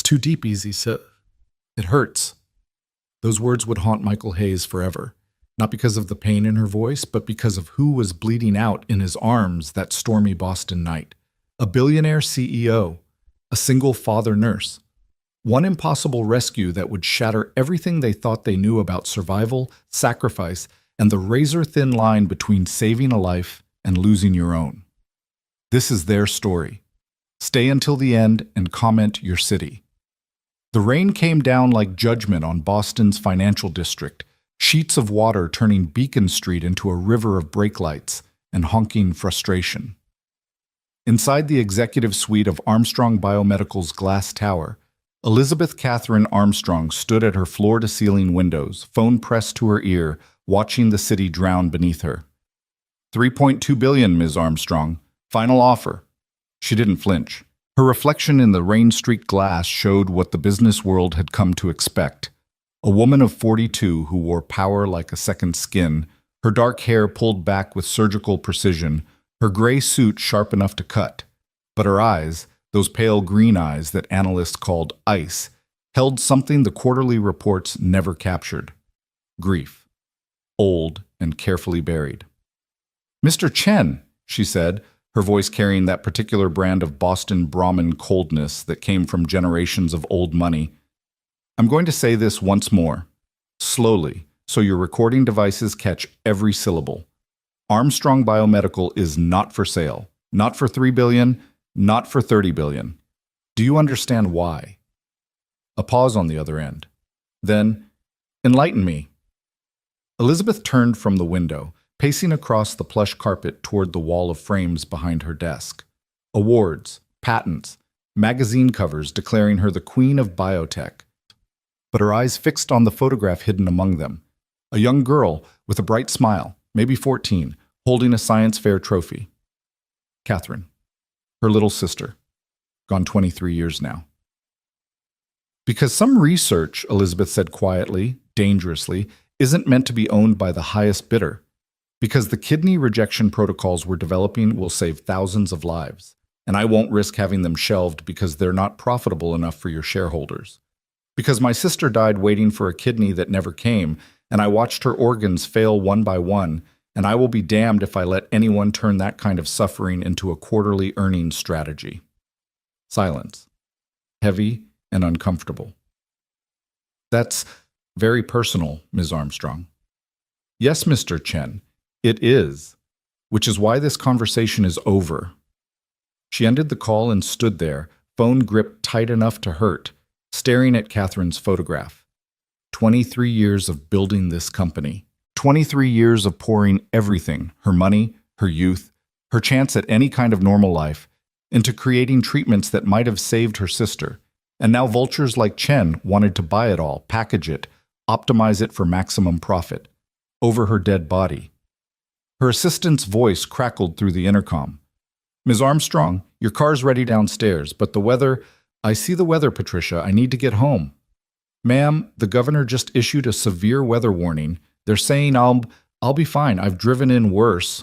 too deep, Easy, so it hurts. Those words would haunt Michael Hayes forever, not because of the pain in her voice, but because of who was bleeding out in his arms that stormy Boston night. A billionaire CEO, a single father nurse, one impossible rescue that would shatter everything they thought they knew about survival, sacrifice, and the razor-thin line between saving a life and losing your own. This is their story. Stay until the end and comment your city. The rain came down like judgment on Boston's financial district, sheets of water turning Beacon Street into a river of brake lights and honking frustration. Inside the executive suite of Armstrong Biomedical's glass tower, Elizabeth Catherine Armstrong stood at her floor-to-ceiling windows, phone pressed to her ear, watching the city drown beneath her. $3.2 billion, Ms. Armstrong. Final offer. She didn't flinch. Her reflection in the rain-streaked glass showed what the business world had come to expect. A woman of 42 who wore power like a second skin, her dark hair pulled back with surgical precision, her gray suit sharp enough to cut. But her eyes, those pale green eyes that analysts called ice, held something the quarterly reports never captured. Grief. Old and carefully buried. "Mr. Chen," she said, her voice carrying that particular brand of Boston Brahmin coldness that came from generations of old money. "I'm going to say this once more, slowly, so your recording devices catch every syllable. Armstrong Biomedical is not for sale. Not for $3 billion, not for $30 billion. Do you understand why?" A pause on the other end. Then, "Enlighten me." Elizabeth turned from the window, pacing across the plush carpet toward the wall of frames behind her desk. Awards, patents, magazine covers declaring her the queen of biotech. But her eyes fixed on the photograph hidden among them. A young girl with a bright smile, maybe 14, holding a science fair trophy. Catherine, her little sister, gone 23 years now. "Because some research," Elizabeth said quietly, dangerously, "isn't meant to be owned by the highest bidder. Because the kidney rejection protocols we're developing will save thousands of lives, and I won't risk having them shelved because they're not profitable enough for your shareholders. Because my sister died waiting for a kidney that never came, and I watched her organs fail one by one, and I will be damned if I let anyone turn that kind of suffering into a quarterly earnings strategy." Silence. Heavy and uncomfortable. "That's very personal, Ms. Armstrong." "Yes, Mr. Chen, it is, which is why this conversation is over." She ended the call and stood there, phone gripped tight enough to hurt, staring at Catherine's photograph. 23 years of building this company. 23 years of pouring everything, her money, her youth, her chance at any kind of normal life, into creating treatments that might have saved her sister. And now vultures like Chen wanted to buy it all, package it, optimize it for maximum profit, over her dead body. Her assistant's voice crackled through the intercom. "Ms. Armstrong, your car's ready downstairs, but the weather—" "I see the weather, Patricia. I need to get home." "Ma'am, the governor just issued a severe weather warning. They're saying I'll be fine. I've driven in worse."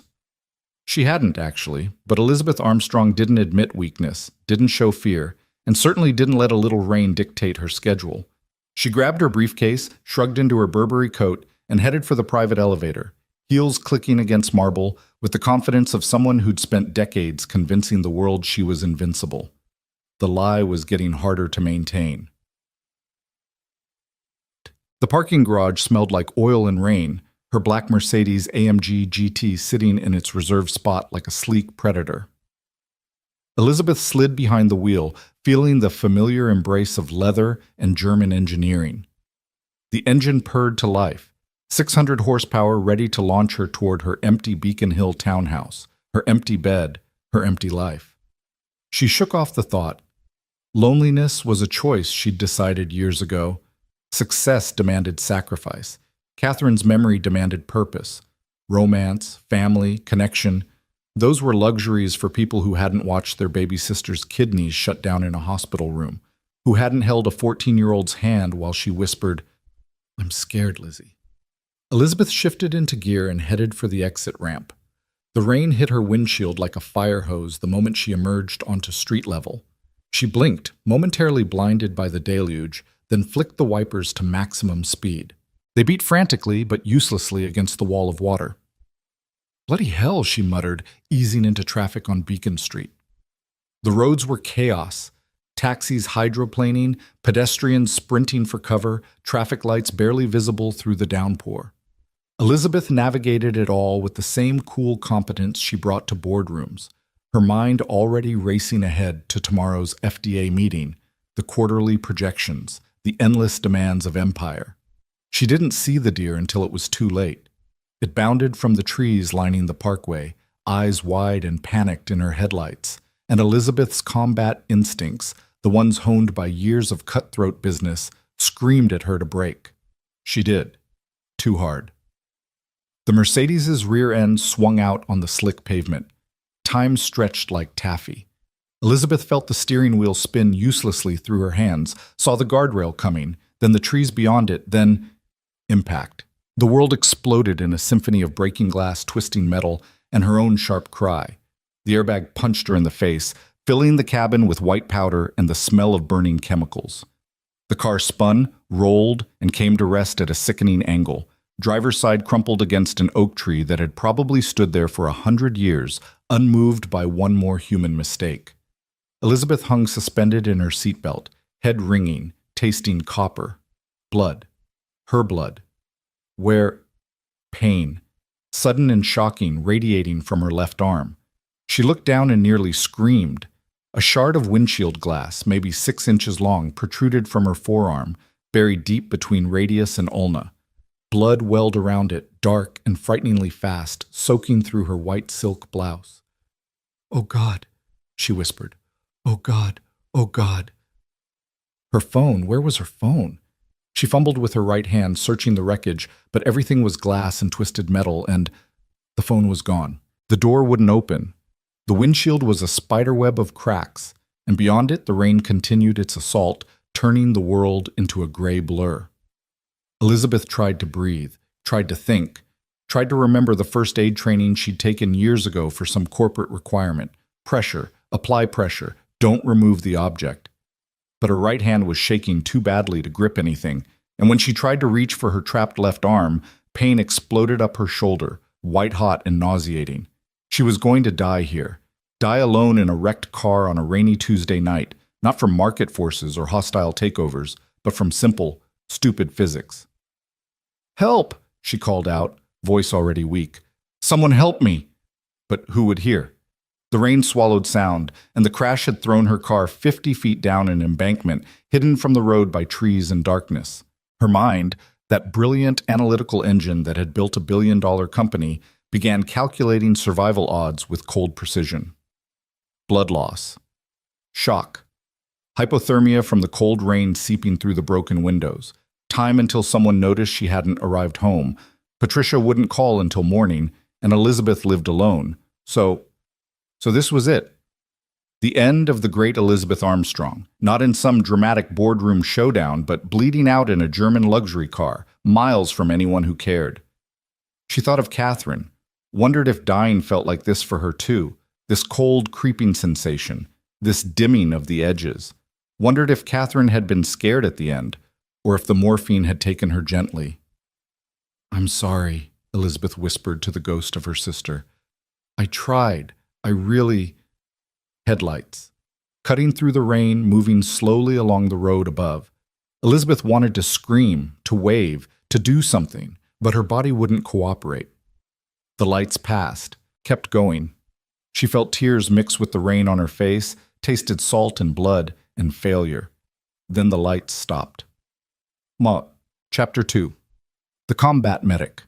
She hadn't, actually, but Elizabeth Armstrong didn't admit weakness, didn't show fear, and certainly didn't let a little rain dictate her schedule. She grabbed her briefcase, shrugged into her Burberry coat, and headed for the private elevator, heels clicking against marble, with the confidence of someone who'd spent decades convincing the world she was invincible. The lie was getting harder to maintain. The parking garage smelled like oil and rain, her black Mercedes AMG GT sitting in its reserved spot like a sleek predator. Elizabeth slid behind the wheel, feeling the familiar embrace of leather and German engineering. The engine purred to life, 600 horsepower ready to launch her toward her empty Beacon Hill townhouse, her empty bed, her empty life. She shook off the thought. Loneliness was a choice she'd decided years ago. Success demanded sacrifice. Catherine's memory demanded purpose. Romance, family, connection. Those were luxuries for people who hadn't watched their baby sister's kidneys shut down in a hospital room, who hadn't held a 14-year-old's hand while she whispered, "I'm scared, Lizzie." Elizabeth shifted into gear and headed for the exit ramp. The rain hit her windshield like a fire hose the moment she emerged onto street level. She blinked, momentarily blinded by the deluge, then flicked the wipers to maximum speed. They beat frantically but uselessly against the wall of water. "Bloody hell," she muttered, easing into traffic on Beacon Street. The roads were chaos. Taxis hydroplaning, pedestrians sprinting for cover, traffic lights barely visible through the downpour. Elizabeth navigated it all with the same cool competence she brought to boardrooms, her mind already racing ahead to tomorrow's FDA meeting, the quarterly projections, the endless demands of empire. She didn't see the deer until it was too late. It bounded from the trees lining the parkway, eyes wide and panicked in her headlights, and Elizabeth's combat instincts, the ones honed by years of cutthroat business, screamed at her to brake. She did. Too hard. The Mercedes's rear end swung out on the slick pavement. Time stretched like taffy. Elizabeth felt the steering wheel spin uselessly through her hands, saw the guardrail coming, then the trees beyond it, then impact. The world exploded in a symphony of breaking glass, twisting metal, and her own sharp cry. The airbag punched her in the face, filling the cabin with white powder and the smell of burning chemicals. The car spun, rolled, and came to rest at a sickening angle. Driver's side crumpled against an oak tree that had probably stood there for 100 years, unmoved by one more human mistake. Elizabeth hung suspended in her seatbelt, head ringing, tasting copper. Blood. Her blood. Where? Pain. Sudden and shocking, radiating from her left arm. She looked down and nearly screamed. A shard of windshield glass, maybe 6 inches long, protruded from her forearm, buried deep between radius and ulna. Blood welled around it, dark and frighteningly fast, soaking through her white silk blouse. "Oh God," she whispered. "Oh God, oh God." Her phone, where was her phone? She fumbled with her right hand, searching the wreckage, but everything was glass and twisted metal, and the phone was gone. The door wouldn't open. The windshield was a spiderweb of cracks, and beyond it the rain continued its assault, turning the world into a gray blur. Elizabeth tried to breathe, tried to think, tried to remember the first aid training she'd taken years ago for some corporate requirement. Pressure, apply pressure, don't remove the object. But her right hand was shaking too badly to grip anything, and when she tried to reach for her trapped left arm, pain exploded up her shoulder, white-hot and nauseating. She was going to die here, die alone in a wrecked car on a rainy Tuesday night, not from market forces or hostile takeovers, but from simple, stupid physics. "Help!" she called out, voice already weak. "Someone help me!" But who would hear? The rain swallowed sound, and the crash had thrown her car 50 feet down an embankment, hidden from the road by trees and darkness. Her mind, that brilliant analytical engine that had built a billion-dollar company, began calculating survival odds with cold precision. Blood loss. Shock. Hypothermia from the cold rain seeping through the broken windows. Time until someone noticed she hadn't arrived home. Patricia wouldn't call until morning, and Elizabeth lived alone. So this was it. The end of the great Elizabeth Armstrong, not in some dramatic boardroom showdown, but bleeding out in a German luxury car, miles from anyone who cared. She thought of Catherine, wondered if dying felt like this for her too, this cold, creeping sensation, this dimming of the edges. Wondered if Catherine had been scared at the end, or if the morphine had taken her gently. "I'm sorry," Elizabeth whispered to the ghost of her sister. "I tried. I really—" Headlights. Cutting through the rain, moving slowly along the road above. Elizabeth wanted to scream, to wave, to do something, but her body wouldn't cooperate. The lights passed, kept going. She felt tears mix with the rain on her face, tasted salt and blood and failure. Then the lights stopped. Chapter 2. The Combat Medic.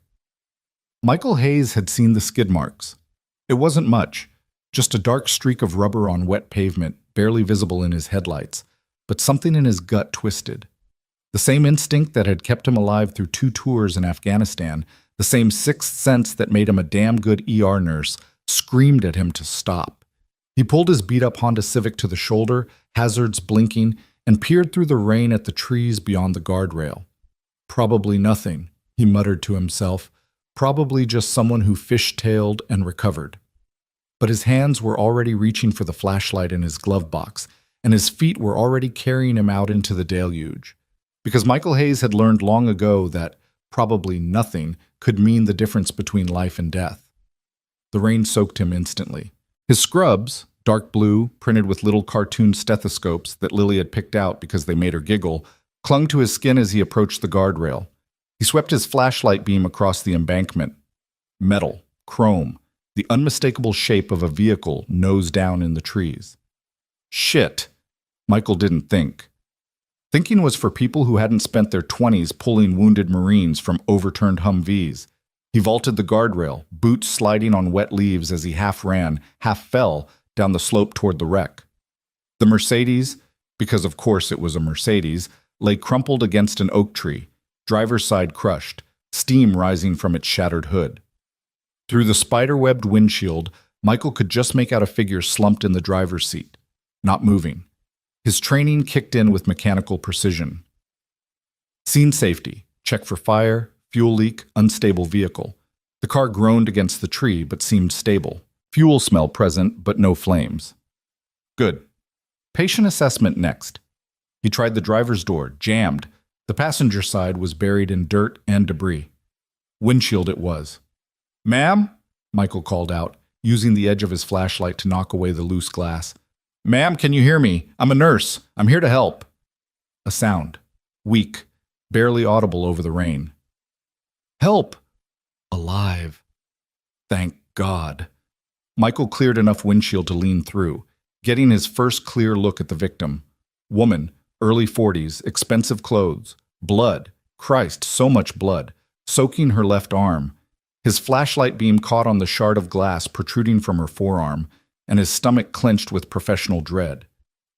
Michael Hayes had seen the skid marks. It wasn't much, just a dark streak of rubber on wet pavement, barely visible in his headlights, but something in his gut twisted. The same instinct that had kept him alive through 2 tours in Afghanistan, the same sixth sense that made him a damn good ER nurse, screamed at him to stop. He pulled his beat-up Honda Civic to the shoulder, hazards blinking, and peered through the rain at the trees beyond the guardrail. Probably nothing, he muttered to himself, probably just someone who fish-tailed and recovered. But his hands were already reaching for the flashlight in his glove box, and his feet were already carrying him out into the deluge. Because Michael Hayes had learned long ago that probably nothing could mean the difference between life and death. The rain soaked him instantly. His scrubs, dark blue, printed with little cartoon stethoscopes that Lily had picked out because they made her giggle, clung to his skin as he approached the guardrail. He swept his flashlight beam across the embankment. Metal, chrome, the unmistakable shape of a vehicle nose down in the trees. Shit, Michael didn't think. Thinking was for people who hadn't spent their 20s pulling wounded Marines from overturned Humvees. He vaulted the guardrail, boots sliding on wet leaves as he half ran, half fell down the slope toward the wreck. The Mercedes, because of course it was a Mercedes, lay crumpled against an oak tree, driver's side crushed, steam rising from its shattered hood. Through the spider-webbed windshield, Michael could just make out a figure slumped in the driver's seat, not moving. His training kicked in with mechanical precision. Scene safety, check for fire, fuel leak, unstable vehicle. The car groaned against the tree but seemed stable. Fuel smell present but no flames. Good. Patient assessment next. He tried the driver's door, jammed. The passenger side was buried in dirt and debris. Windshield it was. "Ma'am?" Michael called out, using the edge of his flashlight to knock away the loose glass. "Ma'am, can you hear me? I'm a nurse. I'm here to help." A sound. Weak, barely audible over the rain. "Help!" Alive. Thank God. Michael cleared enough windshield to lean through, getting his first clear look at the victim. Woman, early 40s, expensive clothes. Blood. Christ, so much blood. Soaking her left arm. His flashlight beam caught on the shard of glass protruding from her forearm, and his stomach clenched with professional dread.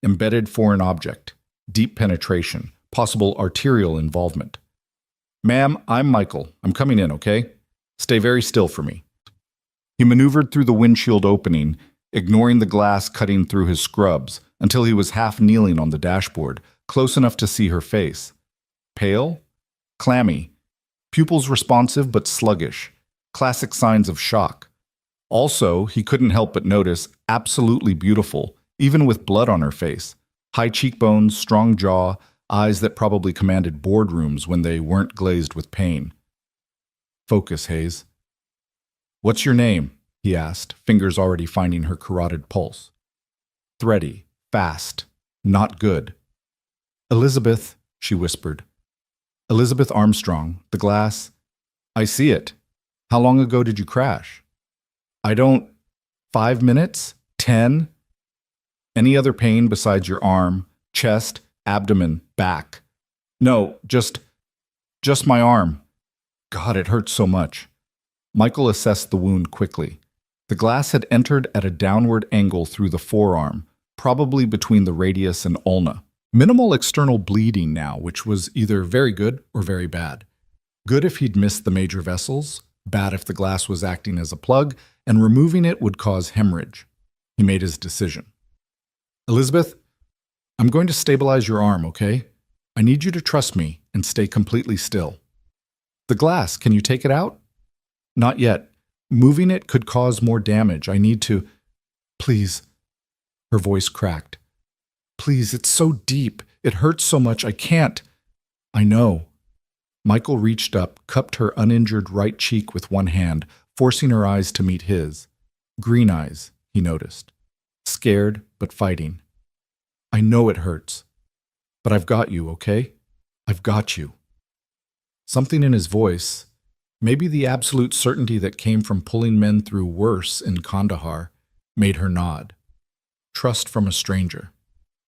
Embedded foreign object. Deep penetration. Possible arterial involvement. "Ma'am, I'm Michael. I'm coming in, okay? Stay very still for me." He maneuvered through the windshield opening, ignoring the glass cutting through his scrubs, until he was half kneeling on the dashboard, close enough to see her face. Pale? Clammy. Pupils responsive but sluggish. Classic signs of shock. Also, he couldn't help but notice, absolutely beautiful, even with blood on her face. High cheekbones, strong jaw, eyes that probably commanded boardrooms when they weren't glazed with pain. "Focus, Hayes." "What's your name?" he asked, fingers already finding her carotid pulse. Thready, fast, not good. "Elizabeth," she whispered. "Elizabeth Armstrong, the glass." "I see it. How long ago did you crash?" "I don't... 5 minutes? 10? Any other pain besides your arm, chest, abdomen, back?" "No, just my arm. God, it hurts so much." Michael assessed the wound quickly. The glass had entered at a downward angle through the forearm, probably between the radius and ulna. Minimal external bleeding now, which was either very good or very bad. Good if he'd missed the major vessels, bad if the glass was acting as a plug, and removing it would cause hemorrhage. He made his decision. "Elizabeth, I'm going to stabilize your arm, okay? I need you to trust me and stay completely still." "The glass, can you take it out?" "Not yet. Moving it could cause more damage. I need to..." "Please." Her voice cracked. "Please, it's so deep. It hurts so much. I can't." "I know." Michael reached up, cupped her uninjured right cheek with one hand, forcing her eyes to meet his. Green eyes, he noticed. Scared, but fighting. "I know it hurts. But I've got you, okay? I've got you." Something in his voice, maybe the absolute certainty that came from pulling men through worse in Kandahar, made her nod. Trust from a stranger.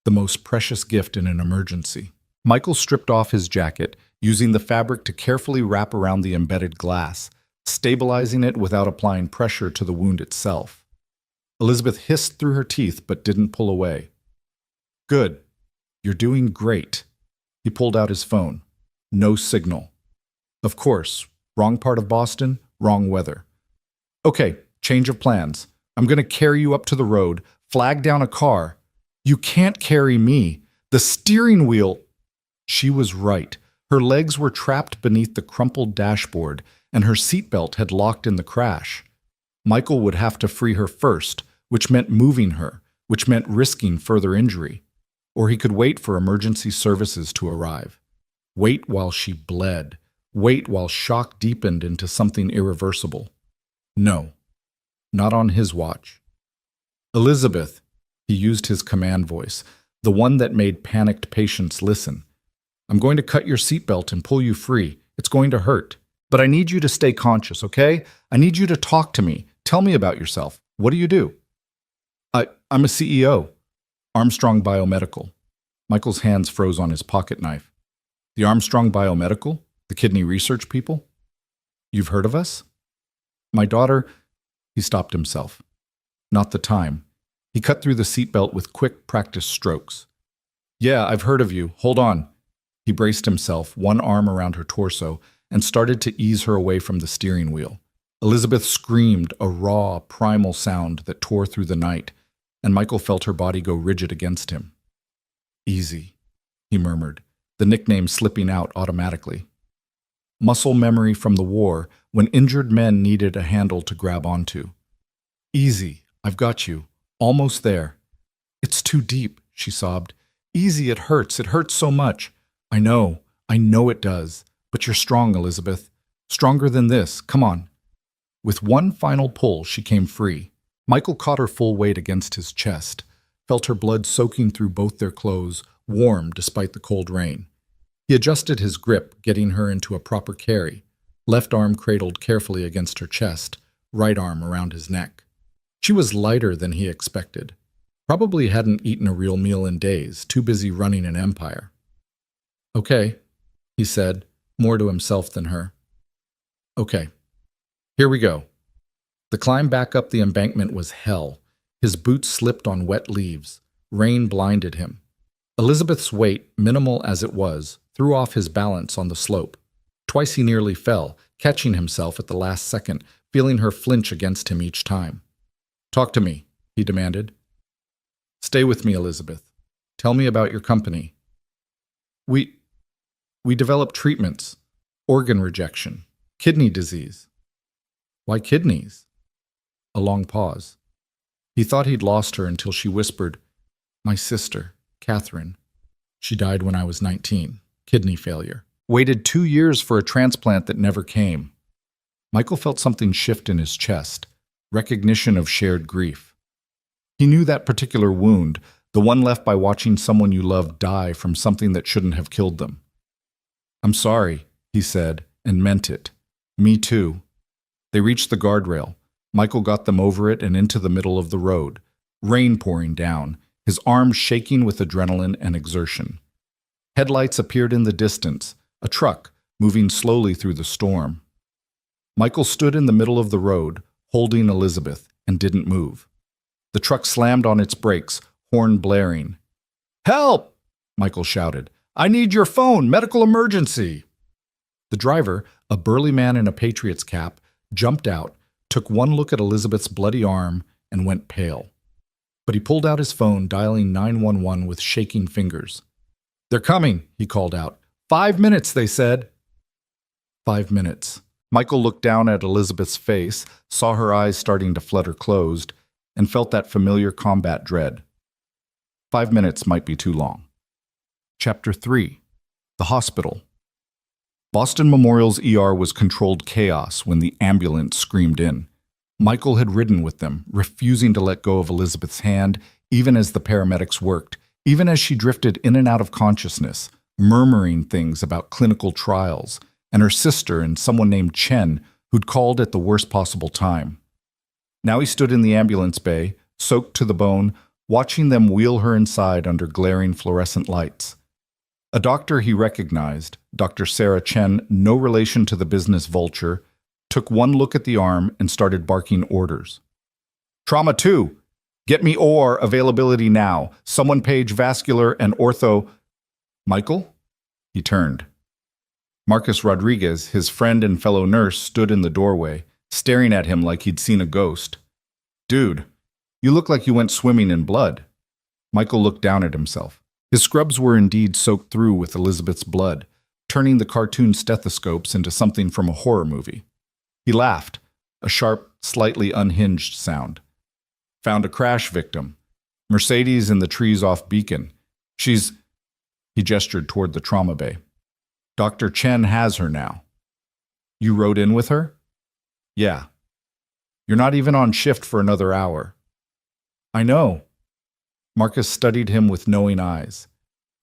The most precious gift in an emergency. Michael stripped off his jacket, using the fabric to carefully wrap around the embedded glass, stabilizing it without applying pressure to the wound itself. Elizabeth hissed through her teeth but didn't pull away. "Good. You're doing great." He pulled out his phone. No signal. Of course, wrong part of Boston, wrong weather. "Okay, change of plans. I'm going to carry you up to the road, flag down a car." "You can't carry me. The steering wheel..." She was right. Her legs were trapped beneath the crumpled dashboard, and her seatbelt had locked in the crash. Michael would have to free her first, which meant moving her, which meant risking further injury. Or he could wait for emergency services to arrive. Wait while she bled. Wait while shock deepened into something irreversible. No, not on his watch. Elizabeth, he used his command voice, the one that made panicked patients listen. I'm going to cut your seatbelt and pull you free. It's going to hurt. But I need you to stay conscious, okay? I need you to talk to me. Tell me about yourself. What do you do? I'm a CEO. Armstrong Biomedical. Michael's hands froze on his pocket knife. The Armstrong Biomedical? The kidney research people? You've heard of us? My daughter... He stopped himself. Not the time. He cut through the seatbelt with quick, practiced strokes. Yeah, I've heard of you. Hold on. He braced himself, one arm around her torso, and started to ease her away from the steering wheel. Elizabeth screamed, a raw, primal sound that tore through the night, and Michael felt her body go rigid against him. Easy, he murmured, the nickname slipping out automatically. Muscle memory from the war, when injured men needed a handle to grab onto. Easy, I've got you. Almost there. It's too deep, she sobbed. Easy, it hurts so much. I know it does. But you're strong, Elizabeth. Stronger than this, come on. With one final pull, she came free. Michael caught her full weight against his chest, felt her blood soaking through both their clothes, warm despite the cold rain. He adjusted his grip, getting her into a proper carry, left arm cradled carefully against her chest, right arm around his neck. She was lighter than he expected. Probably hadn't eaten a real meal in days, too busy running an empire. Okay, he said, more to himself than her. Okay, here we go. The climb back up the embankment was hell. His boots slipped on wet leaves. Rain blinded him. Elizabeth's weight, minimal as it was, threw off his balance on the slope. Twice he nearly fell, catching himself at the last second, feeling her flinch against him each time. Talk to me, he demanded. Stay with me, Elizabeth. Tell me about your company. We develop treatments, organ rejection, kidney disease. Why kidneys? A long pause. He thought he'd lost her until she whispered, My sister, Catherine. She died when I was 19. Kidney failure. Waited 2 years for a transplant that never came. Michael felt something shift in his chest, recognition of shared grief. He knew that particular wound, the one left by watching someone you loved die from something that shouldn't have killed them. I'm sorry, he said, and meant it. Me too. They reached the guardrail. Michael got them over it and into the middle of the road, rain pouring down, his arms shaking with adrenaline and exertion. Headlights appeared in the distance, a truck moving slowly through the storm. Michael stood in the middle of the road, holding Elizabeth, and didn't move. The truck slammed on its brakes, horn blaring. Help! Michael shouted. I need your phone! Medical emergency! The driver, a burly man in a Patriots cap, jumped out, took one look at Elizabeth's bloody arm, and went pale. But he pulled out his phone, dialing 911 with shaking fingers. They're coming, he called out. 5 minutes, they said. 5 minutes. Michael looked down at Elizabeth's face, saw her eyes starting to flutter closed, and felt that familiar combat dread. 5 minutes might be too long. Chapter 3. The Hospital. Boston Memorial's ER was controlled chaos when the ambulance screamed in. Michael had ridden with them, refusing to let go of Elizabeth's hand, even as the paramedics worked, even as she drifted in and out of consciousness, murmuring things about clinical trials, and her sister and someone named Chen, who'd called at the worst possible time. Now he stood in the ambulance bay, soaked to the bone, watching them wheel her inside under glaring fluorescent lights. A doctor he recognized, Dr. Sarah Chen, no relation to the business vulture, took one look at the arm and started barking orders. Trauma 2! Get me OR availability now. Someone page vascular and ortho. Michael? He turned. Marcus Rodriguez, his friend and fellow nurse, stood in the doorway, staring at him like he'd seen a ghost. Dude, you look like you went swimming in blood. Michael looked down at himself. His scrubs were indeed soaked through with Elizabeth's blood, turning the cartoon stethoscopes into something from a horror movie. He laughed, a sharp, slightly unhinged sound. Found a crash victim. Mercedes in the trees off Beacon. She's, he gestured toward the trauma bay. Dr. Chen has her now. You rode in with her? Yeah. You're not even on shift for another hour. I know. Marcus studied him with knowing eyes.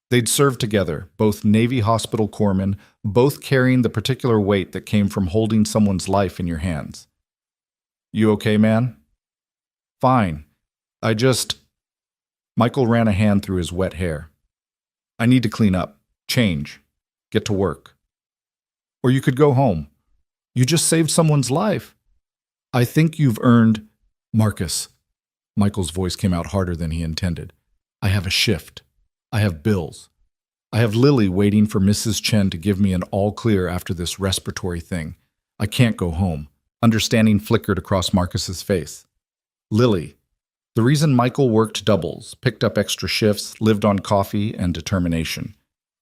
They'd served together, both Navy hospital corpsmen, both carrying the particular weight that came from holding someone's life in your hands. You okay, man? Fine. Michael ran a hand through his wet hair. I need to clean up, change, get to work. Or you could go home. You just saved someone's life. I think you've earned... Marcus. Michael's voice came out harder than he intended. I have a shift. I have bills. I have Lily waiting for Mrs. Chen to give me an all-clear after this respiratory thing. I can't go home. Understanding flickered across Marcus's face. Lily. The reason Michael worked doubles, picked up extra shifts, lived on coffee and determination.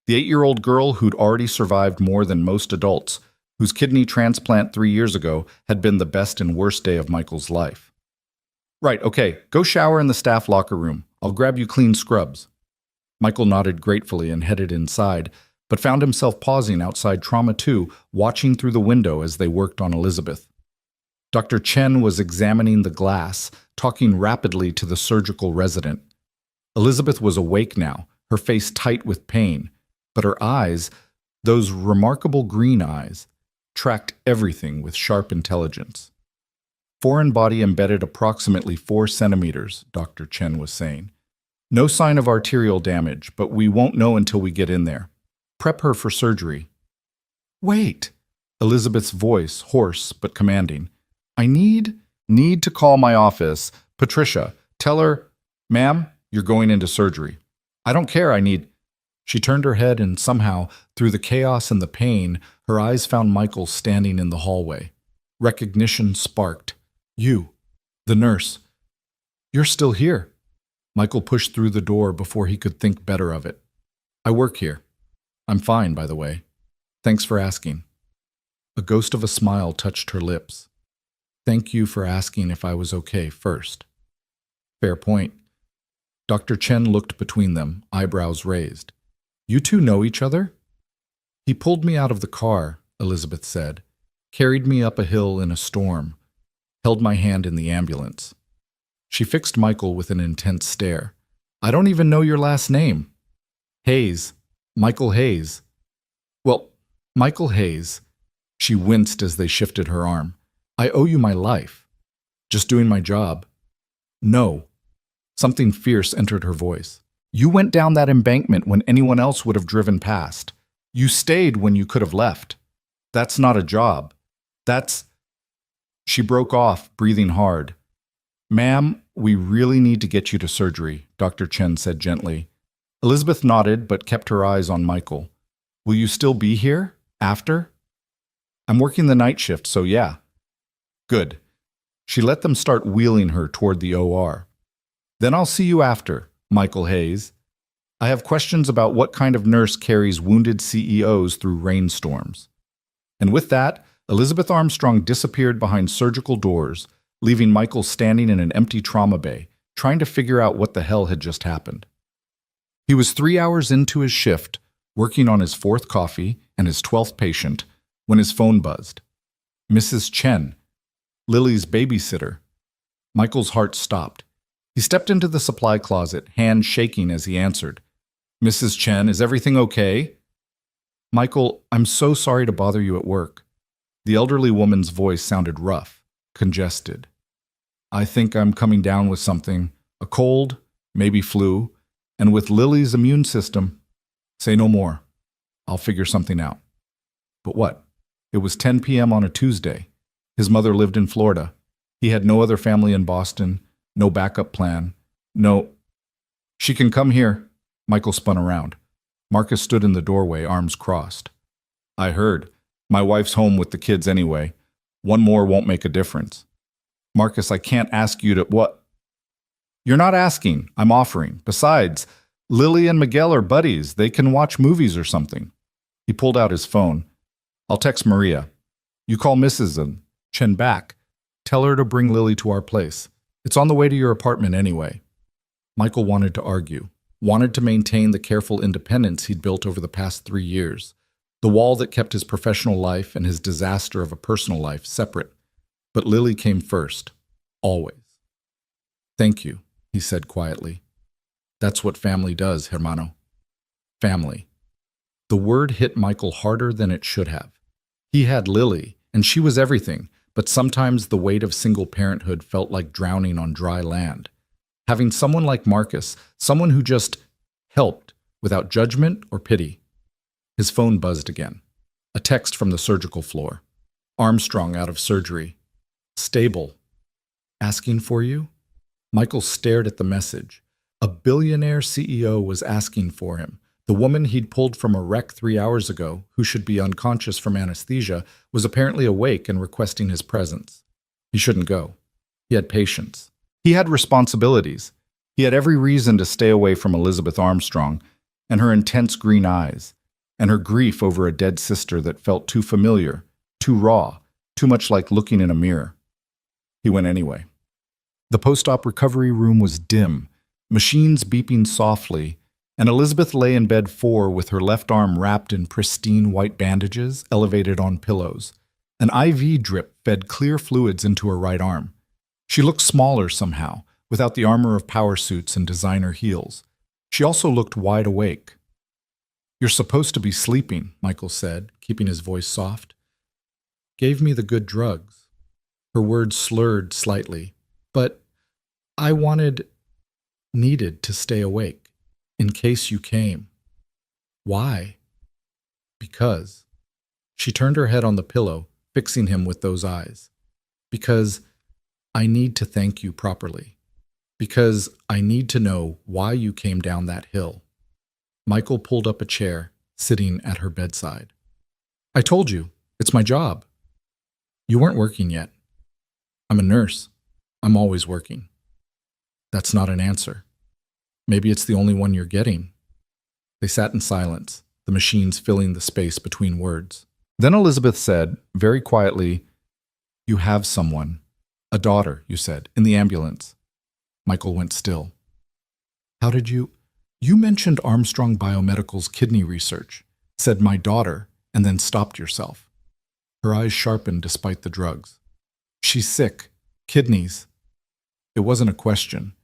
The 8-year-old girl who'd already survived more than most adults, whose kidney transplant 3 years ago had been the best and worst day of Michael's life. Right, okay, go shower in the staff locker room. I'll grab you clean scrubs. Michael nodded gratefully and headed inside, but found himself pausing outside Trauma 2, watching through the window as they worked on Elizabeth. Dr. Chen was examining the glass, talking rapidly to the surgical resident. Elizabeth was awake now, her face tight with pain, but her eyes, those remarkable green eyes, tracked everything with sharp intelligence. Foreign body embedded approximately 4 centimeters, Dr. Chen was saying. No sign of arterial damage, but we won't know until we get in there. Prep her for surgery. Wait! Elizabeth's voice, hoarse but commanding. I need to call my office. Patricia, tell her, ma'am, you're going into surgery. I don't care, She turned her head and somehow, through the chaos and the pain, her eyes found Michael standing in the hallway. Recognition sparked. You, the nurse. You're still here. Michael pushed through the door before he could think better of it. I work here. I'm fine, by the way. Thanks for asking. A ghost of a smile touched her lips. Thank you for asking if I was okay first. Fair point. Dr. Chen looked between them, eyebrows raised. You two know each other? He pulled me out of the car, Elizabeth said, carried me up a hill in a storm, held my hand in the ambulance. She fixed Michael with an intense stare. I don't even know your last name. Hayes. Michael Hayes. Well, Michael Hayes. She winced as they shifted her arm. I owe you my life. Just doing my job. No. Something fierce entered her voice. You went down that embankment when anyone else would have driven past. You stayed when you could have left. That's not a job. She broke off, breathing hard. Ma'am, we really need to get you to surgery, Dr. Chen said gently. Elizabeth nodded but kept her eyes on Michael. Will you still be here? After? I'm working the night shift, so yeah. Good. She let them start wheeling her toward the OR. Then I'll see you after, Michael Hayes. I have questions about what kind of nurse carries wounded CEOs through rainstorms. And with that, Elizabeth Armstrong disappeared behind surgical doors, leaving Michael standing in an empty trauma bay, trying to figure out what the hell had just happened. He was 3 hours into his shift, working on his 4th coffee and his 12th patient, when his phone buzzed. Mrs. Chen, Lily's babysitter. Michael's heart stopped. He stepped into the supply closet, hand shaking as he answered. Mrs. Chen, is everything okay? Michael, I'm so sorry to bother you at work. The elderly woman's voice sounded rough, congested. I think I'm coming down with something, a cold, maybe flu, and with Lily's immune system. Say no more. I'll figure something out. But what? It was 10 p.m. on a Tuesday. His mother lived in Florida. He had no other family in Boston, no backup plan, no... She can come here. Michael spun around. Marcus stood in the doorway, arms crossed. I heard. My wife's home with the kids anyway. One more won't make a difference. Marcus, I can't ask you to... What? You're not asking. I'm offering. Besides, Lily and Miguel are buddies. They can watch movies or something. He pulled out his phone. I'll text Maria. You call Mrs. Chen back. Tell her to bring Lily to our place. It's on the way to your apartment anyway. Michael wanted to argue. wanted to maintain the careful independence he'd built over the past 3 years, the wall that kept his professional life and his disaster of a personal life separate. But Lily came first, always. "Thank you," he said quietly. "That's what family does, hermano. Family." The word hit Michael harder than it should have. He had Lily, and she was everything, but sometimes the weight of single parenthood felt like drowning on dry land. Having someone like Marcus, someone who just helped without judgment or pity. His phone buzzed again. A text from the surgical floor. "Armstrong out of surgery. Stable. Asking for you?" Michael stared at the message. A billionaire CEO was asking for him. The woman he'd pulled from a wreck 3 hours ago, who should be unconscious from anesthesia, was apparently awake and requesting his presence. He shouldn't go. He had patience. He had responsibilities. He had every reason to stay away from Elizabeth Armstrong and her intense green eyes, and her grief over a dead sister that felt too familiar, too raw, too much like looking in a mirror. He went anyway. The post-op recovery room was dim, machines beeping softly, and Elizabeth lay in bed 4 with her left arm wrapped in pristine white bandages elevated on pillows. An IV drip fed clear fluids into her right arm. She looked smaller somehow, without the armor of power suits and designer heels. She also looked wide awake. "You're supposed to be sleeping," Michael said, keeping his voice soft. "Gave me the good drugs." Her words slurred slightly. "But I needed to stay awake, in case you came." "Why?" "Because." She turned her head on the pillow, fixing him with those eyes. "Because I need to thank you properly. Because I need to know why you came down that hill." Michael pulled up a chair, sitting at her bedside. "I told you, it's my job." "You weren't working yet." "I'm a nurse. I'm always working." "That's not an answer. Maybe it's the only one you're getting." They sat in silence, the machines filling the space between words. Then Elizabeth said, very quietly, "You have someone. A daughter, you said, in the ambulance." Michael went still. "How did you—" "You mentioned Armstrong Biomedical's kidney research, said my daughter, and then stopped yourself." Her eyes sharpened despite the drugs. "She's sick. Kidneys." It wasn't a question,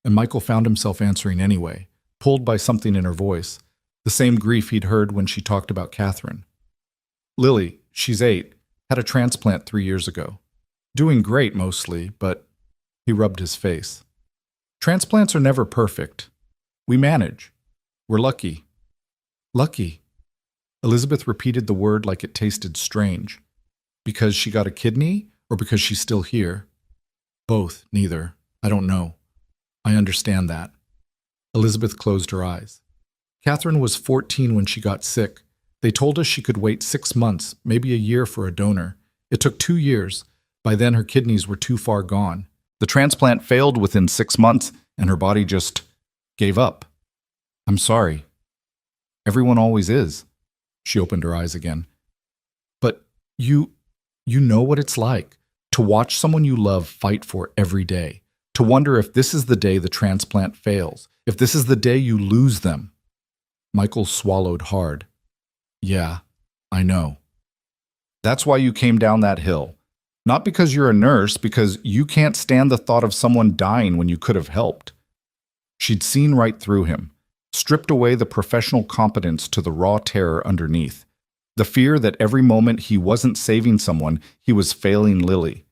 and Michael found himself answering anyway, pulled by something in her voice, the same grief he'd heard when she talked about Catherine. "Lily, she's 8, had a transplant 3 years ago. Doing great mostly, but..." He rubbed his face. "Transplants are never perfect. We manage. We're lucky." "Lucky?" Elizabeth repeated the word like it tasted strange. "Because she got a kidney, or because she's still here?" "Both, neither. I don't know. I understand that." Elizabeth closed her eyes. "Catherine was 14 when she got sick. They told us she could wait 6 months, maybe a year for a donor. It took 2 years. By then her kidneys were too far gone. The transplant failed within 6 months, and her body just gave up." "I'm sorry." "Everyone always is." She opened her eyes again. "But you know what it's like to watch someone you love fight for every day, to wonder if this is the day the transplant fails, if this is the day you lose them." Michael swallowed hard. "Yeah, I know. That's why you came down that hill. Not because you're a nurse, because you can't stand the thought of someone dying when you could have helped." She'd seen right through him, stripped away the professional competence to the raw terror underneath. The fear that every moment he wasn't saving someone, he was failing Lily.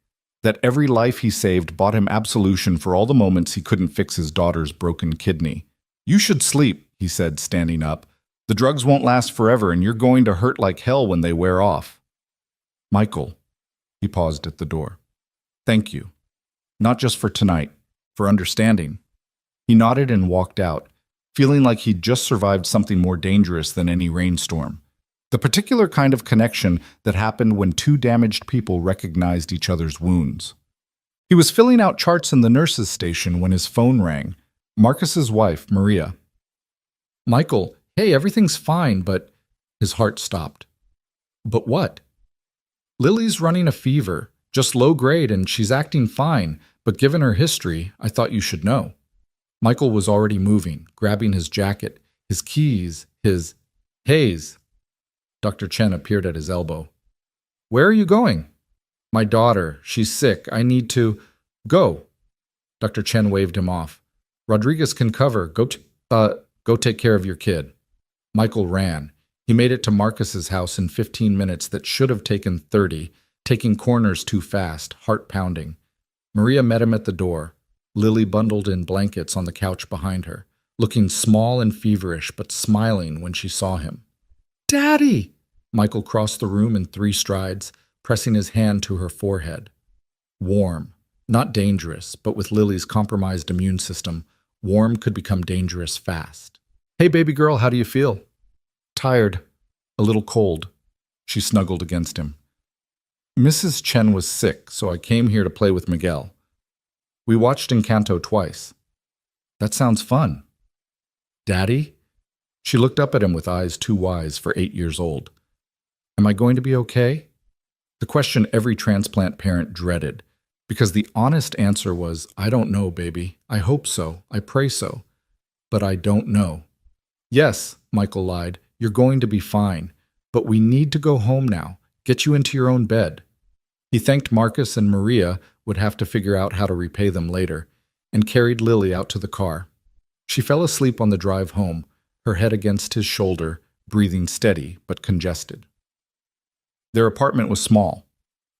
That every life he saved bought him absolution for all the moments he couldn't fix his daughter's broken kidney. "You should sleep," he said, standing up. "The drugs won't last forever, and you're going to hurt like hell when they wear off." "Michael," he paused at the door. "Thank you. Not just for tonight, for understanding." He nodded and walked out, feeling like he'd just survived something more dangerous than any rainstorm. The particular kind of connection that happened when 2 damaged people recognized each other's wounds. He was filling out charts in the nurse's station when his phone rang. Marcus's wife, Maria. "Michael, hey, everything's fine, but..." His heart stopped. "But what?" "Lily's running a fever, just low grade, and she's acting fine, but given her history, I thought you should know." Michael was already moving, grabbing his jacket, his keys, his... Hayes! Dr. Chen appeared at his elbow. Where are you going? My daughter. She's sick. I need to... Go. Dr. Chen waved him off. Rodriguez can cover. Go take care of your kid. Michael ran. He made it to Marcus's house in 15 minutes that should have taken 30, taking corners too fast, heart pounding. Maria met him at the door, Lily bundled in blankets on the couch behind her, looking small and feverish but smiling when she saw him. Daddy! Michael crossed the room in 3 strides, pressing his hand to her forehead. Warm. Not dangerous, but with Lily's compromised immune system, warm could become dangerous fast. Hey, baby girl, how do you feel? Tired. A little cold. She snuggled against him. Mrs. Chen was sick, so I came here to play with Miguel. We watched Encanto twice. That sounds fun. Daddy? She looked up at him with eyes too wise for 8 years old. Am I going to be okay? The question every transplant parent dreaded, because the honest answer was, I don't know, baby. I hope so. I pray so. But I don't know. Yes, Michael lied, you're going to be fine. But we need to go home now. Get you into your own bed. He thanked Marcus and Maria would have to figure out how to repay them later, and carried Lily out to the car. She fell asleep on the drive home, her head against his shoulder, breathing steady but congested. Their apartment was small.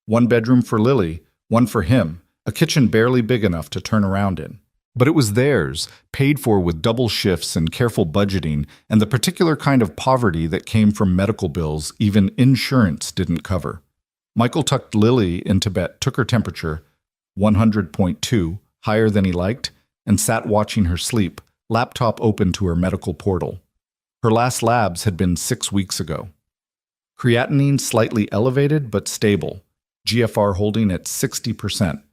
1 bedroom for Lily, 1 for him, a kitchen barely big enough to turn around in. But it was theirs, paid for with double shifts and careful budgeting, and the particular kind of poverty that came from medical bills even insurance didn't cover. Michael tucked Lily into bed, took her temperature, 100.2, higher than he liked, and sat watching her sleep, laptop open to her medical portal. Her last labs had been 6 weeks ago. Creatinine slightly elevated but stable, GFR holding at 60%.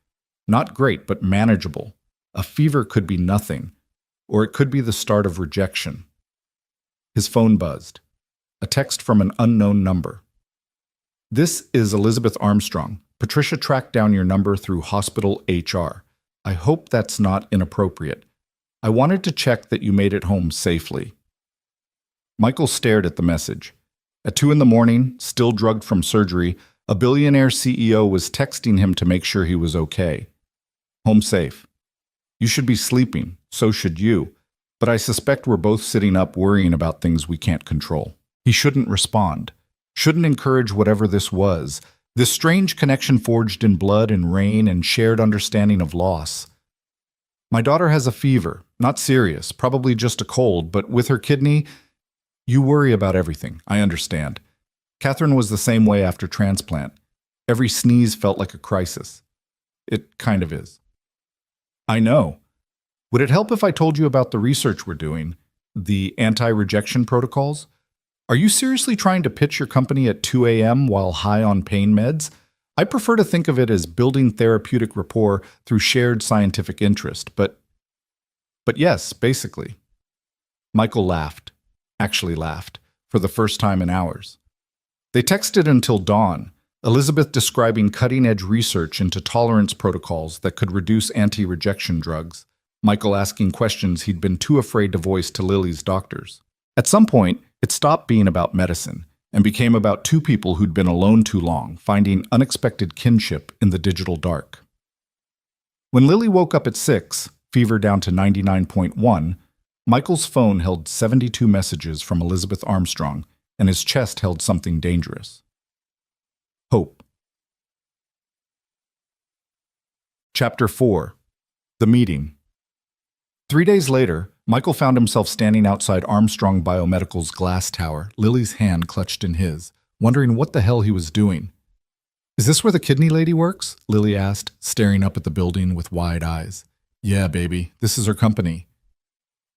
Not great, but manageable. A fever could be nothing, or it could be the start of rejection. His phone buzzed. A text from an unknown number. This is Elizabeth Armstrong. Patricia tracked down your number through hospital HR. I hope that's not inappropriate. I wanted to check that you made it home safely. Michael stared at the message. At 2 a.m, still drugged from surgery, a billionaire CEO was texting him to make sure he was okay. Home safe. You should be sleeping, so should you, but I suspect we're both sitting up worrying about things we can't control. He shouldn't respond, shouldn't encourage whatever this was, this strange connection forged in blood and rain and shared understanding of loss. My daughter has a fever, not serious, probably just a cold, but with her kidney, you worry about everything, I understand. Catherine was the same way after transplant. Every sneeze felt like a crisis. It kind of is. I know. Would it help if I told you about the research we're doing? The anti-rejection protocols? Are you seriously trying to pitch your company at 2 a.m. while high on pain meds? I prefer to think of it as building therapeutic rapport through shared scientific interest, but yes, basically. Michael laughed, actually laughed, for the first time in hours. They texted until dawn, Elizabeth describing cutting-edge research into tolerance protocols that could reduce anti-rejection drugs, Michael asking questions he'd been too afraid to voice to Lily's doctors. At some point, it stopped being about medicine and became about 2 people who'd been alone too long, finding unexpected kinship in the digital dark. When Lily woke up at 6, fever down to 99.1, Michael's phone held 72 messages from Elizabeth Armstrong, and his chest held something dangerous. Hope. Chapter 4. The Meeting. 3 days later, Michael found himself standing outside Armstrong Biomedical's glass tower, Lily's hand clutched in his, wondering what the hell he was doing. Is this where the kidney lady works? Lily asked, staring up at the building with wide eyes. Yeah, baby, this is her company.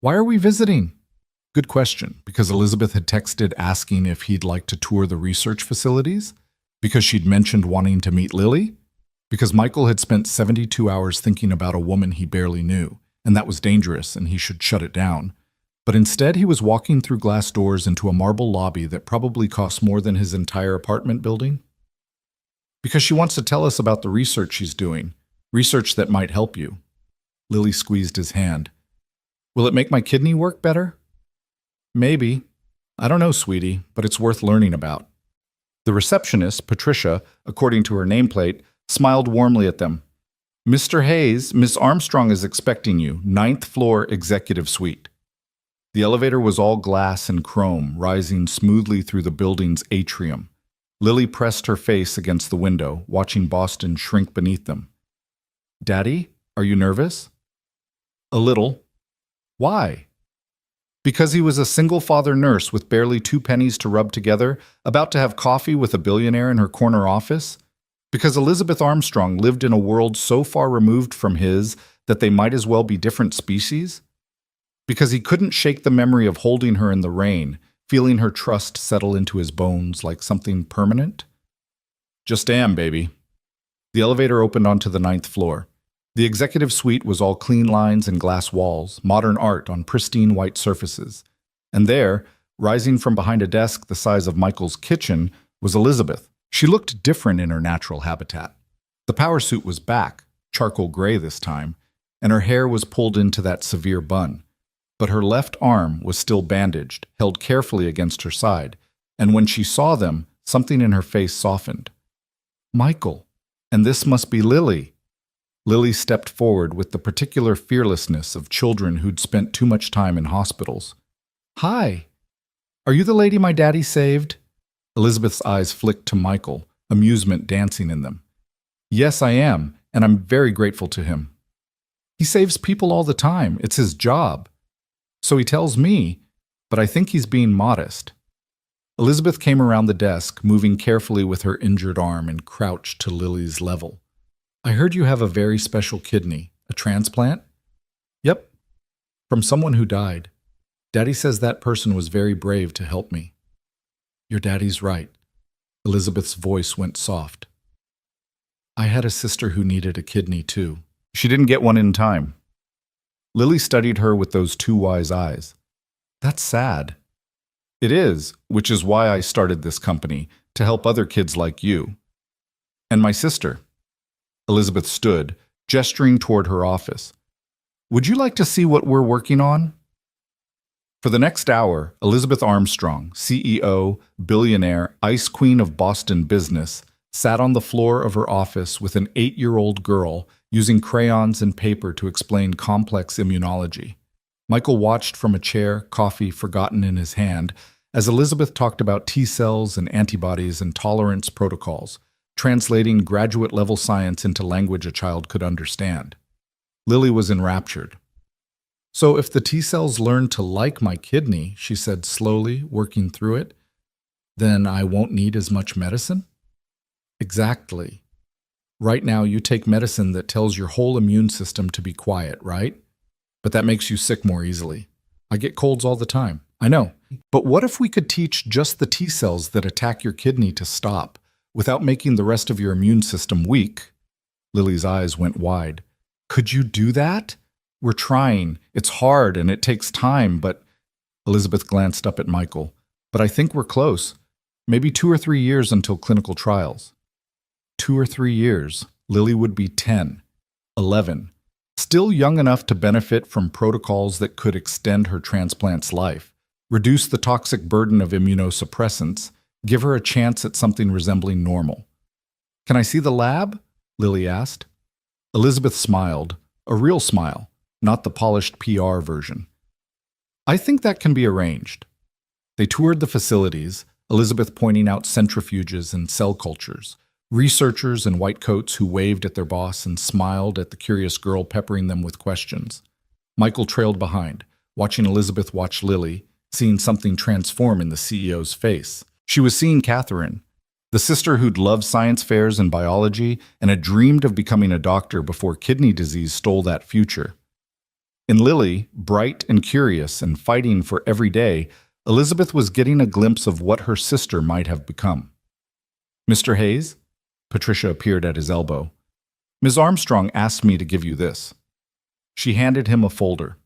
Why are we visiting? Good question, because Elizabeth had texted asking if he'd like to tour the research facilities? Because she'd mentioned wanting to meet Lily? Because Michael had spent 72 hours thinking about a woman he barely knew, and that was dangerous and he should shut it down. But instead he was walking through glass doors into a marble lobby that probably cost more than his entire apartment building? Because she wants to tell us about the research she's doing, research that might help you. Lily squeezed his hand. Will it make my kidney work better? Maybe. I don't know, sweetie, but it's worth learning about. The receptionist, Patricia, according to her nameplate, smiled warmly at them. Mr. Hayes, Miss Armstrong is expecting you, 9th floor executive suite. The elevator was all glass and chrome, rising smoothly through the building's atrium. Lily pressed her face against the window, watching Boston shrink beneath them. Daddy, are you nervous? A little. Why? Because he was a single-father nurse with barely 2 pennies to rub together, about to have coffee with a billionaire in her corner office? Because Elizabeth Armstrong lived in a world so far removed from his that they might as well be different species? Because he couldn't shake the memory of holding her in the rain, feeling her trust settle into his bones like something permanent? Just am, baby. The elevator opened onto the 9th floor. The executive suite was all clean lines and glass walls, modern art on pristine white surfaces. And there, rising from behind a desk the size of Michael's kitchen, was Elizabeth. She looked different in her natural habitat. The power suit was back, charcoal gray this time, and her hair was pulled into that severe bun. But her left arm was still bandaged, held carefully against her side, and when she saw them, something in her face softened. Michael, and this must be Lily. Lily stepped forward with the particular fearlessness of children who'd spent too much time in hospitals. Hi. Are you the lady my daddy saved? Elizabeth's eyes flicked to Michael, amusement dancing in them. Yes, I am, and I'm very grateful to him. He saves people all the time. It's his job. So he tells me, but I think he's being modest. Elizabeth came around the desk, moving carefully with her injured arm and crouched to Lily's level. I heard you have a very special kidney. A transplant? Yep. From someone who died. Daddy says that person was very brave to help me. Your daddy's right. Elizabeth's voice went soft. I had a sister who needed a kidney too. She didn't get one in time. Lily studied her with those 2 wise eyes. That's sad. It is, which is why I started this company, to help other kids like you. And my sister. Elizabeth stood, gesturing toward her office. Would you like to see what we're working on? For the next hour, Elizabeth Armstrong, CEO, billionaire, ice queen of Boston business, sat on the floor of her office with an 8-year-old girl using crayons and paper to explain complex immunology. Michael watched from a chair, coffee forgotten in his hand, as Elizabeth talked about T-cells and antibodies and tolerance protocols, translating graduate-level science into language a child could understand. Lily was enraptured. So if the T-cells learn to like my kidney, she said slowly, working through it, then I won't need as much medicine? Exactly. Right now you take medicine that tells your whole immune system to be quiet, right? But that makes you sick more easily. I get colds all the time. I know. But what if we could teach just the T-cells that attack your kidney to stop, without making the rest of your immune system weak? Lily's eyes went wide. Could you do that? We're trying. It's hard and it takes time, but... Elizabeth glanced up at Michael. But I think we're close. Maybe 2 or 3 years until clinical trials. 2 or 3 years. Lily would be 10, 11, still young enough to benefit from protocols that could extend her transplant's life, reduce the toxic burden of immunosuppressants, give her a chance at something resembling normal. Can I see the lab? Lily asked. Elizabeth smiled, a real smile, not the polished PR version. I think that can be arranged. They toured the facilities, Elizabeth pointing out centrifuges and cell cultures, researchers in white coats who waved at their boss and smiled at the curious girl peppering them with questions. Michael trailed behind, watching Elizabeth watch Lily, seeing something transform in the CEO's face. She was seeing Catherine, the sister who'd loved science fairs and biology and had dreamed of becoming a doctor before kidney disease stole that future. In Lily, bright and curious and fighting for every day, Elizabeth was getting a glimpse of what her sister might have become. Mr. Hayes? Patricia appeared at his elbow. Ms. Armstrong asked me to give you this. She handed him a folder.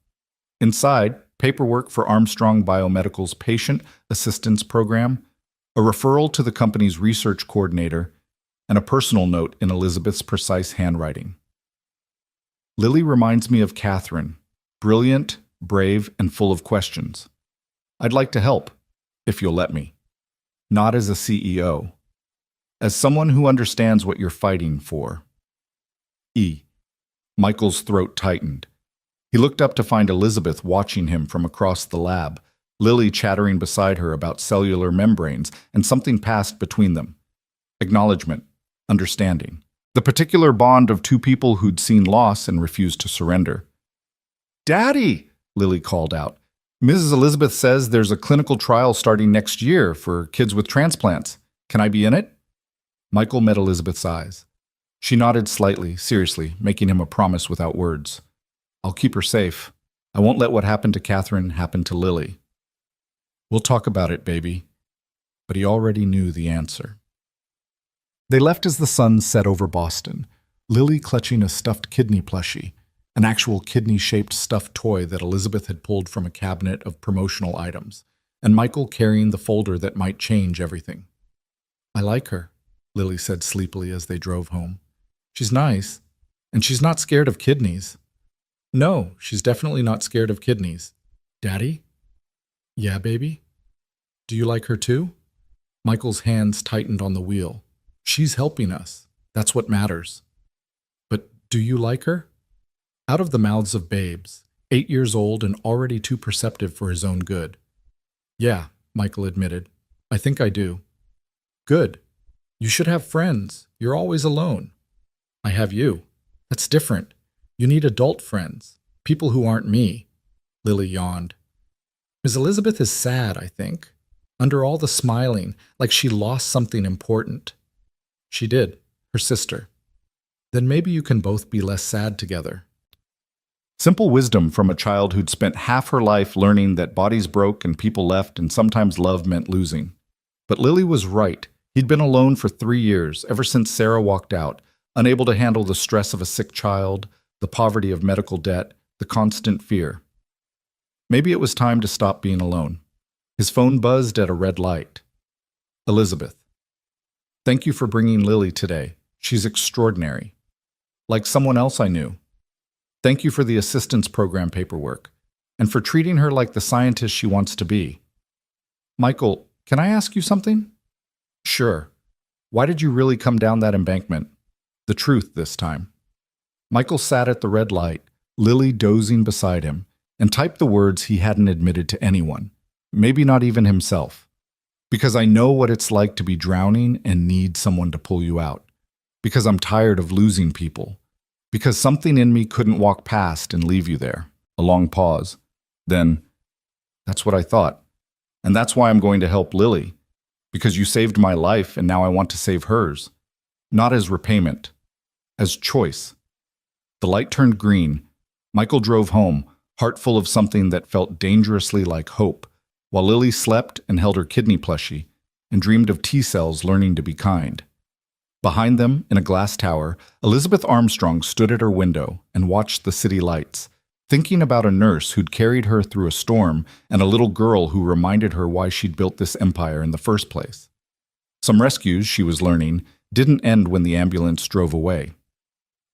Inside, paperwork for Armstrong Biomedical's Patient Assistance Program, a referral to the company's research coordinator, and a personal note in Elizabeth's precise handwriting. Lily reminds me of Catherine, brilliant, brave, and full of questions. I'd like to help, if you'll let me. Not as a CEO. As someone who understands what you're fighting for. E. Michael's throat tightened. He looked up to find Elizabeth watching him from across the lab, Lily chattering beside her about cellular membranes, and something passed between them. Acknowledgement. Understanding. The particular bond of two people who'd seen loss and refused to surrender. "Daddy!" Lily called out. "Mrs. Elizabeth says there's a clinical trial starting next year for kids with transplants. Can I be in it?" Michael met Elizabeth's eyes. She nodded slightly, seriously, making him a promise without words. "I'll keep her safe. I won't let what happened to Catherine happen to Lily." "We'll talk about it, baby." But he already knew the answer. They left as the sun set over Boston, Lily clutching a stuffed kidney plushie, an actual kidney-shaped stuffed toy that Elizabeth had pulled from a cabinet of promotional items, and Michael carrying the folder that might change everything. "I like her," Lily said sleepily as they drove home. "She's nice, and she's not scared of kidneys." "No, she's definitely not scared of kidneys." "Daddy?" "Yeah, baby?" "Do you like her too?" Michael's hands tightened on the wheel. "She's helping us. That's what matters." "But do you like her?" Out of the mouths of babes, 8 years old and already too perceptive for his own good. "Yeah," Michael admitted. "I think I do." "Good. You should have friends. You're always alone." "I have you. That's different. You need adult friends. People who aren't me." Lily yawned. "Miss Elizabeth is sad, I think. Under all the smiling, like she lost something important." "She did. Her sister." "Then maybe you can both be less sad together." Simple wisdom from a child who'd spent half her life learning that bodies broke and people left and sometimes love meant losing. But Lily was right. He'd been alone for 3 years, ever since Sarah walked out, unable to handle the stress of a sick child, the poverty of medical debt, the constant fear. Maybe it was time to stop being alone. His phone buzzed at a red light. "Elizabeth. Thank you for bringing Lily today. She's extraordinary. Like someone else I knew. Thank you for the assistance program paperwork, and for treating her like the scientist she wants to be." "Michael, can I ask you something?" "Sure. Why did you really come down that embankment?" The truth this time. Michael sat at the red light, Lily dozing beside him, and typed the words he hadn't admitted to anyone, maybe not even himself. "Because I know what it's like to be drowning and need someone to pull you out. Because I'm tired of losing people. Because something in me couldn't walk past and leave you there." A long pause. Then, "That's what I thought. And that's why I'm going to help Lily. Because you saved my life and now I want to save hers. Not as repayment. As choice." The light turned green. Michael drove home, heart full of something that felt dangerously like hope, while Lily slept and held her kidney plushie and dreamed of T-cells learning to be kind. Behind them, in a glass tower, Elizabeth Armstrong stood at her window and watched the city lights, thinking about a nurse who'd carried her through a storm and a little girl who reminded her why she'd built this empire in the first place. Some rescues, she was learning, didn't end when the ambulance drove away.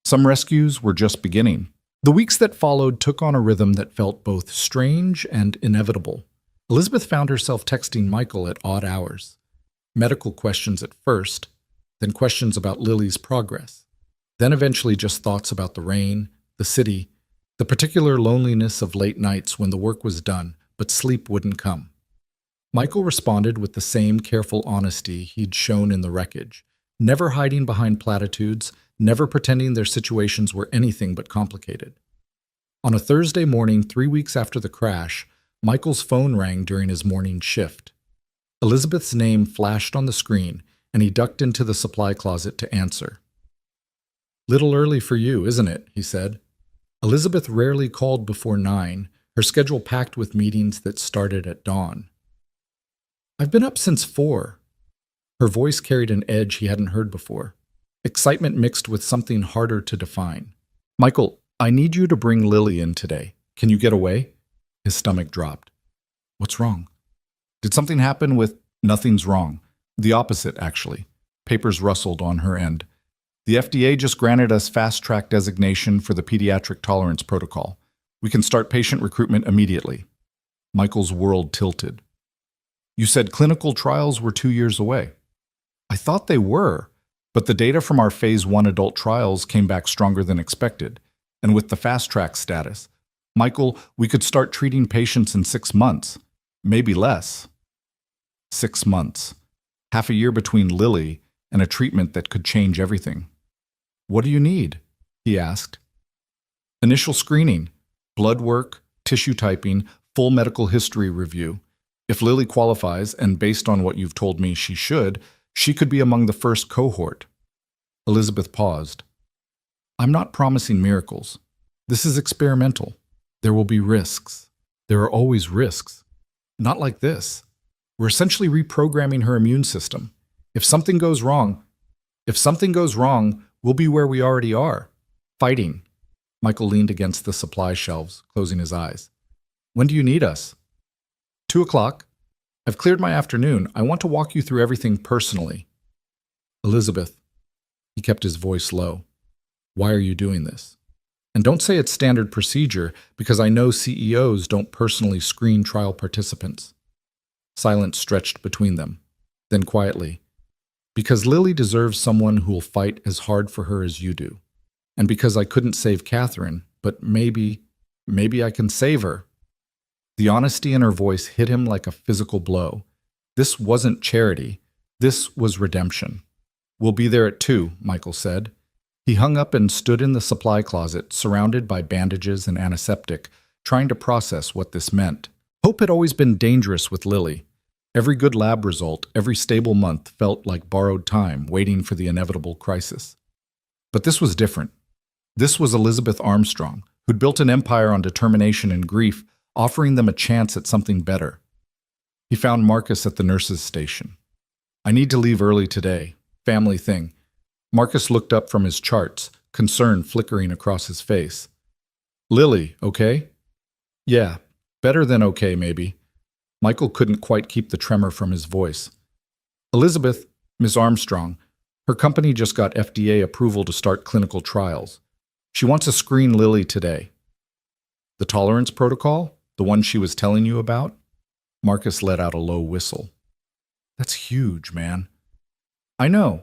Some rescues were just beginning. The weeks that followed took on a rhythm that felt both strange and inevitable. Elizabeth found herself texting Michael at odd hours. Medical questions at first, then questions about Lily's progress, then eventually just thoughts about the rain, the city, the particular loneliness of late nights when the work was done, but sleep wouldn't come. Michael responded with the same careful honesty he'd shown in the wreckage, never hiding behind platitudes, never pretending their situations were anything but complicated. On a Thursday morning 3 weeks after the crash, Michael's phone rang during his morning shift. Elizabeth's name flashed on the screen, and he ducked into the supply closet to answer. "Little early for you, isn't it?" he said. Elizabeth rarely called before 9, her schedule packed with meetings that started at dawn. "I've been up since 4. Her voice carried an edge he hadn't heard before, excitement mixed with something harder to define. "Michael, I need you to bring Lily in today. Can you get away?" His stomach dropped. "What's wrong?" "Did something happen with—" "Nothing's wrong. The opposite, actually." Papers rustled on her end. "The FDA just granted us fast-track designation for the pediatric tolerance protocol. We can start patient recruitment immediately. Michael's world tilted. You said clinical trials were 2 years away. I thought they were, but the data from our phase 1 adult trials came back stronger than expected. And with the fast track status, Michael, we could start treating patients in 6 months, maybe less. 6 months. Half a year between Lily and a treatment that could change everything. What do you need? He asked. Initial screening, blood work, tissue typing, full medical history review. If Lily qualifies, and based on what you've told me she should, she could be among the first cohort. Elizabeth paused. I'm not promising miracles. This is experimental. There will be risks. There are always risks. Not like this. We're essentially reprogramming her immune system. If something goes wrong, we'll be where we already are, fighting. Michael leaned against the supply shelves, closing his eyes. When do you need us? 2 o'clock. I've cleared my afternoon. I want to walk you through everything personally. Elizabeth. He kept his voice low. Why are you doing this? And don't say it's standard procedure, because I know CEOs don't personally screen trial participants. Silence stretched between them. Then quietly. Because Lily deserves someone who'll fight as hard for her as you do. And because I couldn't save Catherine, but maybe I can save her. The honesty in her voice hit him like a physical blow. This wasn't charity. This was redemption. We'll be there at 2, Michael said. He hung up and stood in the supply closet, surrounded by bandages and antiseptic, trying to process what this meant. Hope had always been dangerous with Lily. Every good lab result, every stable month felt like borrowed time, waiting for the inevitable crisis. But this was different. This was Elizabeth Armstrong, who'd built an empire on determination and grief, offering them a chance at something better. He found Marcus at the nurse's station. I need to leave early today. Family thing. Marcus looked up from his charts, concern flickering across his face. Lily, okay? Yeah, better than okay, maybe. Michael couldn't quite keep the tremor from his voice. Elizabeth, Miss Armstrong, her company just got FDA approval to start clinical trials. She wants to screen Lily today. The tolerance protocol? The one she was telling you about? Marcus let out a low whistle. That's huge, man. I know.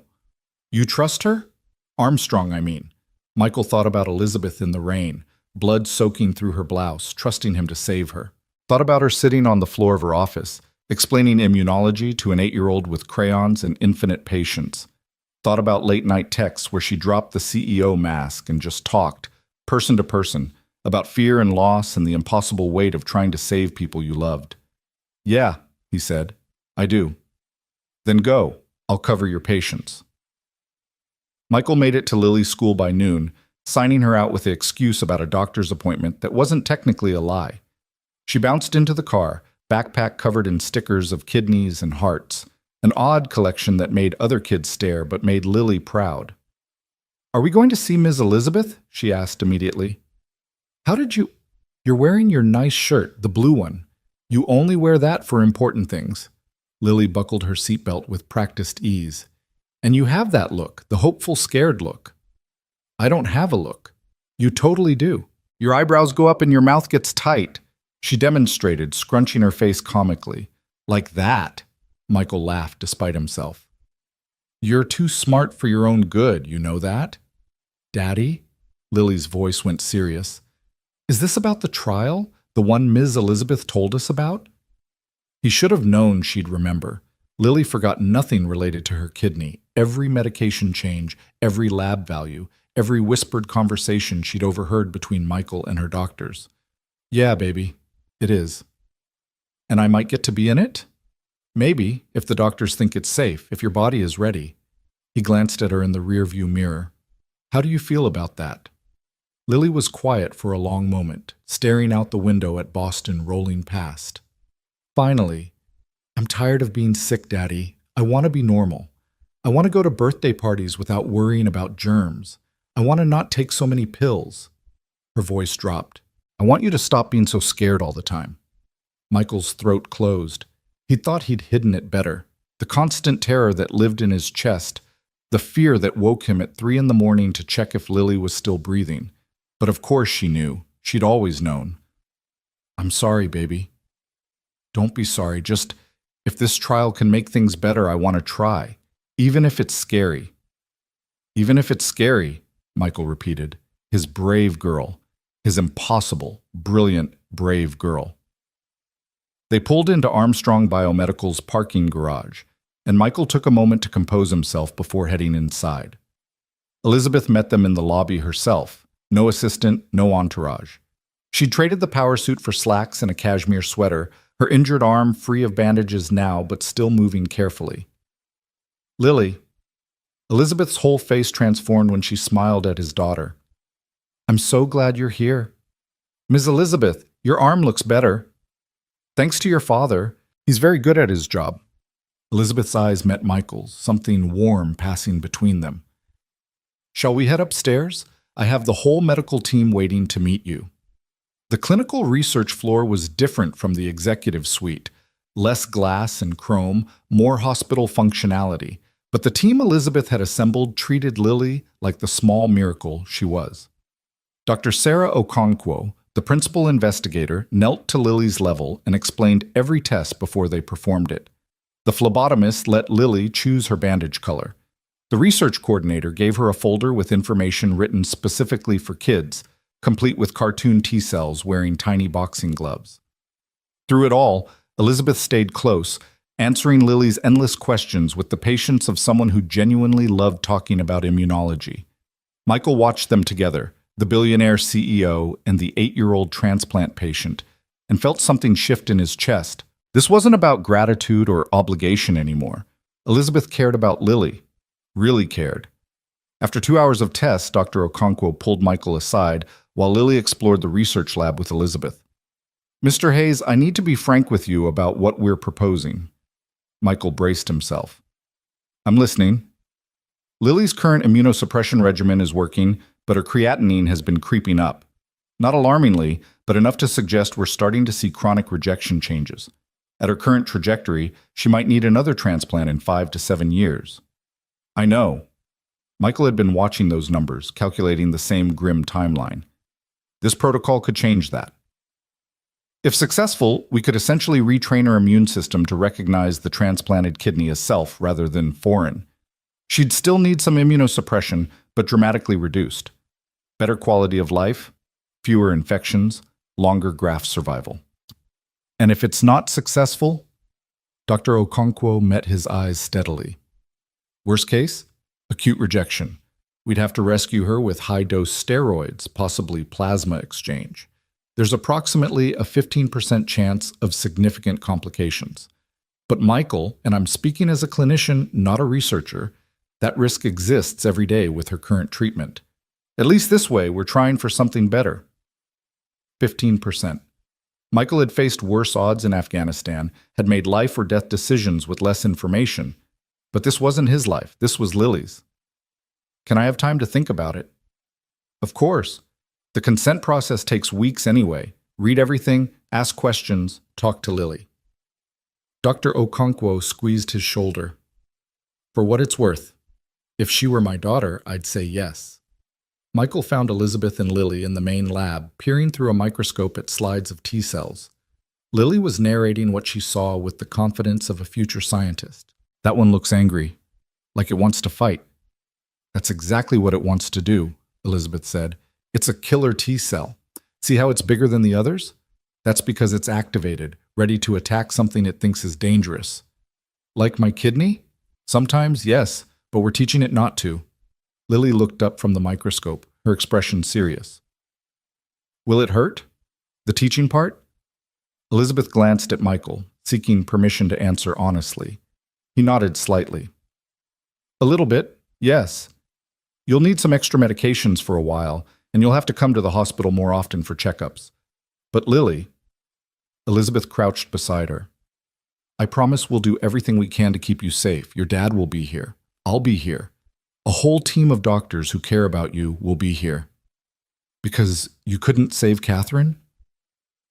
You trust her? Armstrong, I mean. Michael thought about Elizabeth in the rain, blood soaking through her blouse, trusting him to save her. Thought about her sitting on the floor of her office, explaining immunology to an 8-year-old with crayons and infinite patience. Thought about late-night texts where she dropped the CEO mask and just talked, person to person, about fear and loss and the impossible weight of trying to save people you loved. Yeah, he said, I do. Then go. I'll cover your patients. Michael made it to Lily's school by noon, signing her out with the excuse about a doctor's appointment that wasn't technically a lie. She bounced into the car, backpack covered in stickers of kidneys and hearts, an odd collection that made other kids stare but made Lily proud. Are we going to see Ms. Elizabeth? She asked immediately. How did you... You're wearing your nice shirt, the blue one. You only wear that for important things. Lily buckled her seatbelt with practiced ease. And you have that look, the hopeful, scared look. I don't have a look. You totally do. Your eyebrows go up and your mouth gets tight. She demonstrated, scrunching her face comically. Like that. Michael laughed despite himself. You're too smart for your own good, you know that? Daddy? Lily's voice went serious. Is this about the trial? The one Ms. Elizabeth told us about? He should have known she'd remember. Lily forgot nothing related to her kidney, every medication change, every lab value, every whispered conversation she'd overheard between Michael and her doctors. Yeah, baby, it is. And I might get to be in it? Maybe, if the doctors think it's safe, if your body is ready. He glanced at her in the rearview mirror. How do you feel about that? Lily was quiet for a long moment, staring out the window at Boston rolling past. Finally, I'm tired of being sick, Daddy. I want to be normal. I want to go to birthday parties without worrying about germs. I want to not take so many pills. Her voice dropped. I want you to stop being so scared all the time. Michael's throat closed. He thought he'd hidden it better. The constant terror that lived in his chest, the fear that woke him at 3 a.m. to check if Lily was still breathing. But of course she knew. She'd always known. I'm sorry, baby. Don't be sorry. Just, if this trial can make things better, I want to try. Even if it's scary. Even if it's scary, Michael repeated. His brave girl. His impossible, brilliant, brave girl. They pulled into Armstrong Biomedical's parking garage, and Michael took a moment to compose himself before heading inside. Elizabeth met them in the lobby herself. No assistant, no entourage. She'd traded the power suit for slacks and a cashmere sweater, her injured arm free of bandages now, but still moving carefully. Lily. Elizabeth's whole face transformed when she smiled at his daughter. I'm so glad you're here. Ms. Elizabeth, your arm looks better. Thanks to your father. He's very good at his job. Elizabeth's eyes met Michael's, something warm passing between them. Shall we head upstairs? I have the whole medical team waiting to meet you. The clinical research floor was different from the executive suite. Less glass and chrome, more hospital functionality. But the team Elizabeth had assembled treated Lily like the small miracle she was. Dr. Sarah Okonkwo, the principal investigator, knelt to Lily's level and explained every test before they performed it. The phlebotomist let Lily choose her bandage color. The research coordinator gave her a folder with information written specifically for kids, complete with cartoon T-cells wearing tiny boxing gloves. Through it all, Elizabeth stayed close, answering Lily's endless questions with the patience of someone who genuinely loved talking about immunology. Michael watched them together, the billionaire CEO and the 8-year-old transplant patient, and felt something shift in his chest. This wasn't about gratitude or obligation anymore. Elizabeth cared about Lily, really cared. After 2 hours of tests, Dr. Okonkwo pulled Michael aside while Lily explored the research lab with Elizabeth. Mr. Hayes, I need to be frank with you about what we're proposing. Michael braced himself. I'm listening. Lily's current immunosuppression regimen is working, but her creatinine has been creeping up. Not alarmingly, but enough to suggest we're starting to see chronic rejection changes. At her current trajectory, she might need another transplant in 5 to 7 years. I know. Michael had been watching those numbers, calculating the same grim timeline. This protocol could change that. If successful, we could essentially retrain her immune system to recognize the transplanted kidney as self rather than foreign. She'd still need some immunosuppression, but dramatically reduced. Better quality of life, fewer infections, longer graft survival. And if it's not successful? Dr. Okonkwo met his eyes steadily. Worst case? Acute rejection. We'd have to rescue her with high-dose steroids, possibly plasma exchange. There's approximately a 15% chance of significant complications. But Michael, and I'm speaking as a clinician, not a researcher, that risk exists every day with her current treatment. At least this way, we're trying for something better. 15%. Michael had faced worse odds in Afghanistan, had made life or death decisions with less information. But this wasn't his life, this was Lily's. Can I have time to think about it? Of course. The consent process takes weeks anyway. Read everything, ask questions, talk to Lily. Dr. Okonkwo squeezed his shoulder. For what it's worth, if she were my daughter, I'd say yes. Michael found Elizabeth and Lily in the main lab, peering through a microscope at slides of T-cells. Lily was narrating what she saw with the confidence of a future scientist. That one looks angry, like it wants to fight. That's exactly what it wants to do, Elizabeth said. It's a killer T-cell. See how it's bigger than the others? That's because it's activated, ready to attack something it thinks is dangerous. Like my kidney? Sometimes, yes, but we're teaching it not to. Lily looked up from the microscope, her expression serious. Will it hurt? The teaching part? Elizabeth glanced at Michael, seeking permission to answer honestly. He nodded slightly. A little bit, yes. You'll need some extra medications for a while, and you'll have to come to the hospital more often for checkups. But Lily, Elizabeth crouched beside her. I promise we'll do everything we can to keep you safe. Your dad will be here. I'll be here. A whole team of doctors who care about you will be here. Because you couldn't save Catherine?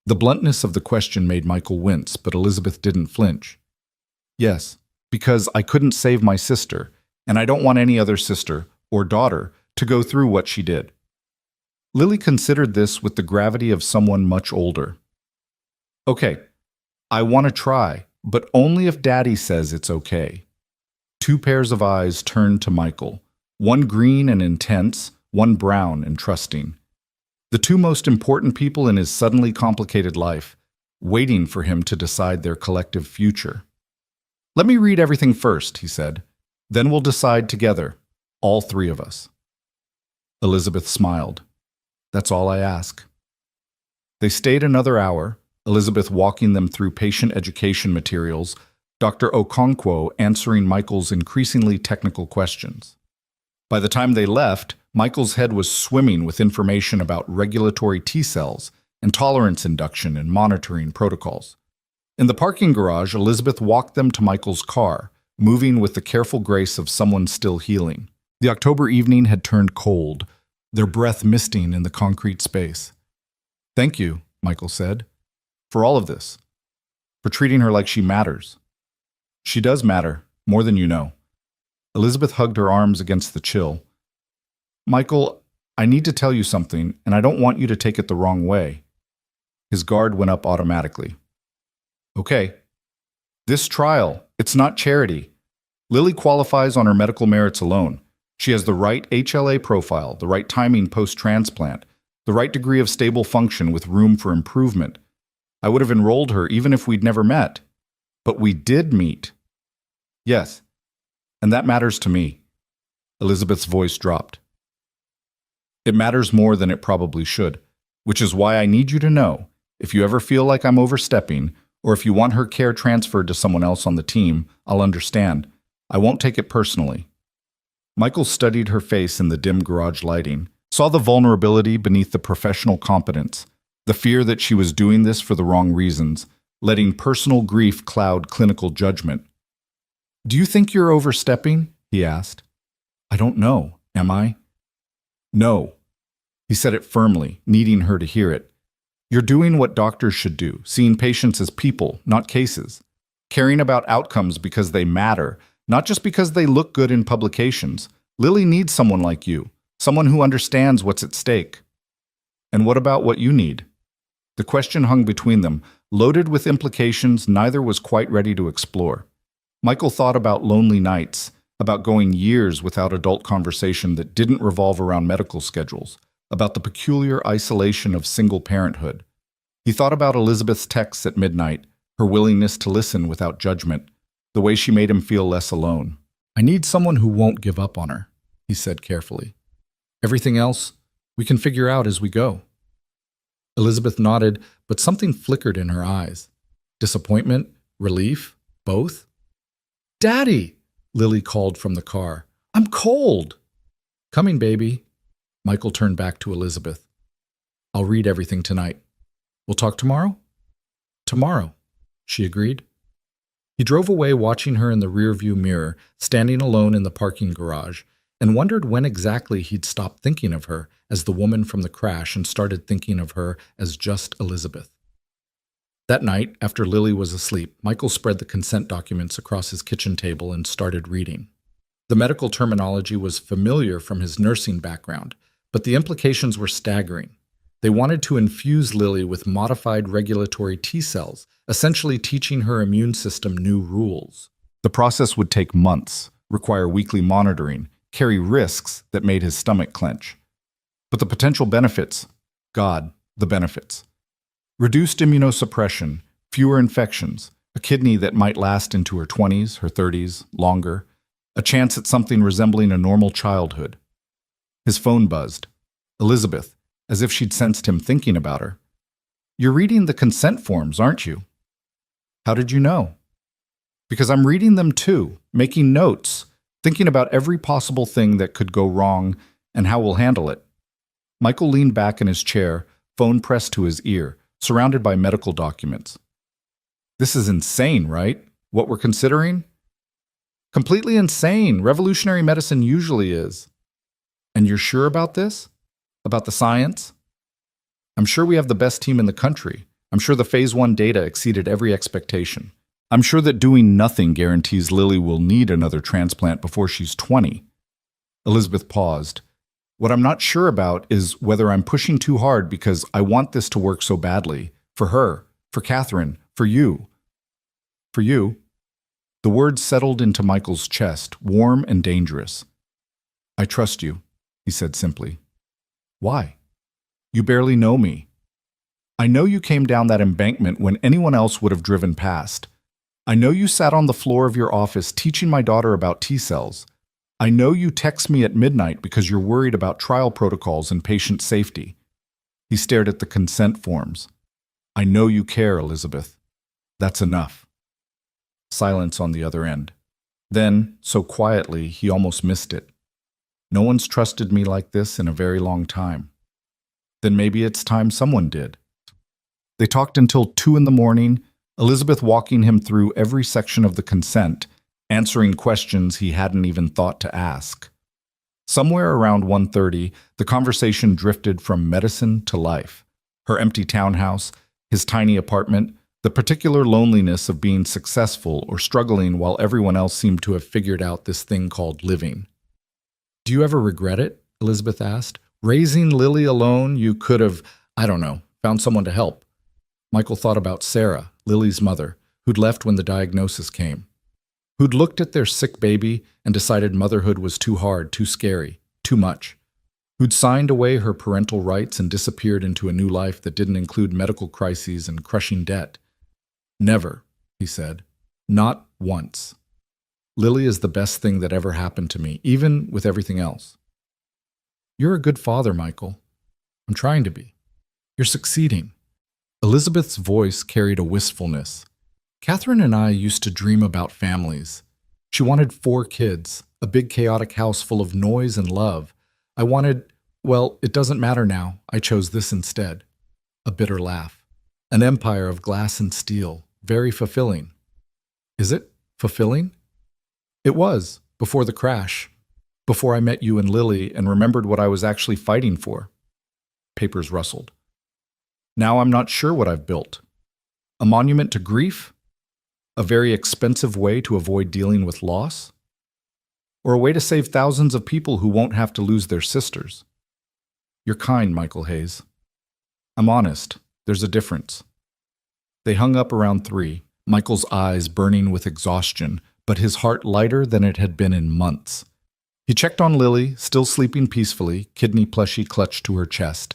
The bluntness of the question made Michael wince, but Elizabeth didn't flinch. Yes, because I couldn't save my sister, and I don't want any other sister or daughter to go through what she did. Lily considered this with the gravity of someone much older. Okay, I want to try, but only if Daddy says it's okay. Two pairs of eyes turned to Michael, one green and intense, one brown and trusting. The two most important people in his suddenly complicated life, waiting for him to decide their collective future. Let me read everything first, he said. Then we'll decide together, all three of us. Elizabeth smiled. That's all I ask. They stayed another hour, Elizabeth walking them through patient education materials, Dr. Okonkwo answering Michael's increasingly technical questions. By the time they left, Michael's head was swimming with information about regulatory T cells and tolerance induction and monitoring protocols. In the parking garage, Elizabeth walked them to Michael's car, moving with the careful grace of someone still healing. The October evening had turned cold, their breath misting in the concrete space. Thank you, Michael said, for all of this, for treating her like she matters. She does matter, more than you know. Elizabeth hugged her arms against the chill. Michael, I need to tell you something, and I don't want you to take it the wrong way. His guard went up automatically. Okay. This trial, it's not charity. Lily qualifies on her medical merits alone. She has the right HLA profile, the right timing post-transplant, the right degree of stable function with room for improvement. I would have enrolled her even if we'd never met. But we did meet. Yes, and that matters to me. Elizabeth's voice dropped. It matters more than it probably should, which is why I need you to know, if you ever feel like I'm overstepping, or if you want her care transferred to someone else on the team, I'll understand. I won't take it personally. Michael studied her face in the dim garage lighting, saw the vulnerability beneath the professional competence, the fear that she was doing this for the wrong reasons, letting personal grief cloud clinical judgment. Do you think you're overstepping? He asked. I don't know. Am I? No. He said it firmly, needing her to hear it. You're doing what doctors should do, seeing patients as people, not cases. Caring about outcomes because they matter, not just because they look good in publications. Lily needs someone like you, someone who understands what's at stake. And what about what you need? The question hung between them, loaded with implications neither was quite ready to explore. Michael thought about lonely nights, about going years without adult conversation that didn't revolve around medical schedules, about the peculiar isolation of single parenthood. He thought about Elizabeth's texts at midnight, her willingness to listen without judgment, the way she made him feel less alone. I need someone who won't give up on her, he said carefully. Everything else, we can figure out as we go. Elizabeth nodded, but something flickered in her eyes. Disappointment? Relief? Both? Daddy! Lily called from the car. I'm cold! Coming, baby. Michael turned back to Elizabeth. I'll read everything tonight. We'll talk tomorrow? Tomorrow, she agreed. He drove away watching her in the rearview mirror, standing alone in the parking garage, and wondered when exactly he'd stopped thinking of her as the woman from the crash and started thinking of her as just Elizabeth. That night, after Lily was asleep, Michael spread the consent documents across his kitchen table and started reading. The medical terminology was familiar from his nursing background, but the implications were staggering. They wanted to infuse Lily with modified regulatory T cells, essentially teaching her immune system new rules. The process would take months, require weekly monitoring, carry risks that made his stomach clench. But the potential benefits, God, the benefits. Reduced immunosuppression, fewer infections, a kidney that might last into her 20s, her 30s, longer, a chance at something resembling a normal childhood. His phone buzzed. Elizabeth, as if she'd sensed him thinking about her. You're reading the consent forms, aren't you? How did you know? Because I'm reading them too, making notes, thinking about every possible thing that could go wrong and how we'll handle it. Michael leaned back in his chair, phone pressed to his ear, surrounded by medical documents. This is insane, right? What we're considering? Completely insane. Revolutionary medicine usually is. And you're sure about this? About the science? I'm sure we have the best team in the country. I'm sure the phase 1 data exceeded every expectation. I'm sure that doing nothing guarantees Lily will need another transplant before she's 20. Elizabeth paused. What I'm not sure about is whether I'm pushing too hard because I want this to work so badly. For her, for Catherine, for you. For you. The words settled into Michael's chest, warm and dangerous. I trust you, he said simply. Why? You barely know me. I know you came down that embankment when anyone else would have driven past. I know you sat on the floor of your office teaching my daughter about T-cells. I know you text me at midnight because you're worried about trial protocols and patient safety. He stared at the consent forms. I know you care, Elizabeth. That's enough. Silence on the other end. Then, so quietly, he almost missed it. No one's trusted me like this in a very long time. Then maybe it's time someone did. They talked until 2 a.m, Elizabeth walking him through every section of the consent, answering questions he hadn't even thought to ask. Somewhere around 1:30, the conversation drifted from medicine to life. Her empty townhouse, his tiny apartment, the particular loneliness of being successful or struggling while everyone else seemed to have figured out this thing called living. Do you ever regret it? Elizabeth asked. Raising Lily alone, you could have, found someone to help. Michael thought about Sarah, Lily's mother, who'd left when the diagnosis came. Who'd looked at their sick baby and decided motherhood was too hard, too scary, too much. Who'd signed away her parental rights and disappeared into a new life that didn't include medical crises and crushing debt. Never, he said. Not once. Lily is the best thing that ever happened to me, even with everything else. You're a good father, Michael. I'm trying to be. You're succeeding. Elizabeth's voice carried a wistfulness. Catherine and I used to dream about families. She wanted 4 kids, a big chaotic house full of noise and love. I wanted, it doesn't matter now. I chose this instead. A bitter laugh. An empire of glass and steel. Very fulfilling. Is it fulfilling? It was, before the crash. Before I met you and Lily and remembered what I was actually fighting for. Papers rustled. Now I'm not sure what I've built. A monument to grief? A very expensive way to avoid dealing with loss? Or a way to save thousands of people who won't have to lose their sisters? You're kind, Michael Hayes. I'm honest. There's a difference. They hung up around 3, Michael's eyes burning with exhaustion, but his heart lighter than it had been in months. He checked on Lily, still sleeping peacefully, kidney plushie clutched to her chest,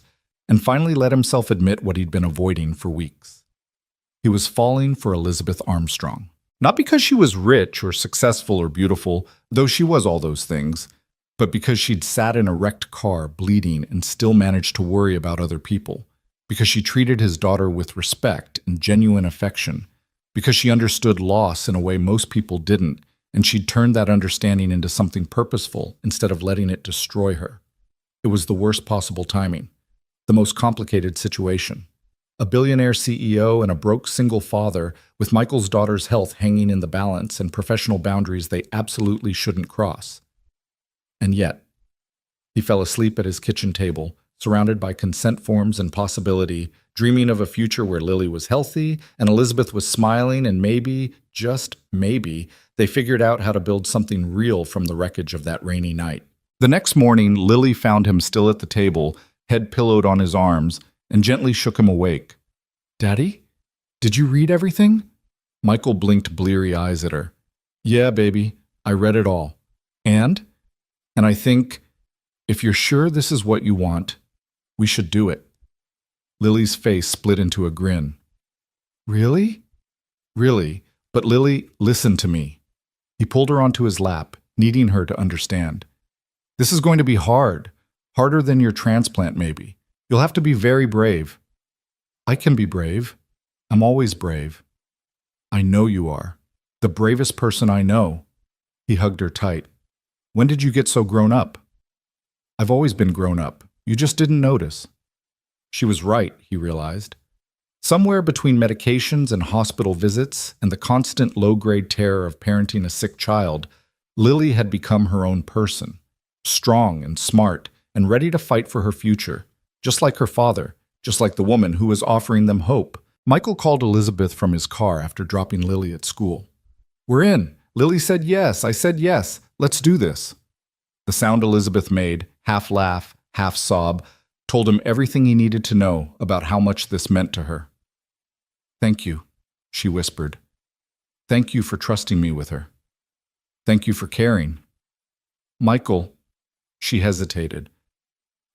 and finally let himself admit what he'd been avoiding for weeks. He was falling for Elizabeth Armstrong. Not because she was rich or successful or beautiful, though she was all those things, but because she'd sat in a wrecked car bleeding and still managed to worry about other people, because she treated his daughter with respect and genuine affection, because she understood loss in a way most people didn't, and she'd turned that understanding into something purposeful instead of letting it destroy her. It was the worst possible timing, the most complicated situation. A billionaire CEO and a broke single father with Michael's daughter's health hanging in the balance and professional boundaries they absolutely shouldn't cross. And yet, he fell asleep at his kitchen table, surrounded by consent forms and possibility, dreaming of a future where Lily was healthy and Elizabeth was smiling and maybe, just maybe, they figured out how to build something real from the wreckage of that rainy night. The next morning, Lily found him still at the table, head pillowed on his arms, and gently shook him awake. Daddy? Did you read everything? Michael blinked bleary eyes at her. Yeah, baby, I read it all. And I think, if you're sure this is what you want, we should do it. Lily's face split into a grin. Really? Really, but Lily, listen to me. He pulled her onto his lap, needing her to understand. This is going to be hard, harder than your transplant maybe. You'll have to be very brave. I can be brave. I'm always brave. I know you are. The bravest person I know. He hugged her tight. When did you get so grown up? I've always been grown up. You just didn't notice. She was right, he realized. Somewhere between medications and hospital visits and the constant low-grade terror of parenting a sick child, Lily had become her own person, strong and smart and ready to fight for her future, just like her father, just like the woman who was offering them hope. Michael called Elizabeth from his car after dropping Lily at school. We're in. Lily said yes. I said yes. Let's do this. The sound Elizabeth made, half laugh, half sob, told him everything he needed to know about how much this meant to her. "Thank you," she whispered. "Thank you for trusting me with her. Thank you for caring. Michael," she hesitated.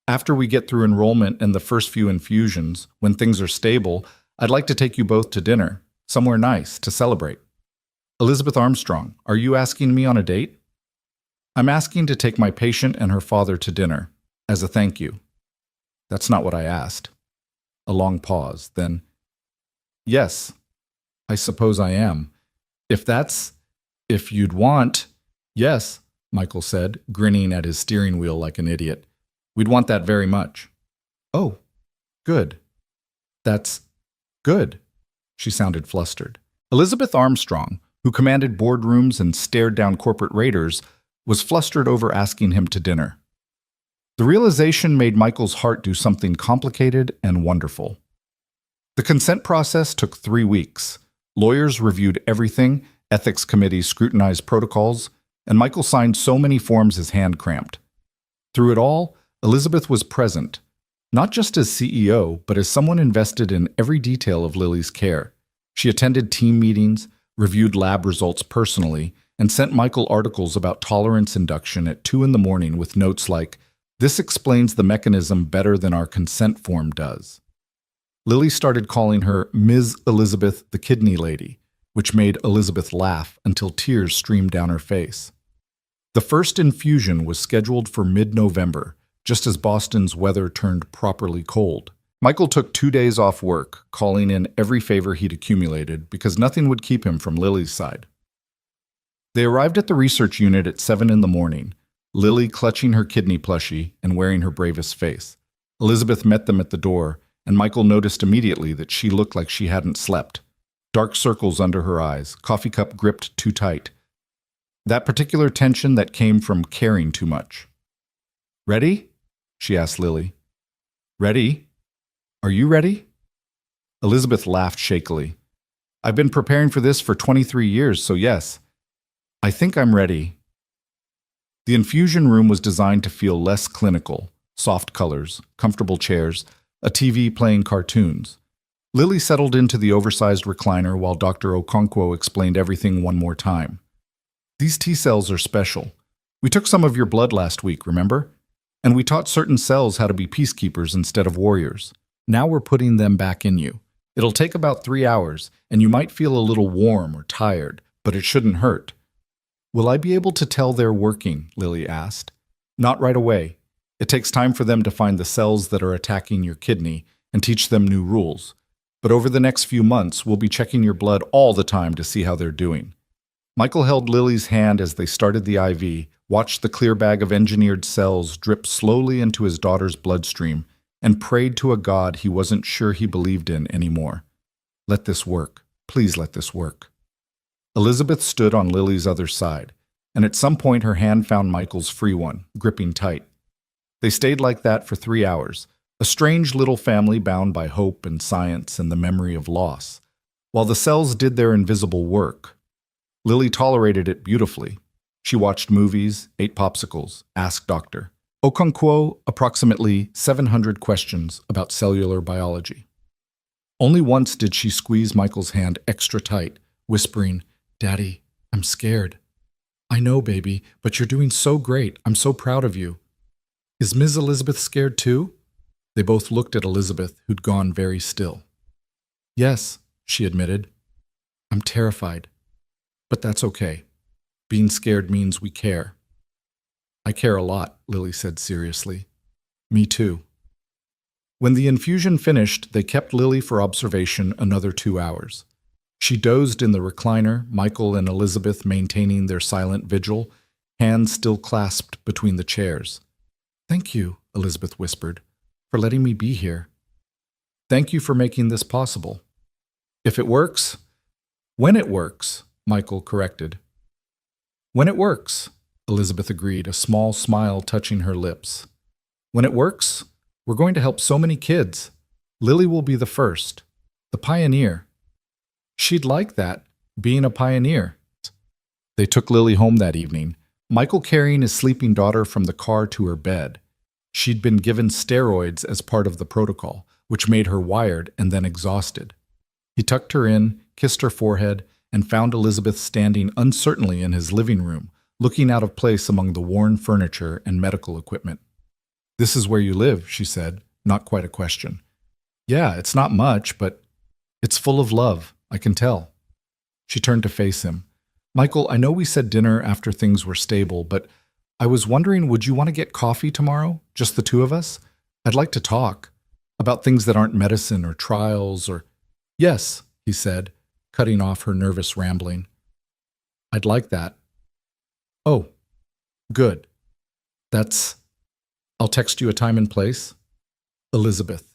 "After we get through enrollment and the first few infusions, when things are stable, I'd like to take you both to dinner, somewhere nice, to celebrate." "Elizabeth Armstrong, are you asking me on a date?" "I'm asking to take my patient and her father to dinner, as a thank you." "That's not what I asked." A long pause, then, "Yes, I suppose I am. If you'd want—" "Yes," Michael said, grinning at his steering wheel like an idiot. "We'd want that very much." "Oh, good. That's good." She sounded flustered. Elizabeth Armstrong, who commanded boardrooms and stared down corporate raiders, was flustered over asking him to dinner. The realization made Michael's heart do something complicated and wonderful. The consent process took 3 weeks. Lawyers reviewed everything, ethics committees scrutinized protocols, and Michael signed so many forms his hand cramped. Through it all, Elizabeth was present, not just as CEO, but as someone invested in every detail of Lily's care. She attended team meetings, reviewed lab results personally, and sent Michael articles about tolerance induction at 2 in the morning with notes like, "This explains the mechanism better than our consent form does." Lily started calling her Ms. Elizabeth the Kidney Lady, which made Elizabeth laugh until tears streamed down her face. The first infusion was scheduled for mid-November, just as Boston's weather turned properly cold. Michael took 2 days off work, calling in every favor he'd accumulated because nothing would keep him from Lily's side. They arrived at the research unit at 7 in the morning, Lily clutching her kidney plushie and wearing her bravest face. Elizabeth met them at the door, and Michael noticed immediately that she looked like she hadn't slept. Dark circles under her eyes, coffee cup gripped too tight. That particular tension that came from caring too much. "Ready?" she asked Lily. "Ready? Are you ready?" Elizabeth laughed shakily. "I've been preparing for this for 23 years, so yes. I think I'm ready." The infusion room was designed to feel less clinical, soft colors, comfortable chairs, a TV playing cartoons. Lily settled into the oversized recliner while Dr. Okonkwo explained everything one more time. "These T-cells are special. We took some of your blood last week, remember? And we taught certain cells how to be peacekeepers instead of warriors. Now we're putting them back in you. It'll take about 3 hours, and you might feel a little warm or tired, but it shouldn't hurt." "Will I be able to tell they're working?" Lily asked. "Not right away. It takes time for them to find the cells that are attacking your kidney and teach them new rules. But over the next few months, we'll be checking your blood all the time to see how they're doing." Michael held Lily's hand as they started the IV, watched the clear bag of engineered cells drip slowly into his daughter's bloodstream, and prayed to a God he wasn't sure he believed in anymore. "Let this work. Please let this work." Elizabeth stood on Lily's other side, and at some point her hand found Michael's free one, gripping tight. They stayed like that for 3 hours, a strange little family bound by hope and science and the memory of loss, while the cells did their invisible work. Lily tolerated it beautifully. She watched movies, ate popsicles, asked Dr. Okonkwo approximately 700 questions about cellular biology. Only once did she squeeze Michael's hand extra tight, whispering, "Daddy, I'm scared." "I know, baby, but you're doing so great. I'm so proud of you." "Is Ms. Elizabeth scared too?" They both looked at Elizabeth, who'd gone very still. "Yes," she admitted. "I'm terrified. But that's okay. Being scared means we care." "I care a lot," Lily said seriously. "Me too." When the infusion finished, they kept Lily for observation another 2 hours. She dozed in the recliner, Michael and Elizabeth maintaining their silent vigil, hands still clasped between the chairs. "Thank you," Elizabeth whispered, "for letting me be here." "Thank you for making this possible." "If it works—" "When it works," Michael corrected. "When it works," Elizabeth agreed, a small smile touching her lips. "When it works, we're going to help so many kids. Lily will be the first, the pioneer." She'd like that, being a pioneer. They took Lily home that evening, Michael carrying his sleeping daughter from the car to her bed. She'd been given steroids as part of the protocol, which made her wired and then exhausted. He tucked her in, kissed her forehead, and found Elizabeth standing uncertainly in his living room, looking out of place among the worn furniture and medical equipment. "This is where you live," she said, not quite a question. "Yeah, it's not much, but it's full of love, I can tell." She turned to face him. "Michael, I know we said dinner after things were stable, but I was wondering, would you want to get coffee tomorrow? Just the two of us? I'd like to talk about things that aren't medicine or trials or—" "Yes," he said, cutting off her nervous rambling. "I'd like that." "Oh, good. I'll text you a time and place." Elizabeth.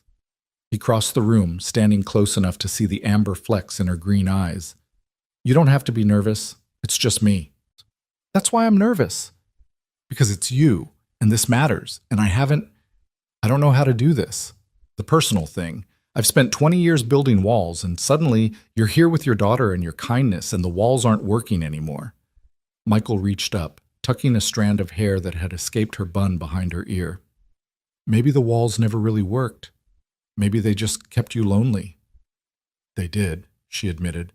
He crossed the room, standing close enough to see the amber flecks in her green eyes. "You don't have to be nervous. It's just me." "That's why I'm nervous." "Because it's you, and this matters, and I don't know how to do this. The personal thing. I've spent 20 years building walls, and suddenly you're here with your daughter and your kindness, and the walls aren't working anymore." Michael reached up, tucking a strand of hair that had escaped her bun behind her ear. "Maybe the walls never really worked. Maybe they just kept you lonely." "They did," she admitted.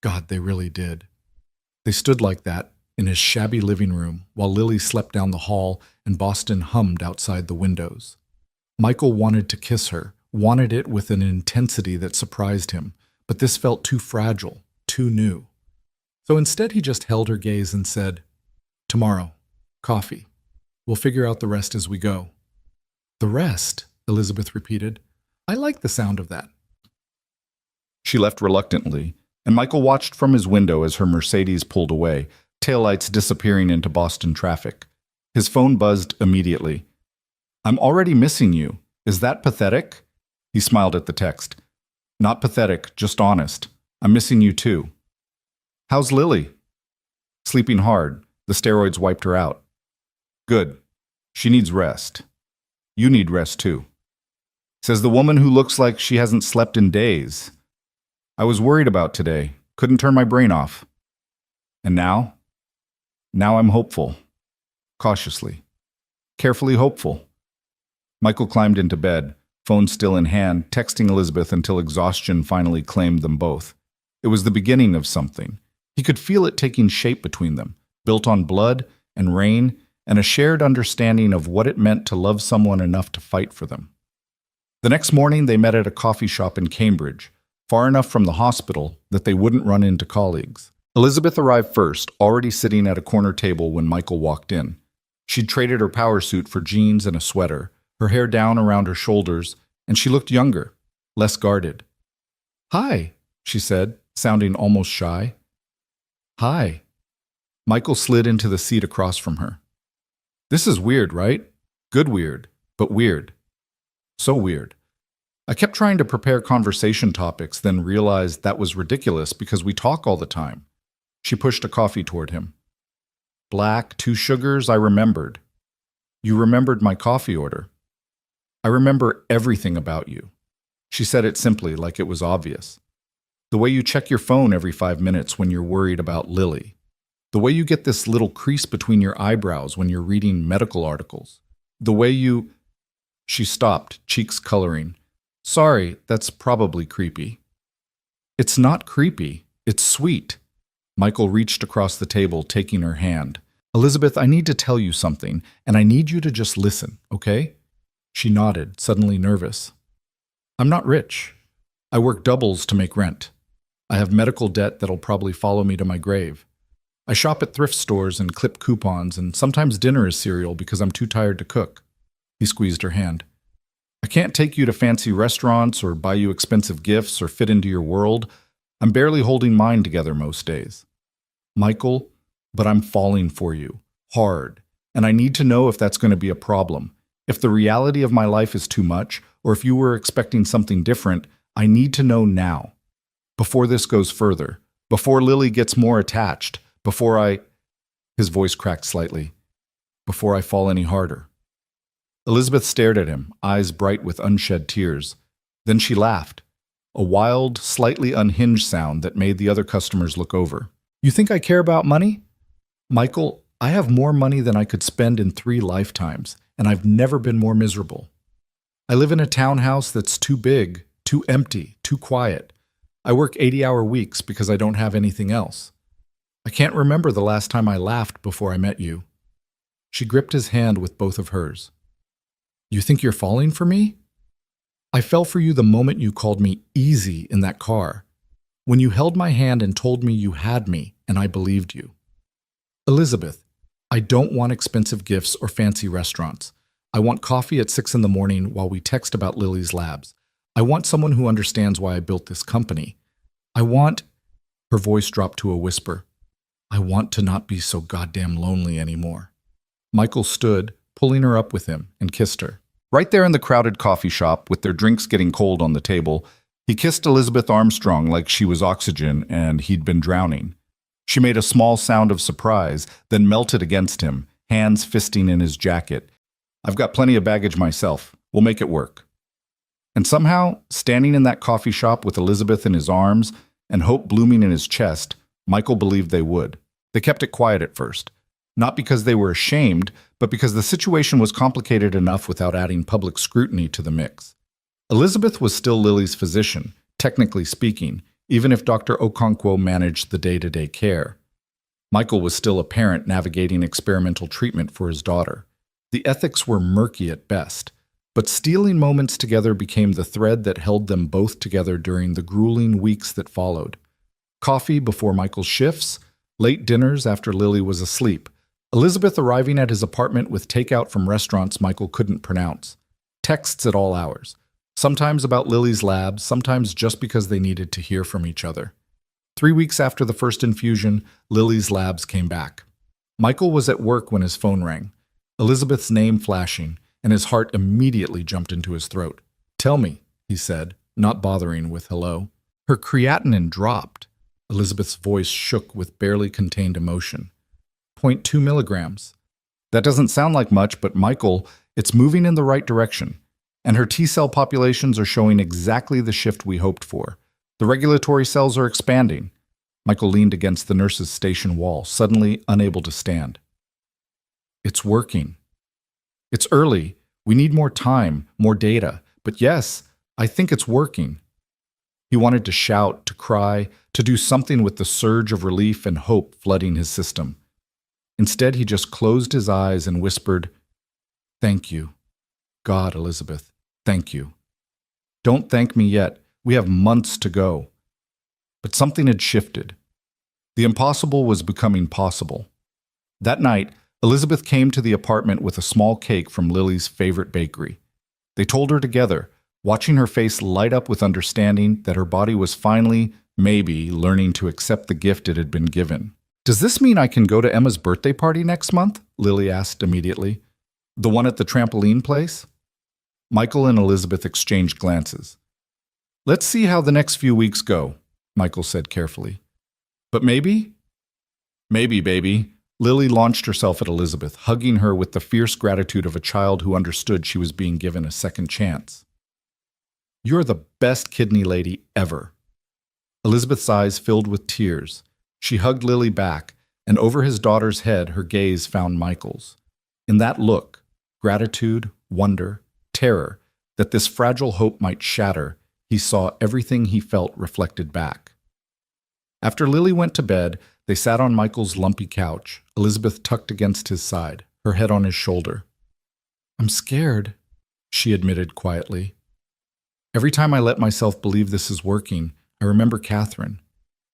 "God, they really did." They stood like that in his shabby living room while Lily slept down the hall and Boston hummed outside the windows. Michael wanted to kiss her, wanted it with an intensity that surprised him, but this felt too fragile, too new. So instead he just held her gaze and said, "Tomorrow, coffee. We'll figure out the rest as we go." "The rest?" Elizabeth repeated. "I like the sound of that." She left reluctantly, and Michael watched from his window as her Mercedes pulled away, taillights disappearing into Boston traffic. His phone buzzed immediately. "I'm already missing you. Is that pathetic?" He smiled at the text. "Not pathetic, just honest. I'm missing you too." "How's Lily?" "Sleeping hard. The steroids wiped her out." "Good. She needs rest. You need rest too." Says the woman who looks like she hasn't slept in days. "I was worried about today. Couldn't turn my brain off. And now? Now I'm hopeful. Cautiously. Carefully hopeful." Michael climbed into bed, phone still in hand, texting Elizabeth until exhaustion finally claimed them both. It was the beginning of something. He could feel it taking shape between them, built on blood and rain and a shared understanding of what it meant to love someone enough to fight for them. The next morning they met at a coffee shop in Cambridge, far enough from the hospital that they wouldn't run into colleagues. Elizabeth arrived first, already sitting at a corner table when Michael walked in. She'd traded her power suit for jeans and a sweater, her hair down around her shoulders, and she looked younger, less guarded. "Hi," she said, sounding almost shy. "Hi." Michael slid into the seat across from her. "This is weird, right? Good weird, but weird. So weird. I kept trying to prepare conversation topics, then realized that was ridiculous because we talk all the time." She pushed a coffee toward him. "Black, 2 sugars, I remembered." "You remembered my coffee order." "I remember everything about you." She said it simply, like it was obvious. "The way you check your phone every 5 minutes when you're worried about Lily. The way you get this little crease between your eyebrows when you're reading medical articles. The way you—" She stopped, cheeks coloring. "Sorry, that's probably creepy." "It's not creepy. It's sweet." Michael reached across the table, taking her hand. "Elizabeth, I need to tell you something, and I need you to just listen, okay?" She nodded, suddenly nervous. "I'm not rich. I work doubles to make rent. I have medical debt that'll probably follow me to my grave. I shop at thrift stores and clip coupons, and sometimes dinner is cereal because I'm too tired to cook." He squeezed her hand. "I can't take you to fancy restaurants or buy you expensive gifts or fit into your world. I'm barely holding mine together most days. Michael, but I'm falling for you, hard, and I need to know if that's going to be a problem. If the reality of my life is too much, or if you were expecting something different, I need to know now. Before this goes further, before Lily gets more attached, before I—" His voice cracked slightly. "Before I fall any harder." Elizabeth stared at him, eyes bright with unshed tears. Then she laughed, a wild, slightly unhinged sound that made the other customers look over. "You think I care about money? Michael, I have more money than I could spend in 3 lifetimes, and I've never been more miserable. I live in a townhouse that's too big, too empty, too quiet. I work 80-hour weeks because I don't have anything else. I can't remember the last time I laughed before I met you." She gripped his hand with both of hers. "You think you're falling for me? I fell for you the moment you called me easy in that car. When you held my hand and told me you had me, and I believed you. Elizabeth, I don't want expensive gifts or fancy restaurants. I want coffee at 6 in the morning while we text about Lily's labs. I want someone who understands why I built this company. I want—" Her voice dropped to a whisper. "I want to not be so goddamn lonely anymore." Michael stood, pulling her up with him, and kissed her. Right there in the crowded coffee shop, with their drinks getting cold on the table, he kissed Elizabeth Armstrong like she was oxygen and he'd been drowning. She made a small sound of surprise, then melted against him, hands fisting in his jacket. "I've got plenty of baggage myself. We'll make it work." And somehow, standing in that coffee shop with Elizabeth in his arms and hope blooming in his chest, Michael believed they would. They kept it quiet at first. Not because they were ashamed, but because the situation was complicated enough without adding public scrutiny to the mix. Elizabeth was still Lily's physician, technically speaking, even if Dr. Okonkwo managed the day-to-day care. Michael was still a parent navigating experimental treatment for his daughter. The ethics were murky at best, but stealing moments together became the thread that held them both together during the grueling weeks that followed. Coffee before Michael's shifts, late dinners after Lily was asleep, Elizabeth arriving at his apartment with takeout from restaurants Michael couldn't pronounce, texts at all hours, sometimes about Lily's lab, sometimes just because they needed to hear from each other. 3 weeks after the first infusion, Lily's labs came back. Michael was at work when his phone rang, Elizabeth's name flashing, and his heart immediately jumped into his throat. "Tell me," he said, not bothering with hello. Her creatinine dropped. Elizabeth's voice shook with barely contained emotion. 0.2 milligrams. That doesn't sound like much, but Michael, it's moving in the right direction. And her T-cell populations are showing exactly the shift we hoped for. The regulatory cells are expanding. Michael leaned against the nurse's station wall, suddenly unable to stand. "It's working. It's early. We need more time, more data. But yes, I think it's working." He wanted to shout, to cry, to do something with the surge of relief and hope flooding his system. Instead, he just closed his eyes and whispered, "Thank you. God, Elizabeth, thank you. Don't thank me yet. We have months to go." But something had shifted. The impossible was becoming possible. That night, Elizabeth came to the apartment with a small cake from Lily's favorite bakery. They told her together, watching her face light up with understanding that her body was finally, maybe, learning to accept the gift it had been given. "Does this mean I can go to Emma's birthday party next month?" Lily asked immediately. "The one at the trampoline place?" Michael and Elizabeth exchanged glances. "Let's see how the next few weeks go," Michael said carefully. "But maybe?" "Maybe, baby." Lily launched herself at Elizabeth, hugging her with the fierce gratitude of a child who understood she was being given a second chance. "You're the best kidney lady ever." Elizabeth's eyes filled with tears. She hugged Lily back, and over his daughter's head her gaze found Michael's. In that look, gratitude, wonder, terror, that this fragile hope might shatter, he saw everything he felt reflected back. After Lily went to bed, they sat on Michael's lumpy couch, Elizabeth tucked against his side, her head on his shoulder. "I'm scared," she admitted quietly. "Every time I let myself believe this is working, I remember Catherine.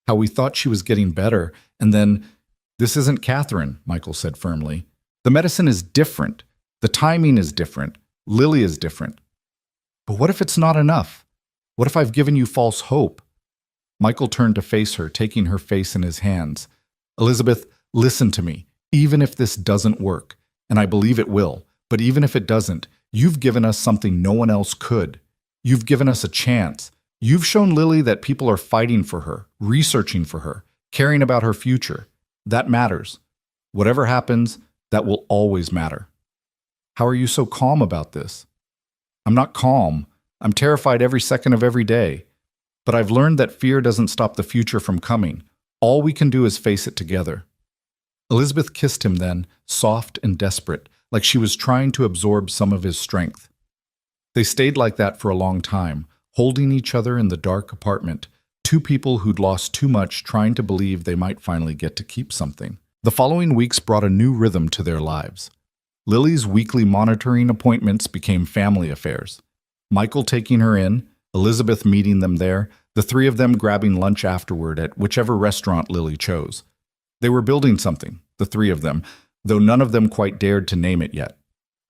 How we thought she was getting better, and then, 'This isn't Catherine,' Michael said firmly. 'The medicine is different. The timing is different. Lily is different.' But what if it's not enough? What if I've given you false hope?" Michael turned to face her, taking her face in his hands. "Elizabeth, listen to me. Even if this doesn't work, and I believe it will, but even if it doesn't, you've given us something no one else could. You've given us a chance. You've shown Lily that people are fighting for her, researching for her, caring about her future. That matters. Whatever happens, that will always matter. How are you so calm about this?" "I'm not calm. I'm terrified every second of every day. But I've learned that fear doesn't stop the future from coming. All we can do is face it together." Elizabeth kissed him then, soft and desperate, like she was trying to absorb some of his strength. They stayed like that for a long time, holding each other in the dark apartment, two people who'd lost too much trying to believe they might finally get to keep something. The following weeks brought a new rhythm to their lives. Lily's weekly monitoring appointments became family affairs. Michael taking her in, Elizabeth meeting them there, the three of them grabbing lunch afterward at whichever restaurant Lily chose. They were building something, the three of them, though none of them quite dared to name it yet.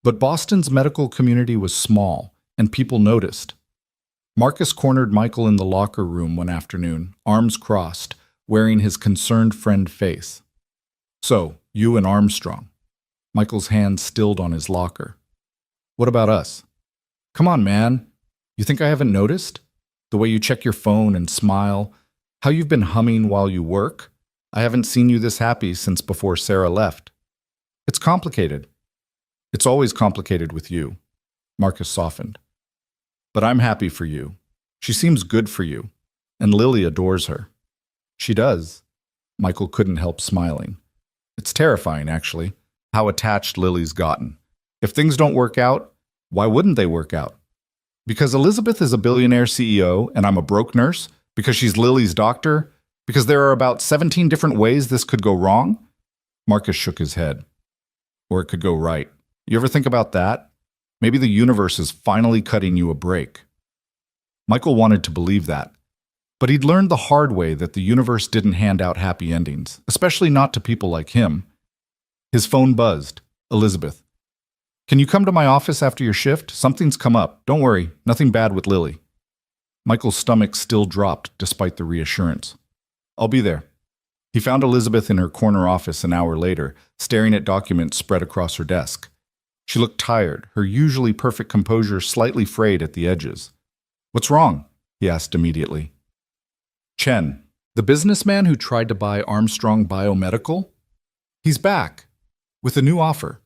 But Boston's medical community was small, and people noticed. Marcus cornered Michael in the locker room one afternoon, arms crossed, wearing his concerned friend face. "So, you and Armstrong." Michael's hand stilled on his locker. "What about us?" "Come on, man. You think I haven't noticed? The way you check your phone and smile, how you've been humming while you work. I haven't seen you this happy since before Sarah left. It's complicated." "It's always complicated with you." Marcus softened. "But I'm happy for you. She seems good for you, and Lily adores her." "She does." Michael couldn't help smiling. "It's terrifying, actually, how attached Lily's gotten. If things don't work out, why wouldn't they work out? Because Elizabeth is a billionaire CEO and I'm a broke nurse? Because she's Lily's doctor? Because there are about 17 different ways this could go wrong?" Marcus shook his head. "Or it could go right. You ever think about that? Maybe the universe is finally cutting you a break." Michael wanted to believe that. But he'd learned the hard way that the universe didn't hand out happy endings, especially not to people like him. His phone buzzed. "Elizabeth. Can you come to my office after your shift? Something's come up. Don't worry, nothing bad with Lily." Michael's stomach still dropped despite the reassurance. "I'll be there." He found Elizabeth in her corner office an hour later, staring at documents spread across her desk. She looked tired, her usually perfect composure slightly frayed at the edges. "What's wrong?" he asked immediately. "Chen, the businessman who tried to buy Armstrong Biomedical? He's back, with a new offer."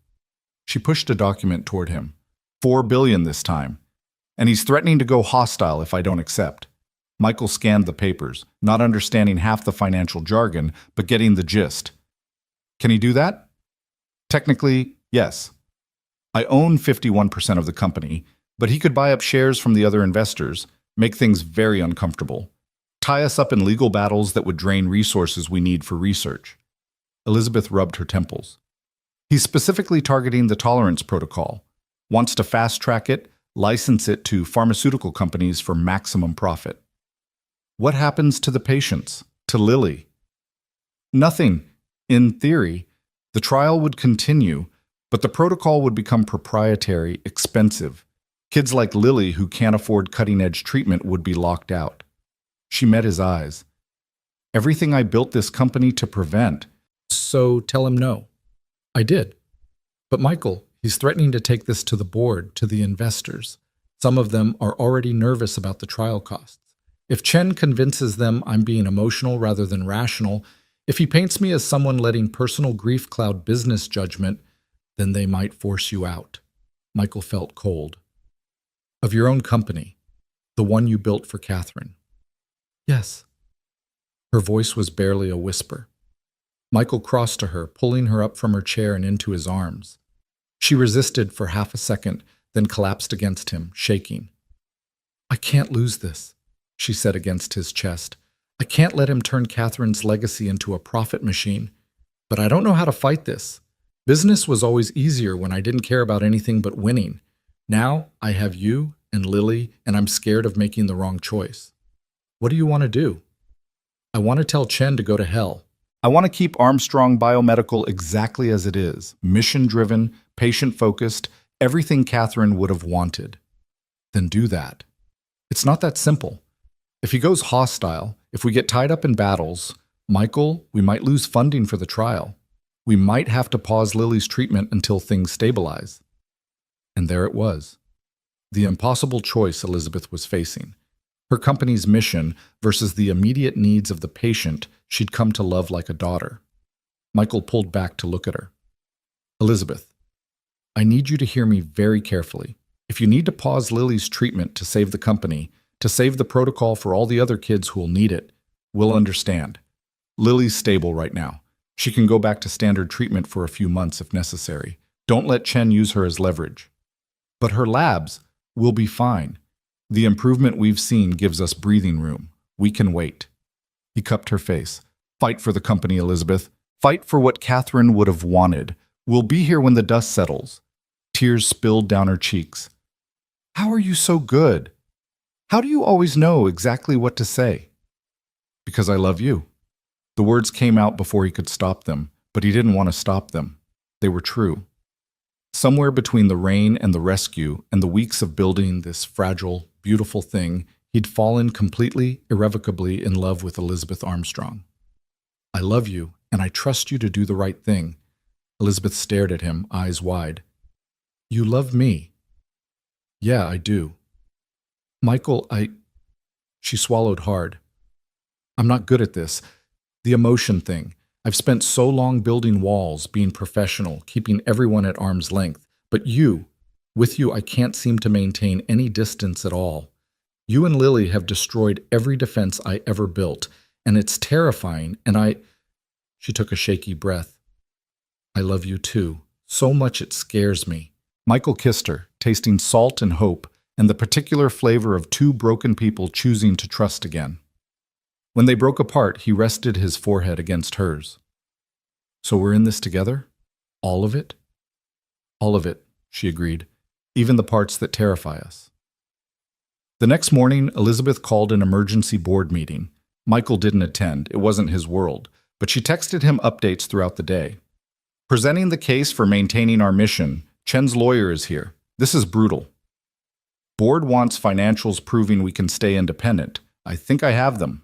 She pushed a document toward him. $4 billion this time. "And he's threatening to go hostile if I don't accept." Michael scanned the papers, not understanding half the financial jargon, but getting the gist. "Can he do that?" "Technically, yes. I own 51% of the company, but he could buy up shares from the other investors, make things very uncomfortable, tie us up in legal battles that would drain resources we need for research." Elizabeth rubbed her temples. "He's specifically targeting the tolerance protocol, wants to fast-track it, license it to pharmaceutical companies for maximum profit." "What happens to the patients, to Lily?" "Nothing. In theory, the trial would continue, but the protocol would become proprietary, expensive. Kids like Lily who can't afford cutting-edge treatment would be locked out." She met his eyes. "Everything I built this company to prevent." "So tell him no." "I did. But Michael, he's threatening to take this to the board, to the investors. Some of them are already nervous about the trial costs. If Chen convinces them I'm being emotional rather than rational, if he paints me as someone letting personal grief cloud business judgment, then they might force you out." Michael felt cold. "Of your own company, the one you built for Catherine?" "Yes." Her voice was barely a whisper. Michael crossed to her, pulling her up from her chair and into his arms. She resisted for half a second, then collapsed against him, shaking. "I can't lose this," she said against his chest. "I can't let him turn Catherine's legacy into a profit machine. But I don't know how to fight this. Business was always easier when I didn't care about anything but winning. Now I have you and Lily, and I'm scared of making the wrong choice. What do you want to do?" "I want to tell Chen to go to hell. I want to keep Armstrong Biomedical exactly as it is, mission-driven, patient-focused, everything Catherine would have wanted." "Then do that." "It's not that simple. If he goes hostile, if we get tied up in battles, Michael, we might lose funding for the trial. We might have to pause Lily's treatment until things stabilize." And there it was. The impossible choice Elizabeth was facing. Her company's mission versus the immediate needs of the patient she'd come to love like a daughter. Michael pulled back to look at her. "Elizabeth, I need you to hear me very carefully. If you need to pause Lily's treatment to save the company, to save the protocol for all the other kids who'll need it, we'll understand. Lily's stable right now. She can go back to standard treatment for a few months if necessary. Don't let Chen use her as leverage. But her labs will be fine. The improvement we've seen gives us breathing room. We can wait. He cupped her face. Fight for the company, Elizabeth. Fight for what Catherine would have wanted. We'll be here when the dust settles. Tears spilled down her cheeks. How are you so good? How do you always know exactly what to say? Because I love you. The words came out before he could stop them, but he didn't want to stop them. They were true. Somewhere between the rain and the rescue and the weeks of building this fragile, beautiful thing, he'd fallen completely, irrevocably in love with Elizabeth Armstrong. I love you, and I trust you to do the right thing. Elizabeth stared at him, eyes wide. You love me. Yeah, I do. Michael, She swallowed hard. I'm not good at this. The emotion thing. I've spent so long building walls, being professional, keeping everyone at arm's length. But with you, I can't seem to maintain any distance at all. You and Lily have destroyed every defense I ever built, and it's terrifying, and She took a shaky breath. I love you too. So much it scares me. Michael kissed her, tasting salt and hope, and the particular flavor of two broken people choosing to trust again. When they broke apart, he rested his forehead against hers. So we're in this together? All of it? All of it, she agreed, even the parts that terrify us. The next morning, Elizabeth called an emergency board meeting. Michael didn't attend, it wasn't his world, but she texted him updates throughout the day. Presenting the case for maintaining our mission, Chen's lawyer is here. This is brutal. Board wants financials proving we can stay independent. I think I have them.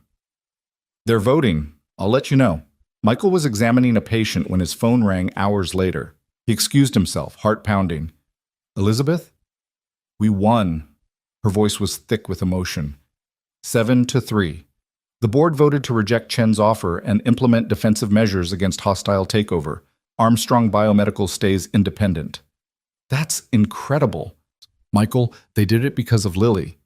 They're voting. I'll let you know. Michael was examining a patient when his phone rang hours later. He excused himself, heart pounding. Elizabeth? We won. Her voice was thick with emotion. 7-3. The board voted to reject Chen's offer and implement defensive measures against hostile takeover. Armstrong Biomedical stays independent. That's incredible. Michael, they did it because of Lily.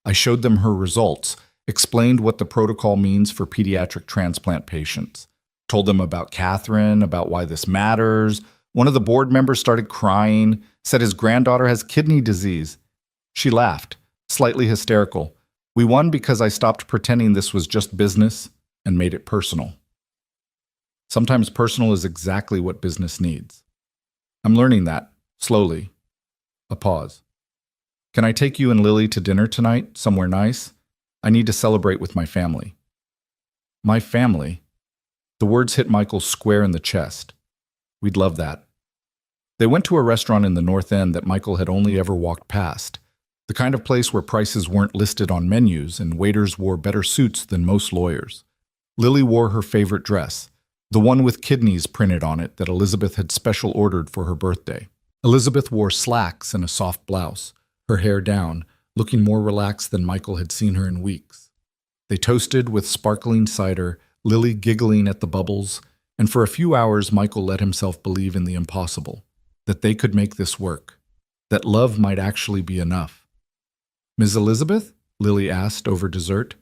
I showed them her results, explained what the protocol means for pediatric transplant patients, told them about Catherine, about why this matters. One of the board members started crying, said his granddaughter has kidney disease. She laughed, slightly hysterical. We won because I stopped pretending this was just business and made it personal. Sometimes personal is exactly what business needs. I'm learning that, slowly. A pause. Can I take you and Lily to dinner tonight, somewhere nice? I need to celebrate with my family. My family? The words hit Michael square in the chest. We'd love that. They went to a restaurant in the North End that Michael had only ever walked past, the kind of place where prices weren't listed on menus and waiters wore better suits than most lawyers. Lily wore her favorite dress, the one with kidneys printed on it that Elizabeth had special ordered for her birthday. Elizabeth wore slacks and a soft blouse, her hair down, looking more relaxed than Michael had seen her in weeks. They toasted with sparkling cider, Lily giggling at the bubbles, and for a few hours Michael let himself believe in the impossible, that they could make this work, that love might actually be enough. Ms. Elizabeth? Lily asked over dessert.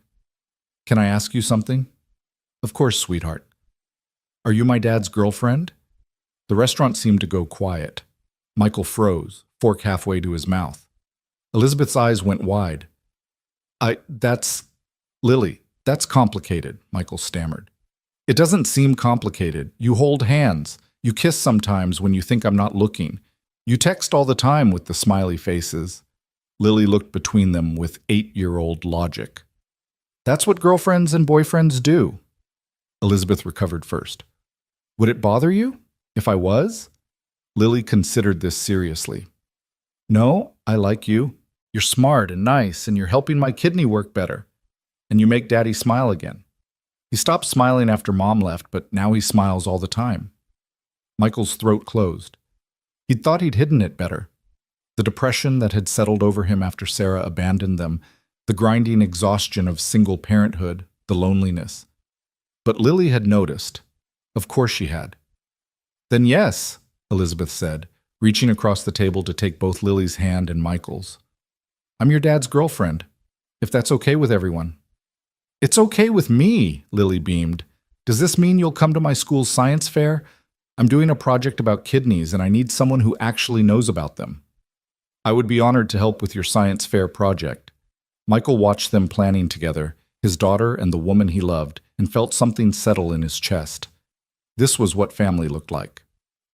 Can I ask you something? Of course, sweetheart. Are you my dad's girlfriend? The restaurant seemed to go quiet. Michael froze, fork halfway to his mouth. Elizabeth's eyes went wide. Lily, that's complicated, Michael stammered. It doesn't seem complicated. You hold hands. You kiss sometimes when you think I'm not looking. You text all the time with the smiley faces. Lily looked between them with 8-year-old logic. That's what girlfriends and boyfriends do. Elizabeth recovered first. Would it bother you if I was? Lily considered this seriously. No, I like you. You're smart and nice, and you're helping my kidney work better. And you make Daddy smile again. He stopped smiling after Mom left, but now he smiles all the time. Michael's throat closed. He'd thought he'd hidden it better. The depression that had settled over him after Sarah abandoned them, the grinding exhaustion of single parenthood, the loneliness. But Lily had noticed. Of course she had. Then yes, Elizabeth said, reaching across the table to take both Lily's hand and Michael's. I'm your dad's girlfriend, if that's okay with everyone. It's okay with me, Lily beamed. Does this mean you'll come to my school's science fair? I'm doing a project about kidneys and I need someone who actually knows about them. I would be honored to help with your science fair project. Michael watched them planning together, his daughter and the woman he loved, and felt something settle in his chest. This was what family looked like.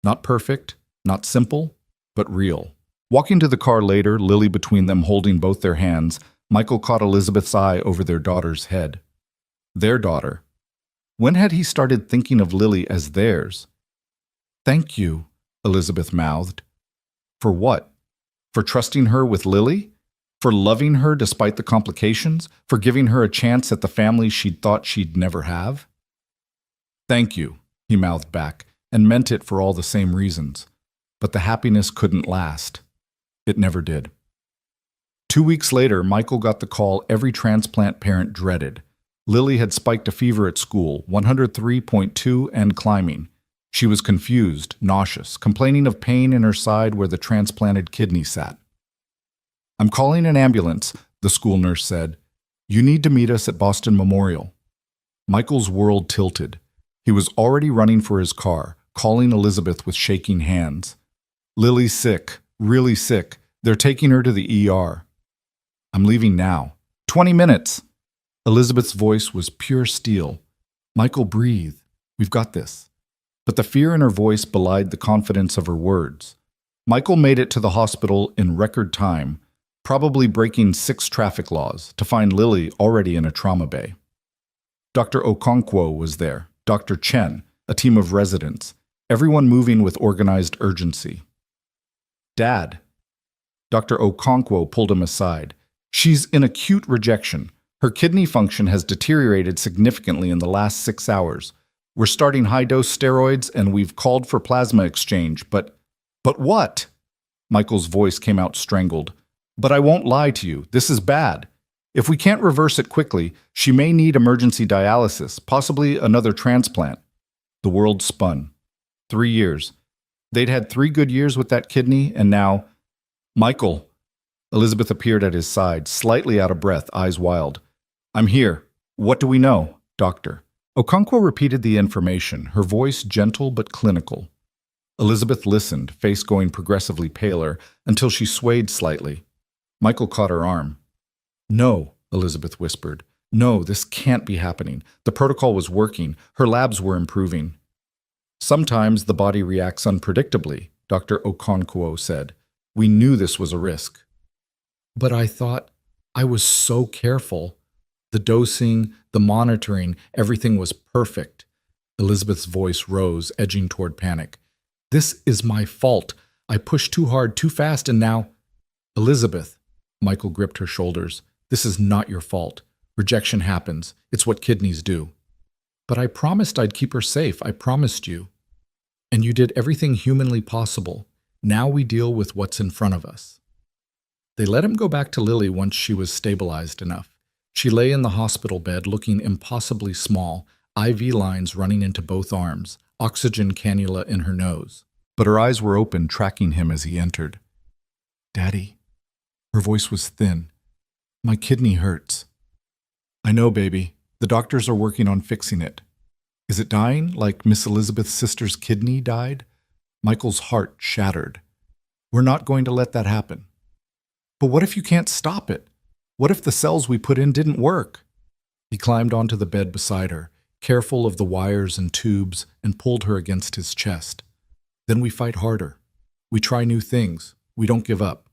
Not perfect, not simple, but real. Walking to the car later, Lily between them holding both their hands, Michael caught Elizabeth's eye over their daughter's head. Their daughter. When had he started thinking of Lily as theirs? "Thank you," Elizabeth mouthed. For what? For trusting her with Lily? For loving her despite the complications? For giving her a chance at the family she'd thought she'd never have? "Thank you," he mouthed back, and meant it for all the same reasons. But the happiness couldn't last. It never did. 2 weeks later, Michael got the call every transplant parent dreaded. Lily had spiked a fever at school, 103.2 and climbing. She was confused, nauseous, complaining of pain in her side where the transplanted kidney sat. "I'm calling an ambulance," the school nurse said. "You need to meet us at Boston Memorial." Michael's world tilted. He was already running for his car, calling Elizabeth with shaking hands. "Lily's sick, really sick. They're taking her to the ER. I'm leaving now. 20 minutes. Elizabeth's voice was pure steel. "Michael, breathe. We've got this." But the fear in her voice belied the confidence of her words. Michael made it to the hospital in record time, probably breaking 6 traffic laws, to find Lily already in a trauma bay. Dr. Okonkwo was there, Dr. Chen, a team of residents, everyone moving with organized urgency. "Dad." Dr. Okonkwo pulled him aside. "She's in acute rejection. Her kidney function has deteriorated significantly in the last 6 hours. We're starting high-dose steroids and we've called for plasma exchange, but what?" Michael's voice came out strangled. "But I won't lie to you. This is bad. If we can't reverse it quickly, she may need emergency dialysis, possibly another transplant." The world spun. 3 years. They'd had 3 good years with that kidney, and now... "Michael." Elizabeth appeared at his side, slightly out of breath, eyes wild. "I'm here. What do we know, doctor?" Okonkwo repeated the information, her voice gentle but clinical. Elizabeth listened, face going progressively paler, until she swayed slightly. Michael caught her arm. "No," Elizabeth whispered. "No, this can't be happening. The protocol was working. Her labs were improving." "Sometimes the body reacts unpredictably," Dr. Okonkwo said. "We knew this was a risk." "But I thought I was so careful. The dosing, the monitoring, everything was perfect." Elizabeth's voice rose, edging toward panic. "This is my fault. I pushed too hard, too fast, and now—" "Elizabeth," Michael gripped her shoulders, "this is not your fault. Rejection happens. It's what kidneys do." "But I promised I'd keep her safe. I promised you. And you did everything humanly possible. Now we deal with what's in front of us." They let him go back to Lily once she was stabilized enough. She lay in the hospital bed looking impossibly small, IV lines running into both arms, oxygen cannula in her nose. But her eyes were open, tracking him as he entered. "Daddy." Her voice was thin. "My kidney hurts." "I know, baby. The doctors are working on fixing it." "Is it dying, like Miss Elizabeth's sister's kidney died?" Michael's heart shattered. "We're not going to let that happen." "But what if you can't stop it? What if the cells we put in didn't work?" He climbed onto the bed beside her, careful of the wires and tubes, and pulled her against his chest. "Then we fight harder. We try new things. We don't give up.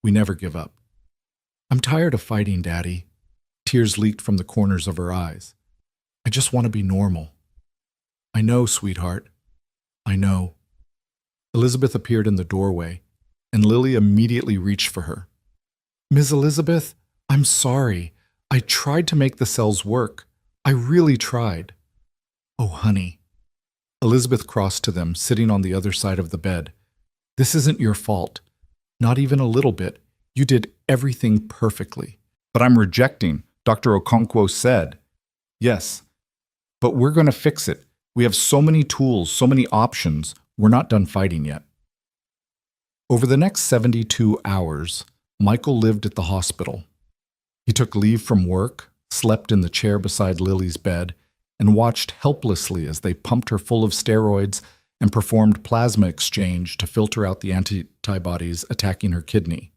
We never give up." "I'm tired of fighting, Daddy." Tears leaked from the corners of her eyes. "I just want to be normal." "I know, sweetheart. I know." Elizabeth appeared in the doorway, and Lily immediately reached for her. "Ms. Elizabeth, I'm sorry. I tried to make the cells work. I really tried." "Oh, honey." Elizabeth crossed to them, sitting on the other side of the bed. "This isn't your fault. Not even a little bit. You did everything perfectly." "But I'm rejecting," Dr. Okonkwo said. "Yes, but we're going to fix it. We have so many tools, so many options. We're not done fighting yet." Over the next 72 hours, Michael lived at the hospital. He took leave from work, slept in the chair beside Lily's bed, and watched helplessly as they pumped her full of steroids and performed plasma exchange to filter out the antibodies attacking her kidney.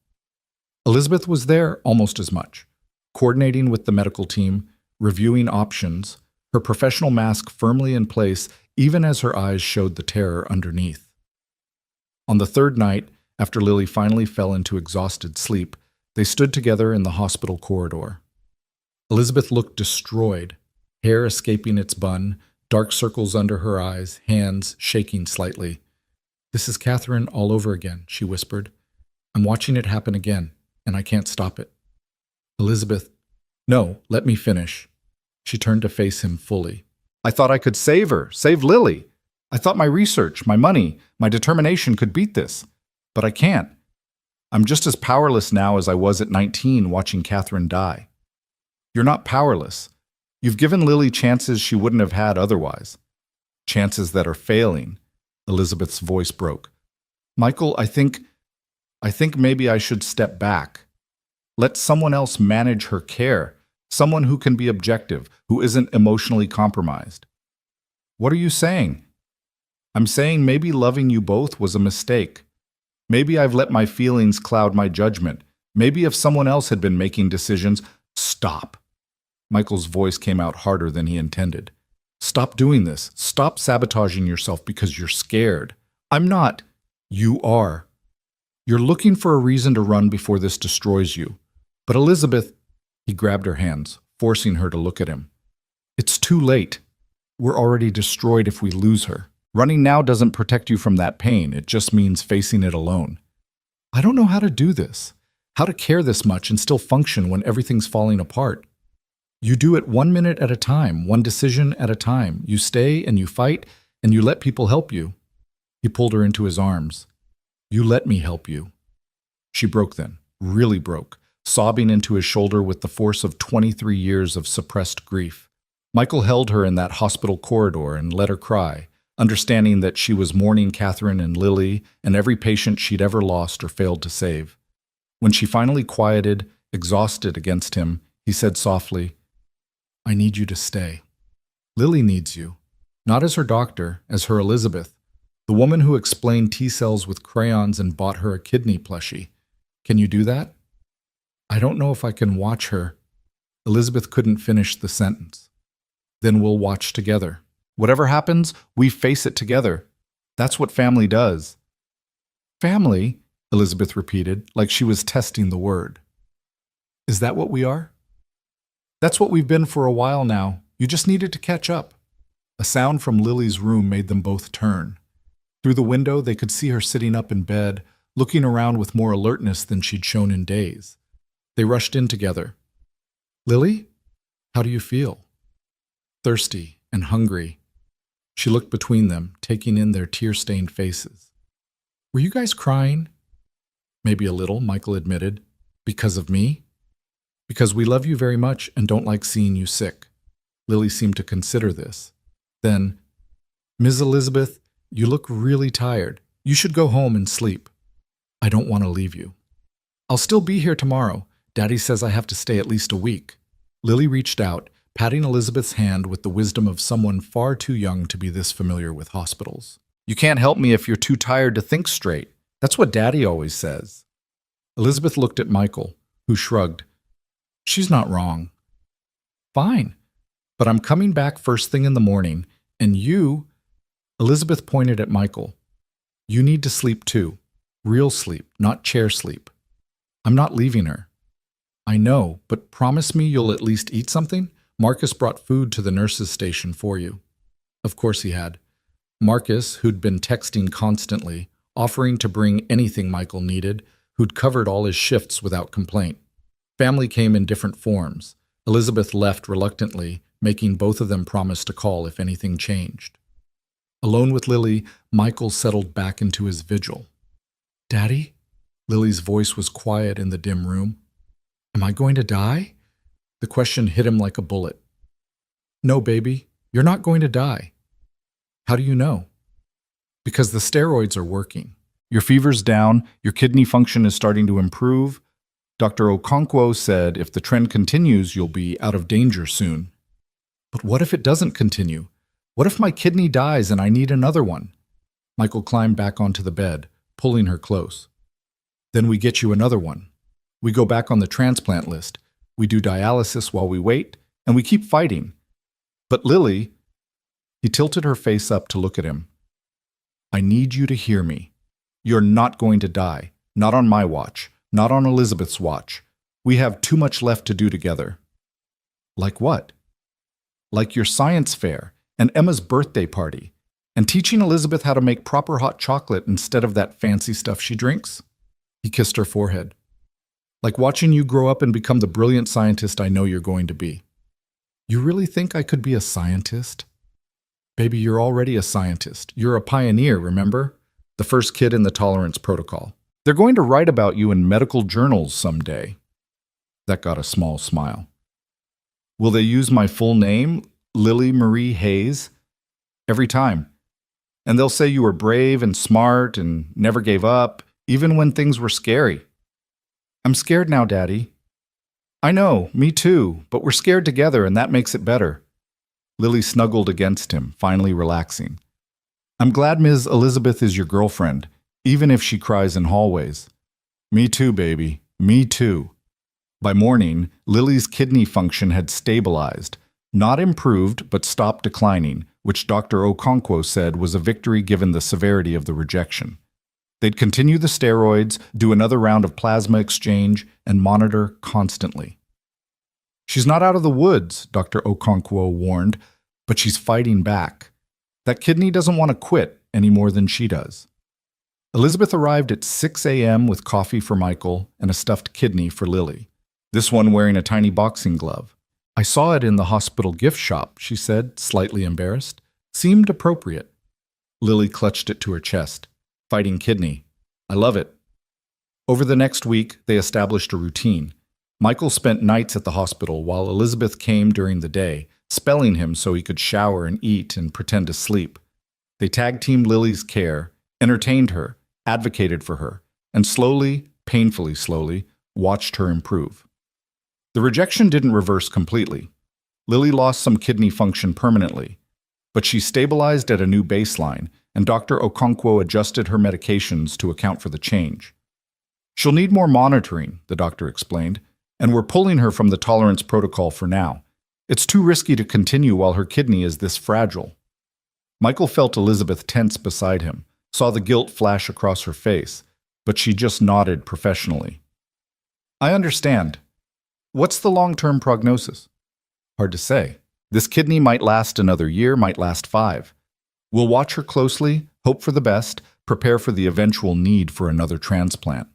Elizabeth was there almost as much, coordinating with the medical team, reviewing options, her professional mask firmly in place even as her eyes showed the terror underneath. On the third night, after Lily finally fell into exhausted sleep, they stood together in the hospital corridor. Elizabeth looked destroyed, hair escaping its bun, dark circles under her eyes, hands shaking slightly. "This is Catherine all over again," she whispered. "I'm watching it happen again, and I can't stop it." Elizabeth, "No, let me finish." She turned to face him fully. "I thought I could save her, save Lily. I thought my research, my money, my determination could beat this. But I can't. I'm just as powerless now as I was at 19 watching Catherine die." "You're not powerless. You've given Lily chances she wouldn't have had otherwise. Chances that are failing." Elizabeth's voice broke. "Michael, I think maybe I should step back. Let someone else manage her care, someone who can be objective, who isn't emotionally compromised." "What are you saying?" "I'm saying maybe loving you both was a mistake. Maybe I've let my feelings cloud my judgment. Maybe if someone else had been making decisions—" "Stop." Michael's voice came out harder than he intended. "Stop doing this. Stop sabotaging yourself because you're scared. I'm not. You are. You're looking for a reason to run before this destroys you. But Elizabeth—" He grabbed her hands, forcing her to look at him. "It's too late. We're already destroyed if we lose her. Running now doesn't protect you from that pain. It just means facing it alone. I don't know how to do this, how to care this much and still function when everything's falling apart. You do it 1 minute at a time, one decision at a time. You stay and you fight and you let people help you." He pulled her into his arms. "You let me help you." She broke then, really broke, sobbing into his shoulder with the force of 23 years of suppressed grief. Michael held her in that hospital corridor and let her cry, understanding that she was mourning Catherine and Lily and every patient she'd ever lost or failed to save. When she finally quieted, exhausted against him, he said softly, "I need you to stay. Lily needs you, not as her doctor, as her Elizabeth, the woman who explained T-cells with crayons and bought her a kidney plushie. Can you do that?" "I don't know if I can watch her." Elizabeth couldn't finish the sentence. "Then we'll watch together. Whatever happens, we face it together. That's what family does." "Family?" Elizabeth repeated, like she was testing the word. "Is that what we are?" "That's what we've been for a while now. You just needed to catch up." A sound from Lily's room made them both turn. Through the window, they could see her sitting up in bed, looking around with more alertness than she'd shown in days. They rushed in together. "Lily, how do you feel?" "Thirsty and hungry." She looked between them, taking in their tear-stained faces. "Were you guys crying?" "Maybe a little," Michael admitted. "Because of me?" "Because we love you very much and don't like seeing you sick." Lily seemed to consider this. Then, "Ms. Elizabeth, you look really tired. You should go home and sleep." "I don't want to leave you." "I'll still be here tomorrow. Daddy says I have to stay at least a week." Lily reached out, patting Elizabeth's hand with the wisdom of someone far too young to be this familiar with hospitals. "You can't help me if you're too tired to think straight. That's what Daddy always says." Elizabeth looked at Michael, who shrugged. "She's not wrong." "Fine, but I'm coming back first thing in the morning, and you—" Elizabeth pointed at Michael. "You need to sleep too. Real sleep, not chair sleep." "I'm not leaving her." "I know, but promise me you'll at least eat something? Marcus brought food to the nurse's station for you." Of course he had. Marcus, who'd been texting constantly, offering to bring anything Michael needed, who'd covered all his shifts without complaint. Family came in different forms. Elizabeth left reluctantly, making both of them promise to call if anything changed. Alone with Lily, Michael settled back into his vigil. "Daddy?" Lily's voice was quiet in the dim room. "Am I going to die?" The question hit him like a bullet. "No, baby, you're not going to die." "How do you know?" "Because the steroids are working. Your fever's down, your kidney function is starting to improve. Dr. Okonkwo said if the trend continues, you'll be out of danger soon." "But what if it doesn't continue? What if my kidney dies and I need another one?" Michael climbed back onto the bed, pulling her close. Then we get you another one. We go back on the transplant list. We do dialysis while we wait, and we keep fighting. But Lily, he tilted her face up to look at him. I need you to hear me. You're not going to die. Not on my watch. Not on Elizabeth's watch. We have too much left to do together. Like what? Like your science fair and Emma's birthday party and teaching Elizabeth how to make proper hot chocolate instead of that fancy stuff she drinks. He kissed her forehead. Like watching you grow up and become the brilliant scientist I know you're going to be. You really think I could be a scientist? Baby, you're already a scientist. You're a pioneer, remember? The first kid in the tolerance protocol. They're going to write about you in medical journals someday. That got a small smile. Will they use my full name, Lily Marie Hayes? Every time. And they'll say you were brave and smart and never gave up, even when things were scary. I'm scared now, Daddy. I know, me too, but we're scared together and that makes it better. Lily snuggled against him, finally relaxing. I'm glad Ms. Elizabeth is your girlfriend, even if she cries in hallways. Me too, baby. Me too. By morning, Lily's kidney function had stabilized, not improved, but stopped declining, which Dr. Okonkwo said was a victory given the severity of the rejection. They'd continue the steroids, do another round of plasma exchange, and monitor constantly. She's not out of the woods, Dr. Okonkwo warned, but she's fighting back. That kidney doesn't want to quit any more than she does. Elizabeth arrived at 6 a.m. with coffee for Michael and a stuffed kidney for Lily, this one wearing a tiny boxing glove. I saw it in the hospital gift shop, she said, slightly embarrassed. Seemed appropriate. Lily clutched it to her chest. Fighting kidney. I love it. Over the next week, they established a routine. Michael spent nights at the hospital while Elizabeth came during the day, spelling him so he could shower and eat and pretend to sleep. They tag-teamed Lily's care, entertained her, advocated for her, and slowly, painfully slowly, watched her improve. The rejection didn't reverse completely. Lily lost some kidney function permanently, but she stabilized at a new baseline, and Dr. Okonkwo adjusted her medications to account for the change. She'll need more monitoring, the doctor explained, and we're pulling her from the tolerance protocol for now. It's too risky to continue while her kidney is this fragile. Michael felt Elizabeth tense beside him, saw the guilt flash across her face, but she just nodded professionally. I understand. What's the long-term prognosis? Hard to say. This kidney might last another year, might last 5. We'll watch her closely, hope for the best, prepare for the eventual need for another transplant.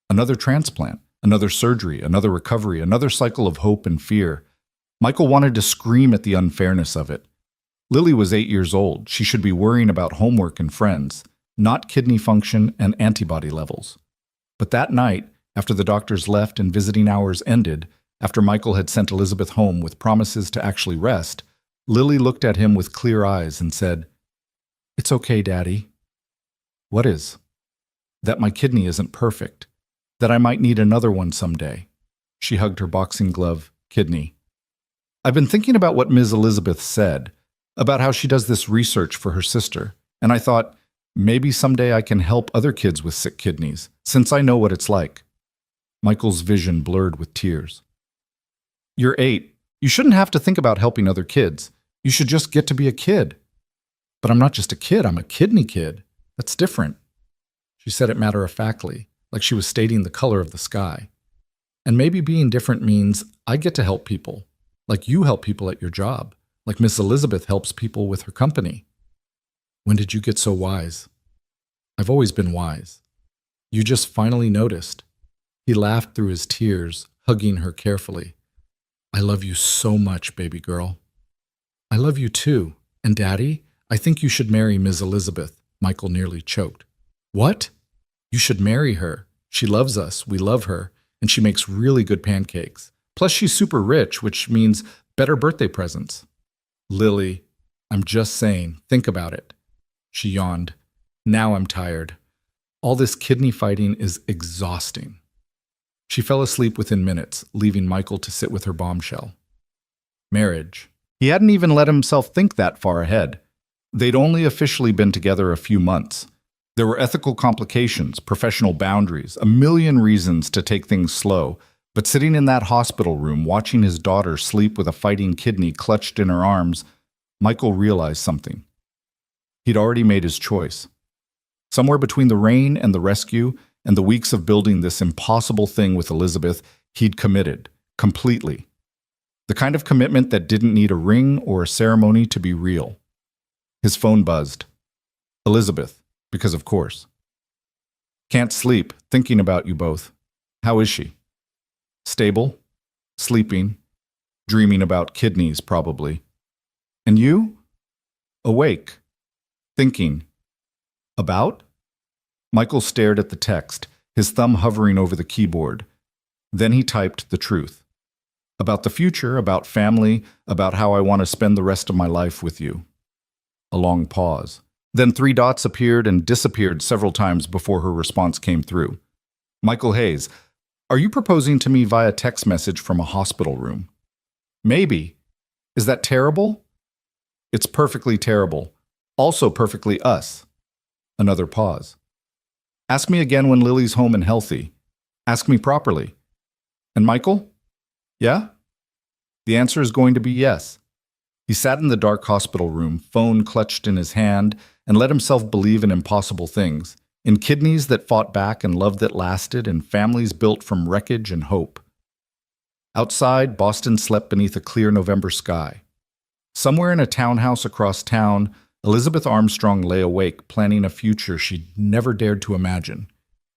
Another transplant, another surgery, another recovery, another cycle of hope and fear. Michael wanted to scream at the unfairness of it. Lily was 8 years old. She should be worrying about homework and friends, not kidney function and antibody levels. But that night, after the doctors left and visiting hours ended, after Michael had sent Elizabeth home with promises to actually rest, Lily looked at him with clear eyes and said, It's okay, Daddy. What is? That my kidney isn't perfect. That I might need another one someday. She hugged her boxing glove, kidney. I've been thinking about what Ms. Elizabeth said, about how she does this research for her sister, and I thought, maybe someday I can help other kids with sick kidneys, since I know what it's like. Michael's vision blurred with tears. You're 8. You shouldn't have to think about helping other kids. You should just get to be a kid. But I'm not just a kid, I'm a kidney kid. That's different. She said it matter-of-factly, like she was stating the color of the sky. And maybe being different means I get to help people, like you help people at your job, like Miss Elizabeth helps people with her company. When did you get so wise? I've always been wise. You just finally noticed. He laughed through his tears, hugging her carefully. I love you so much, baby girl. I love you too. And Daddy, I think you should marry Ms. Elizabeth. Michael nearly choked. What? You should marry her. She loves us, we love her, and she makes really good pancakes. Plus she's super rich, which means better birthday presents. Lily, I'm just saying, think about it. She yawned. Now I'm tired. All this kidney fighting is exhausting. She fell asleep within minutes, leaving Michael to sit with her bombshell. Marriage. He hadn't even let himself think that far ahead. They'd only officially been together a few months. There were ethical complications, professional boundaries, a million reasons to take things slow, but sitting in that hospital room, watching his daughter sleep with a fighting kidney clutched in her arms, Michael realized something. He'd already made his choice. Somewhere between the rain and the rescue and the weeks of building this impossible thing with Elizabeth, he'd committed, completely. The kind of commitment that didn't need a ring or a ceremony to be real. His phone buzzed. Elizabeth, because of course. Can't sleep, thinking about you both. How is she? Stable, sleeping, dreaming about kidneys probably. And you? Awake, thinking. About? Michael stared at the text, his thumb hovering over the keyboard. Then he typed the truth. About the future, about family, about how I want to spend the rest of my life with you. A long pause. Then 3 dots appeared and disappeared several times before her response came through. Michael Hayes, are you proposing to me via text message from a hospital room? Maybe. Is that terrible? It's perfectly terrible. Also perfectly us. Another pause. Ask me again when Lily's home and healthy. Ask me properly. And Michael? Yeah? The answer is going to be yes. He sat in the dark hospital room, phone clutched in his hand, and let himself believe in impossible things, in kidneys that fought back and love that lasted, and families built from wreckage and hope. Outside, Boston slept beneath a clear November sky. Somewhere in a townhouse across town, Elizabeth Armstrong lay awake, planning a future she'd never dared to imagine.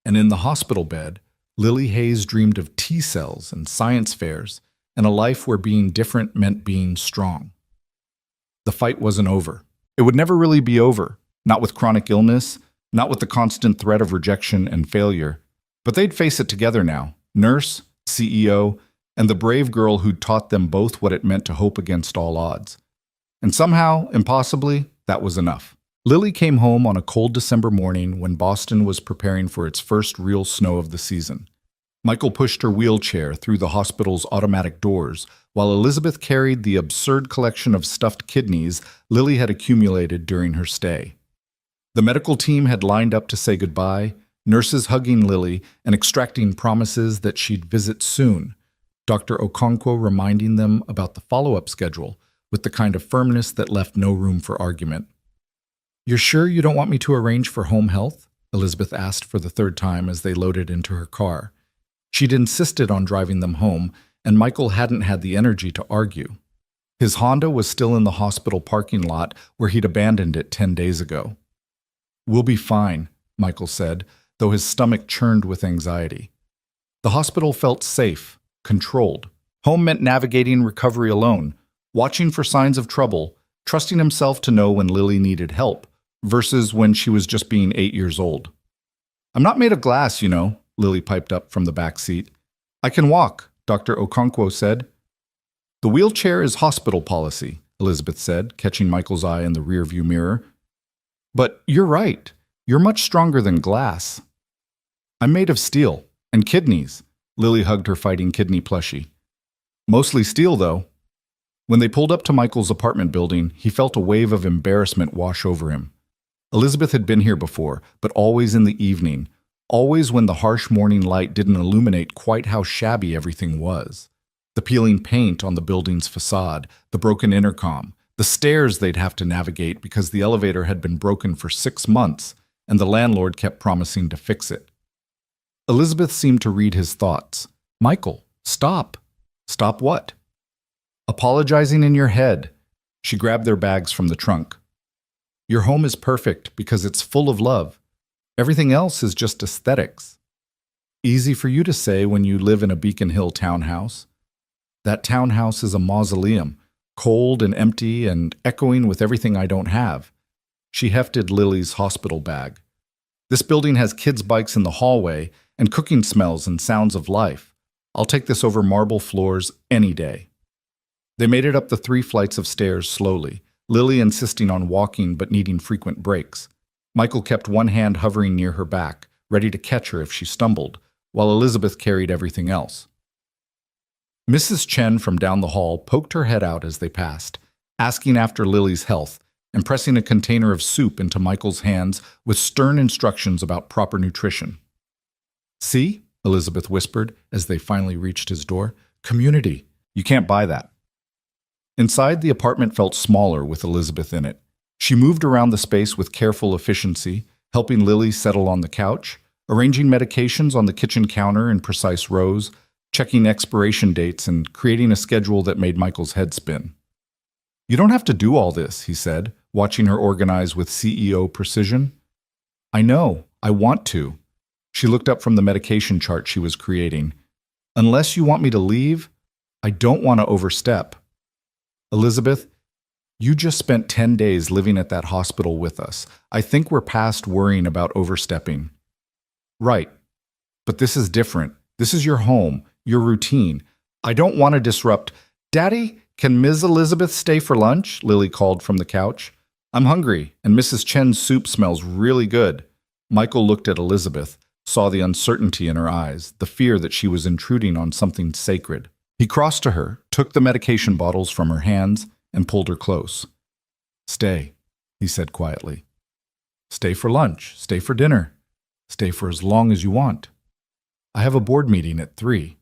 And in the hospital bed, Lily Hayes dreamed of T-cells and science fairs, and a life where being different meant being strong. The fight wasn't over. It would never really be over, not with chronic illness, not with the constant threat of rejection and failure. But they'd face it together now, nurse, CEO, and the brave girl who'd taught them both what it meant to hope against all odds. And somehow, impossibly, that was enough. Lily came home on a cold December morning when Boston was preparing for its first real snow of the season. Michael pushed her wheelchair through the hospital's automatic doors, while Elizabeth carried the absurd collection of stuffed kidneys Lily had accumulated during her stay. The medical team had lined up to say goodbye, nurses hugging Lily and extracting promises that she'd visit soon, Dr. Okonkwo reminding them about the follow-up schedule with the kind of firmness that left no room for argument. "You're sure you don't want me to arrange for home health?" Elizabeth asked for the 3rd time as they loaded into her car. She'd insisted on driving them home, and Michael hadn't had the energy to argue. His Honda was still in the hospital parking lot where he'd abandoned it 10 days ago. "We'll be fine," Michael said, though his stomach churned with anxiety. The hospital felt safe, controlled. Home meant navigating recovery alone, watching for signs of trouble, trusting himself to know when Lily needed help, versus when she was just being 8 years old. "I'm not made of glass, you know," Lily piped up from the back seat. "I can walk," Dr. Okonkwo said. "The wheelchair is hospital policy," Elizabeth said, catching Michael's eye in the rearview mirror. "But you're right. You're much stronger than glass." "I'm made of steel. And kidneys." Lily hugged her fighting kidney plushie. "Mostly steel, though." When they pulled up to Michael's apartment building, he felt a wave of embarrassment wash over him. Elizabeth had been here before, but always in the evening, always when the harsh morning light didn't illuminate quite how shabby everything was. The peeling paint on the building's facade, the broken intercom, the stairs they'd have to navigate because the elevator had been broken for 6 months, and the landlord kept promising to fix it. Elizabeth seemed to read his thoughts. "Michael, stop." "Stop what?" "Apologizing in your head." She grabbed their bags from the trunk. "Your home is perfect because it's full of love. Everything else is just aesthetics." "Easy for you to say when you live in a Beacon Hill townhouse." "That townhouse is a mausoleum, cold and empty and echoing with everything I don't have." She hefted Lily's hospital bag. "This building has kids' bikes in the hallway and cooking smells and sounds of life. I'll take this over marble floors any day." They made it up the 3 flights of stairs slowly, Lily insisting on walking but needing frequent breaks. Michael kept one hand hovering near her back, ready to catch her if she stumbled, while Elizabeth carried everything else. Mrs. Chen from down the hall poked her head out as they passed, asking after Lily's health, and pressing a container of soup into Michael's hands with stern instructions about proper nutrition. "See?" Elizabeth whispered as they finally reached his door. "Community. You can't buy that." Inside, the apartment felt smaller with Elizabeth in it. She moved around the space with careful efficiency, helping Lily settle on the couch, arranging medications on the kitchen counter in precise rows, checking expiration dates, and creating a schedule that made Michael's head spin. "You don't have to do all this," he said, watching her organize with CEO precision. "I know. I want to." She looked up from the medication chart she was creating. "Unless you want me to leave, I don't want to overstep." "Elizabeth, you just spent 10 days living at that hospital with us. I think we're past worrying about overstepping." "Right. But this is different. This is your home, your routine. I don't want to disrupt." "Daddy, can Ms. Elizabeth stay for lunch?" Lily called from the couch. "I'm hungry, and Mrs. Chen's soup smells really good." Michael looked at Elizabeth, saw the uncertainty in her eyes, the fear that she was intruding on something sacred. He crossed to her, took the medication bottles from her hands, and pulled her close. "Stay," he said quietly. "Stay for lunch, stay for dinner, stay for as long as you want. I have a board meeting at 3.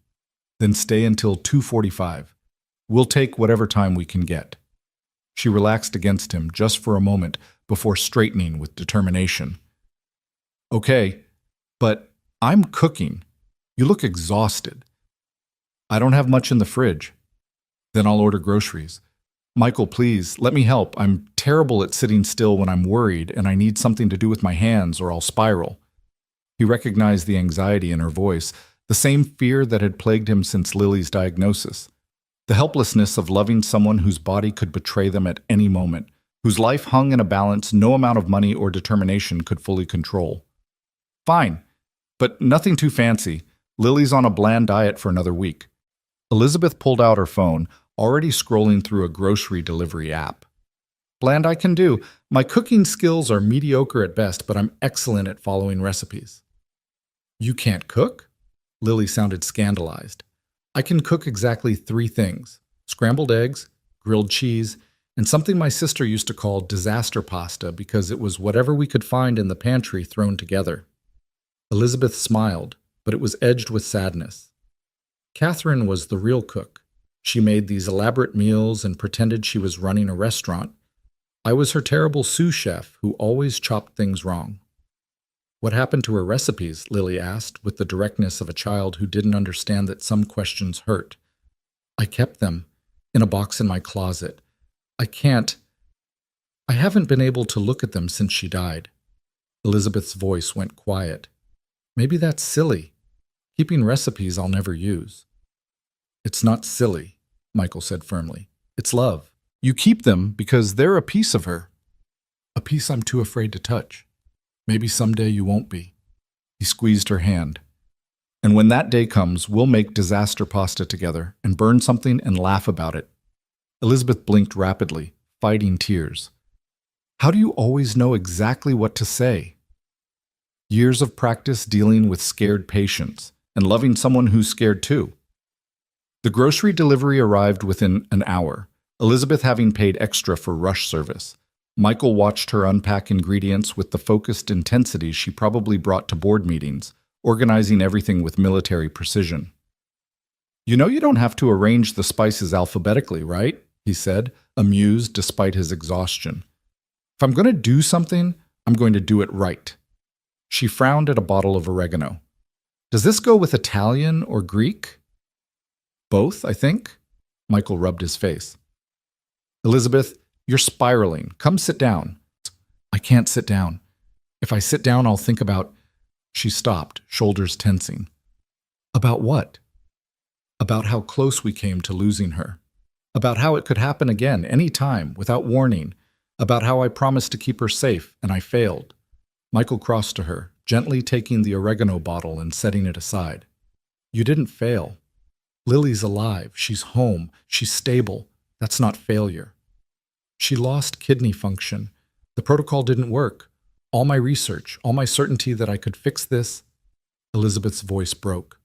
Then stay until 2:45. We'll take whatever time we can get." She relaxed against him just for a moment before straightening with determination. "Okay, but I'm cooking. You look exhausted." "I don't have much in the fridge." "Then I'll order groceries." "Michael, please, let me help. I'm terrible at sitting still when I'm worried, and I need something to do with my hands or I'll spiral." He recognized the anxiety in her voice, the same fear that had plagued him since Lily's diagnosis. The helplessness of loving someone whose body could betray them at any moment, whose life hung in a balance no amount of money or determination could fully control. "Fine, but nothing too fancy. Lily's on a bland diet for another week." Elizabeth pulled out her phone, already scrolling through a grocery delivery app. "Bland I can do. My cooking skills are mediocre at best, but I'm excellent at following recipes." "You can't cook?" Lily sounded scandalized. "I can cook exactly 3 things: scrambled eggs, grilled cheese, and something my sister used to call disaster pasta because it was whatever we could find in the pantry thrown together." Elizabeth smiled, but it was edged with sadness. Catherine was the real cook. She made these elaborate meals and pretended she was running a restaurant. I was her terrible sous chef who always chopped things wrong. "What happened to her recipes?" Lily asked, with the directness of a child who didn't understand that some questions hurt. "I kept them in a box in my closet. I haven't been able to look at them since she died." Elizabeth's voice went quiet. "Maybe that's silly. Keeping recipes I'll never use." "It's not silly," Michael said firmly. "It's love. You keep them because they're a piece of her. A piece I'm too afraid to touch. Maybe someday you won't be." He squeezed her hand. "And when that day comes, we'll make disaster pasta together and burn something and laugh about it." Elizabeth blinked rapidly, fighting tears. "How do you always know exactly what to say?" "Years of practice dealing with scared patients and loving someone who's scared too." The grocery delivery arrived within an hour, Elizabeth having paid extra for rush service. Michael watched her unpack ingredients with the focused intensity she probably brought to board meetings, organizing everything with military precision. "You know you don't have to arrange the spices alphabetically, right?" he said, amused despite his exhaustion. "If I'm going to do something, I'm going to do it right." She frowned at a bottle of oregano. "Does this go with Italian or Greek?" "Both, I think." Michael rubbed his face. "Elizabeth, you're spiraling. Come sit down." "I can't sit down. If I sit down, I'll think about—" She stopped, shoulders tensing. "About what?" "About how close we came to losing her. About how it could happen again, any time, without warning. About how I promised to keep her safe, and I failed." Michael crossed to her, gently taking the oregano bottle and setting it aside. "You didn't fail. Lily's alive. She's home. She's stable. That's not failure. She lost kidney function. The protocol didn't work. All my research, all my certainty that I could fix this—" Elizabeth's voice broke.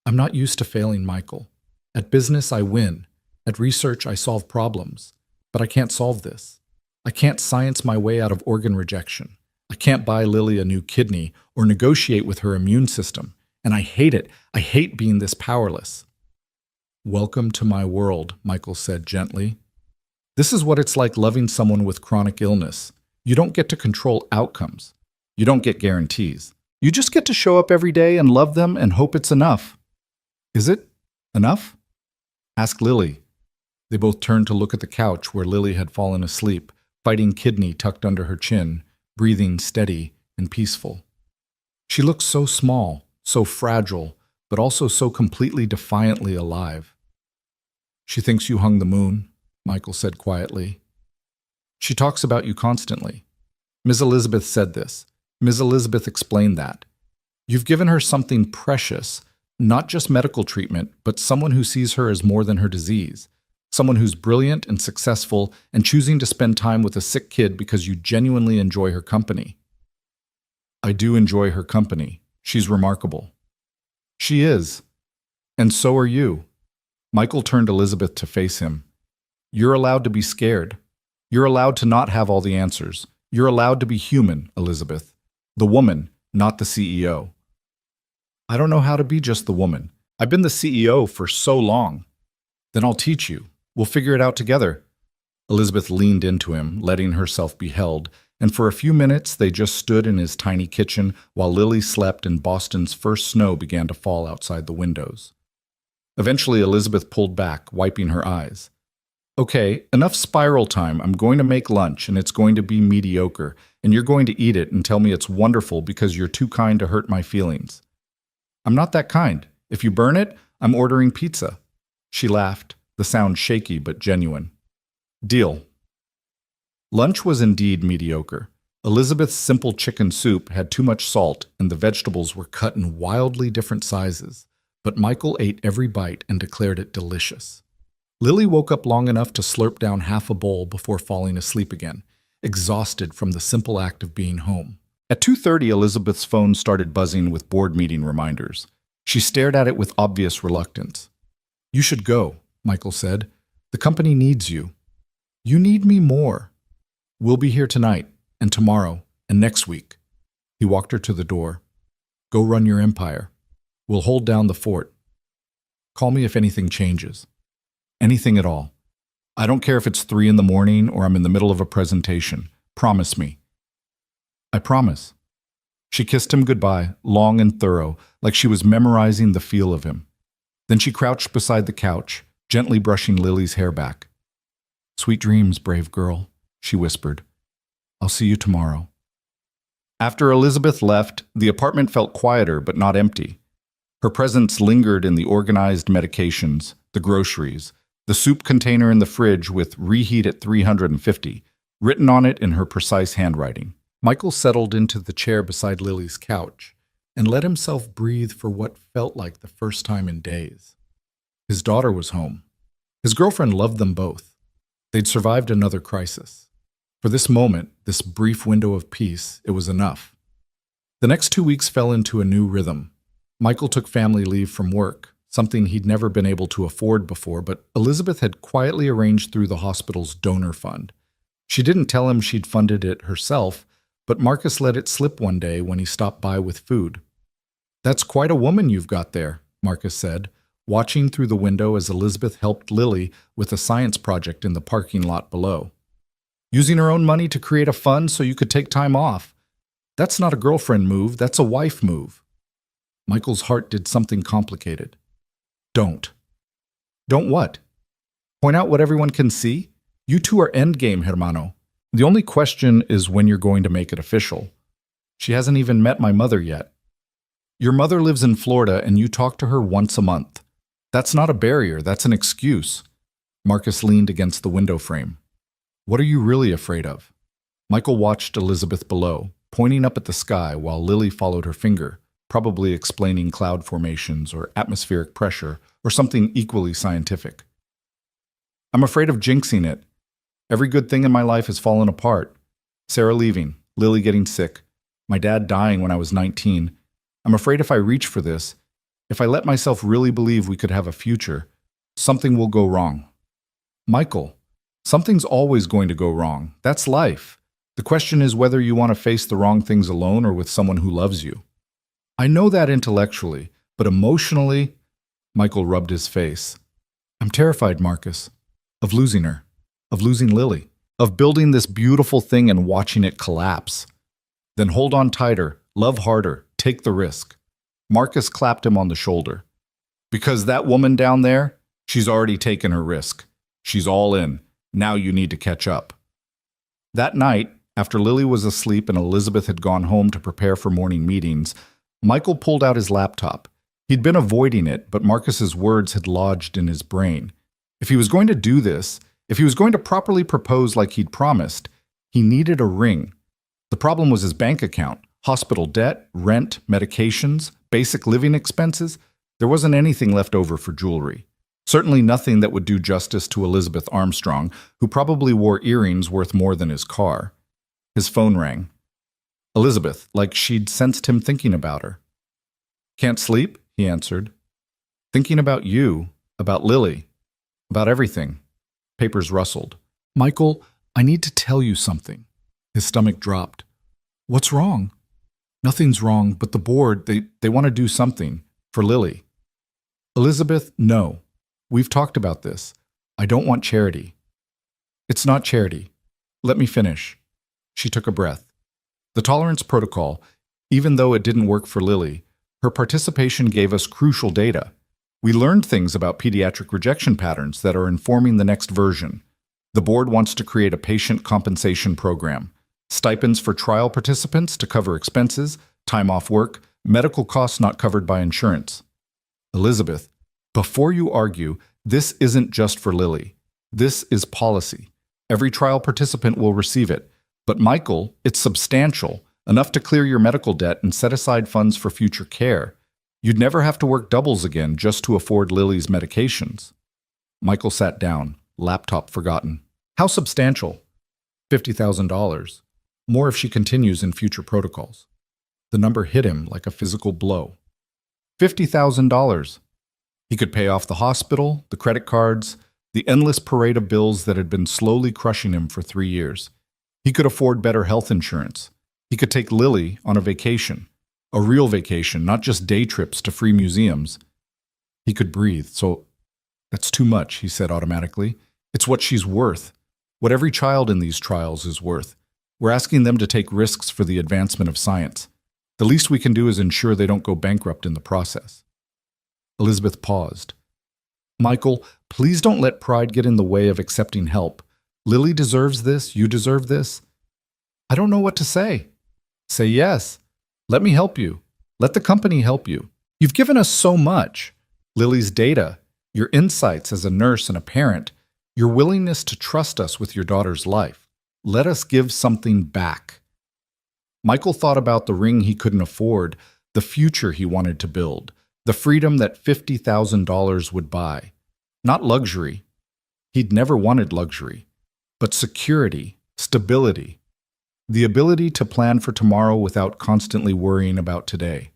"I'm not used to failing, Michael. At business, I win. At research, I solve problems. But I can't solve this. I can't science my way out of organ rejection. I can't buy Lily a new kidney or negotiate with her immune system. And I hate it. I hate being this powerless. Welcome to my world, Michael said gently. This is what it's like loving someone with chronic illness. You don't get to control outcomes. You don't get guarantees. You just get to show up every day and love them and hope it's enough. Is it enough? Ask Lily. They both turned to look at the couch where Lily had fallen asleep, fighting kidney tucked under her chin, breathing steady and peaceful. She looked so small, so fragile, but also so completely defiantly alive. She thinks you hung the moon, Michael said quietly. She talks about you constantly. Ms. Elizabeth said this. Ms. Elizabeth explained that. You've given her something precious, not just medical treatment, but someone who sees her as more than her disease. Someone who's brilliant and successful and choosing to spend time with a sick kid because you genuinely enjoy her company. I do enjoy her company. She's remarkable. She is. And so are you. Michael turned Elizabeth to face him. You're allowed to be scared. You're allowed to not have all the answers. You're allowed to be human, Elizabeth. The woman, not the CEO. I don't know how to be just the woman. I've been the CEO for so long. Then I'll teach you. We'll figure it out together. Elizabeth leaned into him, letting herself be held, and for a few minutes they just stood in his tiny kitchen while Lily slept and Boston's first snow began to fall outside the windows. Eventually Elizabeth pulled back, wiping her eyes. Okay, enough spiral time. I'm going to make lunch, and it's going to be mediocre, and you're going to eat it and tell me it's wonderful because you're too kind to hurt my feelings. I'm not that kind. If you burn it, I'm ordering pizza. She laughed, the sound shaky but genuine. Deal. Lunch was indeed mediocre. Elizabeth's simple chicken soup had too much salt, and the vegetables were cut in wildly different sizes, but Michael ate every bite and declared it delicious. Lily woke up long enough to slurp down half a bowl before falling asleep again, exhausted from the simple act of being home. At 2:30, Elizabeth's phone started buzzing with board meeting reminders. She stared at it with obvious reluctance. You should go, Michael said. The company needs you. You need me more. We'll be here tonight, and tomorrow, and next week. He walked her to the door. Go run your empire. We'll hold down the fort. Call me if anything changes. Anything at all. I don't care if it's 3 a.m. or I'm in the middle of a presentation. Promise me. I promise. She kissed him goodbye, long and thorough, like she was memorizing the feel of him. Then she crouched beside the couch, gently brushing Lily's hair back. Sweet dreams, brave girl, she whispered. I'll see you tomorrow. After Elizabeth left, the apartment felt quieter but not empty. Her presence lingered in the organized medications, the groceries, the soup container in the fridge with reheat at 350, written on it in her precise handwriting. Michael settled into the chair beside Lily's couch and let himself breathe for what felt like the first time in days. His daughter was home. His girlfriend loved them both. They'd survived another crisis. For this moment, this brief window of peace, it was enough. The next 2 weeks fell into a new rhythm. Michael took family leave from work, something he'd never been able to afford before, but Elizabeth had quietly arranged through the hospital's donor fund. She didn't tell him she'd funded it herself, but Marcus let it slip one day when he stopped by with food. That's quite a woman you've got there, Marcus said, watching through the window as Elizabeth helped Lily with a science project in the parking lot below. Using her own money to create a fund so you could take time off. That's not a girlfriend move, that's a wife move. Michael's heart did something complicated. Don't. Don't what? Point out what everyone can see? You two are endgame, hermano. The only question is when you're going to make it official. She hasn't even met my mother yet. Your mother lives in Florida and you talk to her once a month. That's not a barrier, that's an excuse. Marcus leaned against the window frame. What are you really afraid of? Michael watched Elizabeth below, pointing up at the sky while Lily followed her finger, probably explaining cloud formations or atmospheric pressure or something equally scientific. I'm afraid of jinxing it. Every good thing in my life has fallen apart. Sarah leaving, Lily getting sick, my dad dying when I was 19. I'm afraid if I reach for this, if I let myself really believe we could have a future, something will go wrong. Michael, Something's always going to go wrong. That's life. The question is whether you want to face the wrong things alone or with someone who loves you. I know that intellectually, but emotionally, Michael rubbed his face. I'm terrified, Marcus, of losing her, of losing Lily, of building this beautiful thing and watching it collapse. Then hold on tighter, love harder, take the risk. Marcus clapped him on the shoulder. Because that woman down there, she's already taken her risk. She's all in. Now you need to catch up. That night, after Lily was asleep and Elizabeth had gone home to prepare for morning meetings, Michael pulled out his laptop. He'd been avoiding it, but Marcus's words had lodged in his brain. If he was going to do this, if he was going to properly propose like he'd promised, he needed a ring. The problem was his bank account, hospital debt, rent, medications, basic living expenses. There wasn't anything left over for jewelry. Certainly nothing that would do justice to Elizabeth Armstrong, who probably wore earrings worth more than his car. His phone rang. Elizabeth, like she'd sensed him thinking about her. Can't sleep? He answered. Thinking about you, about Lily, about everything. Papers rustled. Michael, I need to tell you something. His stomach dropped. What's wrong? Nothing's wrong, but the board, they want to do something for Lily. Elizabeth, no. We've talked about this. I don't want charity. It's not charity. Let me finish. She took a breath. The tolerance protocol, even though it didn't work for Lily, her participation gave us crucial data. We learned things about pediatric rejection patterns that are informing the next version. The board wants to create a patient compensation program. Stipends for trial participants to cover expenses, time off work, medical costs not covered by insurance. Elizabeth, before you argue, this isn't just for Lily. This is policy. Every trial participant will receive it. But Michael, it's substantial, enough to clear your medical debt and set aside funds for future care. You'd never have to work doubles again just to afford Lily's medications. Michael sat down, laptop forgotten. How substantial? $50,000. More if she continues in future protocols. The number hit him like a physical blow. $50,000. He could pay off the hospital, the credit cards, the endless parade of bills that had been slowly crushing him for 3 years. He could afford better health insurance. He could take Lily on a vacation. A real vacation, not just day trips to free museums. He could breathe, so that's too much, he said automatically. It's what she's worth. What every child in these trials is worth. We're asking them to take risks for the advancement of science. The least we can do is ensure they don't go bankrupt in the process. Elizabeth paused. Michael, please don't let pride get in the way of accepting help. Lily deserves this. You deserve this. I don't know what to say. Say yes. Let me help you. Let the company help you. You've given us so much. Lily's data, your insights as a nurse and a parent, your willingness to trust us with your daughter's life. Let us give something back. Michael thought about the ring he couldn't afford, the future he wanted to build, the freedom that $50,000 would buy. Not luxury. He'd never wanted luxury, but security, stability, the ability to plan for tomorrow without constantly worrying about today.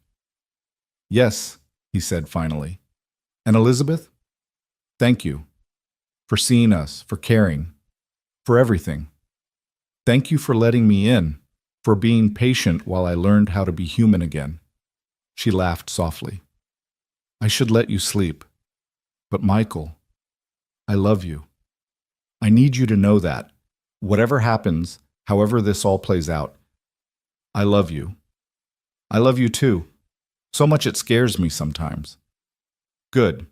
Yes, he said finally. And Elizabeth, thank you for seeing us, for caring, for everything. Thank you for letting me in, for being patient while I learned how to be human again. She laughed softly. I should let you sleep. But Michael, I love you. I need you to know that. Whatever happens, however this all plays out, I love you. I love you too. So much it scares me sometimes. Good.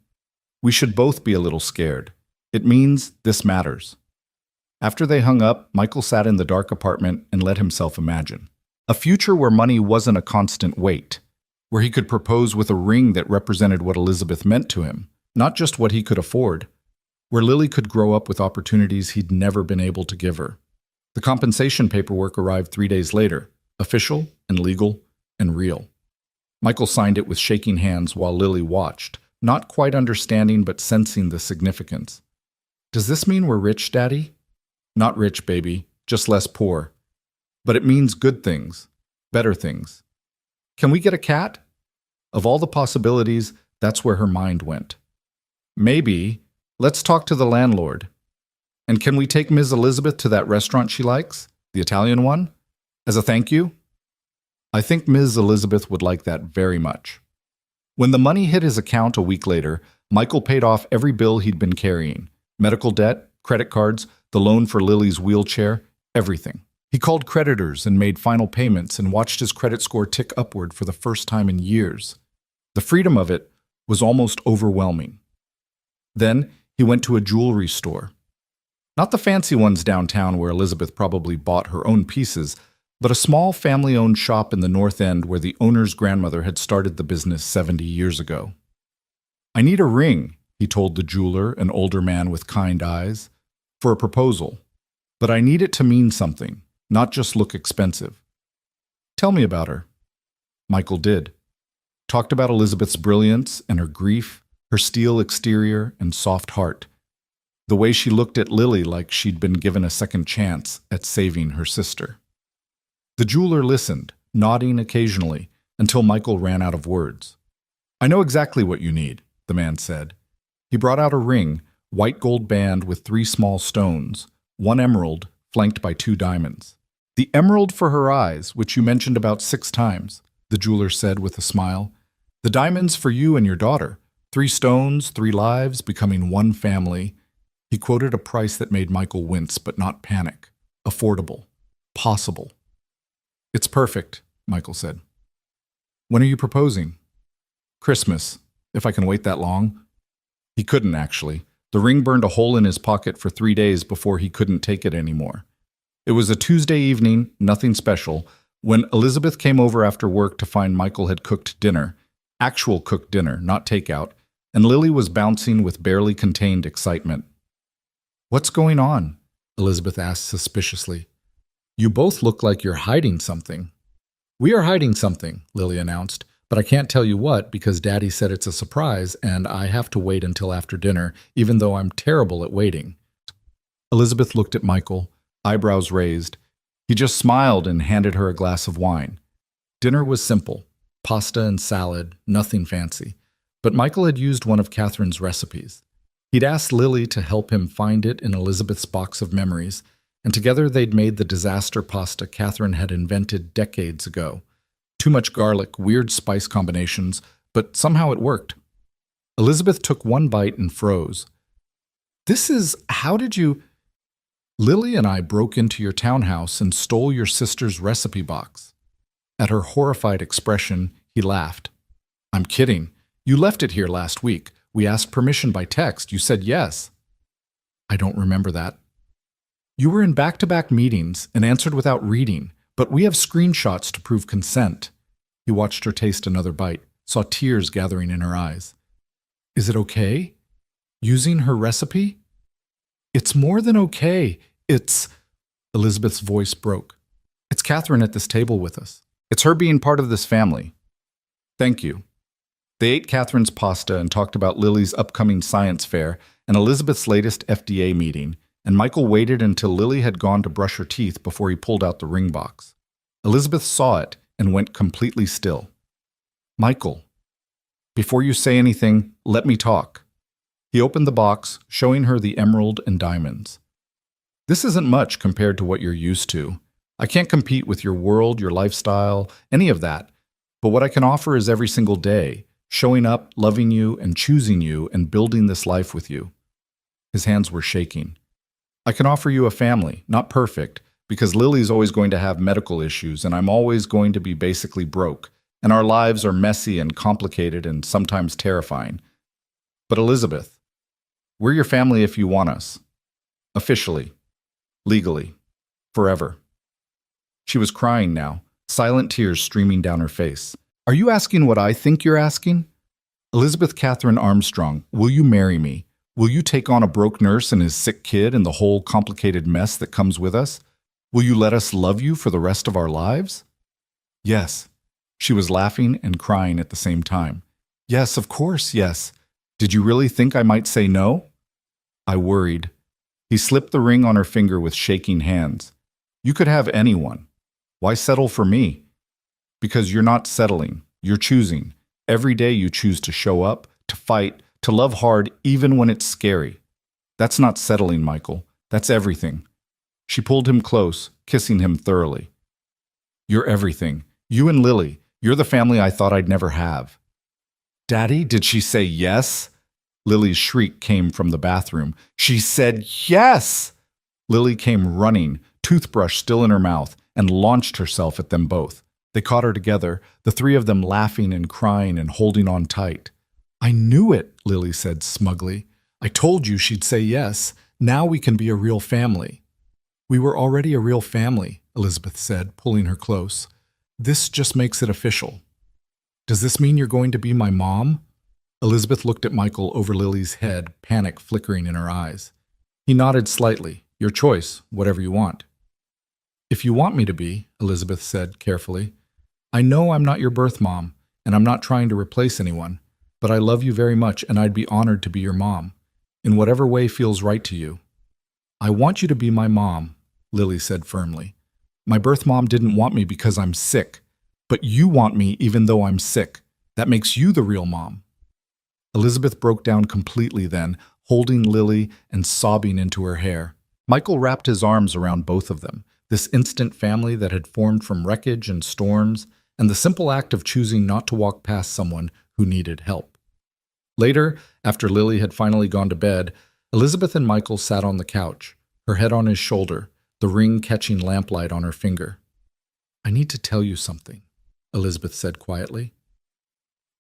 We should both be a little scared. It means this matters. After they hung up, Michael sat in the dark apartment and let himself imagine. A future where money wasn't a constant weight, where he could propose with a ring that represented what Elizabeth meant to him, not just what he could afford, where Lily could grow up with opportunities he'd never been able to give her. The compensation paperwork arrived 3 days later, official and legal and real. Michael signed it with shaking hands while Lily watched, not quite understanding but sensing the significance. Does this mean we're rich, Daddy? Not rich, baby, just less poor. But it means good things, better things. Can we get a cat? Of all the possibilities, that's where her mind went. Maybe, let's talk to the landlord. And can we take Ms. Elizabeth to that restaurant she likes? The Italian one? As a thank you? I think Ms. Elizabeth would like that very much. When the money hit his account a week later, Michael paid off every bill he'd been carrying. Medical debt, credit cards, the loan for Lily's wheelchair, everything. He called creditors and made final payments and watched his credit score tick upward for the first time in years. The freedom of it was almost overwhelming. Then he went to a jewelry store. Not the fancy ones downtown where Elizabeth probably bought her own pieces, but a small family-owned shop in the North End where the owner's grandmother had started the business 70 years ago. I need a ring, he told the jeweler, an older man with kind eyes, for a proposal. But I need it to mean something, not just look expensive. Tell me about her. Michael did. Talked about Elizabeth's brilliance and her grief, her steel exterior and soft heart. The way she looked at Lily like she'd been given a second chance at saving her sister. The jeweler listened, nodding occasionally, until Michael ran out of words. I know exactly what you need, the man said. He brought out a ring, white gold band with 3 small stones, 1 emerald flanked by 2 diamonds. The emerald for her eyes, which you mentioned about 6 times, the jeweler said with a smile. The diamonds for you and your daughter. 3 stones, 3 lives, becoming 1 family. He quoted a price that made Michael wince but not panic. Affordable. Possible. It's perfect, Michael said. When are you proposing? Christmas, if I can wait that long. He couldn't, actually. The ring burned a hole in his pocket for 3 days before he couldn't take it anymore. It was a Tuesday evening, nothing special, when Elizabeth came over after work to find Michael had cooked dinner, actual cooked dinner, not takeout, and Lily was bouncing with barely contained excitement. What's going on? Elizabeth asked suspiciously. You both look like you're hiding something. We are hiding something, Lily announced, but I can't tell you what because Daddy said it's a surprise and I have to wait until after dinner, even though I'm terrible at waiting. Elizabeth looked at Michael, eyebrows raised. He just smiled and handed her a glass of wine. Dinner was simple, pasta and salad, nothing fancy. But Michael had used one of Catherine's recipes. He'd asked Lily to help him find it in Elizabeth's box of memories, and together they'd made the disaster pasta Catherine had invented decades ago. Too much garlic, weird spice combinations, but somehow it worked. Elizabeth took 1 bite and froze. How did you... Lily and I broke into your townhouse and stole your sister's recipe box. At her horrified expression, he laughed. I'm kidding. You left it here last week. We asked permission by text. You said yes. I don't remember that. You were in back-to-back meetings and answered without reading, but we have screenshots to prove consent. He watched her taste another bite, saw tears gathering in her eyes. Is it okay? Using her recipe? It's more than okay. It's... Elizabeth's voice broke. It's Catherine at this table with us. It's her being part of this family. Thank you. They ate Catherine's pasta and talked about Lily's upcoming science fair and Elizabeth's latest FDA meeting, and Michael waited until Lily had gone to brush her teeth before he pulled out the ring box. Elizabeth saw it and went completely still. Michael, before you say anything, let me talk. He opened the box, showing her the emerald and diamonds. This isn't much compared to what you're used to. I can't compete with your world, your lifestyle, any of that. But what I can offer is every single day, showing up, loving you, and choosing you, and building this life with you. His hands were shaking. I can offer you a family, not perfect, because Lily's always going to have medical issues, and I'm always going to be basically broke, and our lives are messy and complicated and sometimes terrifying. But Elizabeth, we're your family if you want us. Officially. Legally. Forever. She was crying now, silent tears streaming down her face. Are you asking what I think you're asking? Elizabeth Catherine Armstrong, will you marry me? Will you take on a broke nurse and his sick kid and the whole complicated mess that comes with us? Will you let us love you for the rest of our lives? Yes. She was laughing and crying at the same time. Yes, of course, yes. Did you really think I might say no? I worried. He slipped the ring on her finger with shaking hands. You could have anyone. Why settle for me? Because you're not settling. You're choosing. Every day you choose to show up, to fight, to love hard even when it's scary. That's not settling, Michael. That's everything. She pulled him close, kissing him thoroughly. You're everything. You and Lily. You're the family I thought I'd never have. Daddy, did she say yes? Lily's shriek came from the bathroom. She said yes! Lily came running, toothbrush still in her mouth, and launched herself at them both. They caught her together, the three of them laughing and crying and holding on tight. I knew it, Lily said smugly. I told you she'd say yes. Now we can be a real family. We were already a real family, Elizabeth said, pulling her close. This just makes it official. Does this mean you're going to be my mom? Elizabeth looked at Michael over Lily's head, panic flickering in her eyes. He nodded slightly. Your choice, whatever you want. If you want me to be, Elizabeth said carefully. I know I'm not your birth mom, and I'm not trying to replace anyone, but I love you very much and I'd be honored to be your mom, in whatever way feels right to you. I want you to be my mom, Lily said firmly. My birth mom didn't want me because I'm sick, but you want me even though I'm sick. That makes you the real mom. Elizabeth broke down completely then, holding Lily and sobbing into her hair. Michael wrapped his arms around both of them, this instant family that had formed from wreckage and storms, and the simple act of choosing not to walk past someone who needed help. Later, after Lily had finally gone to bed, Elizabeth and Michael sat on the couch, her head on his shoulder, the ring catching lamplight on her finger. I need to tell you something, Elizabeth said quietly.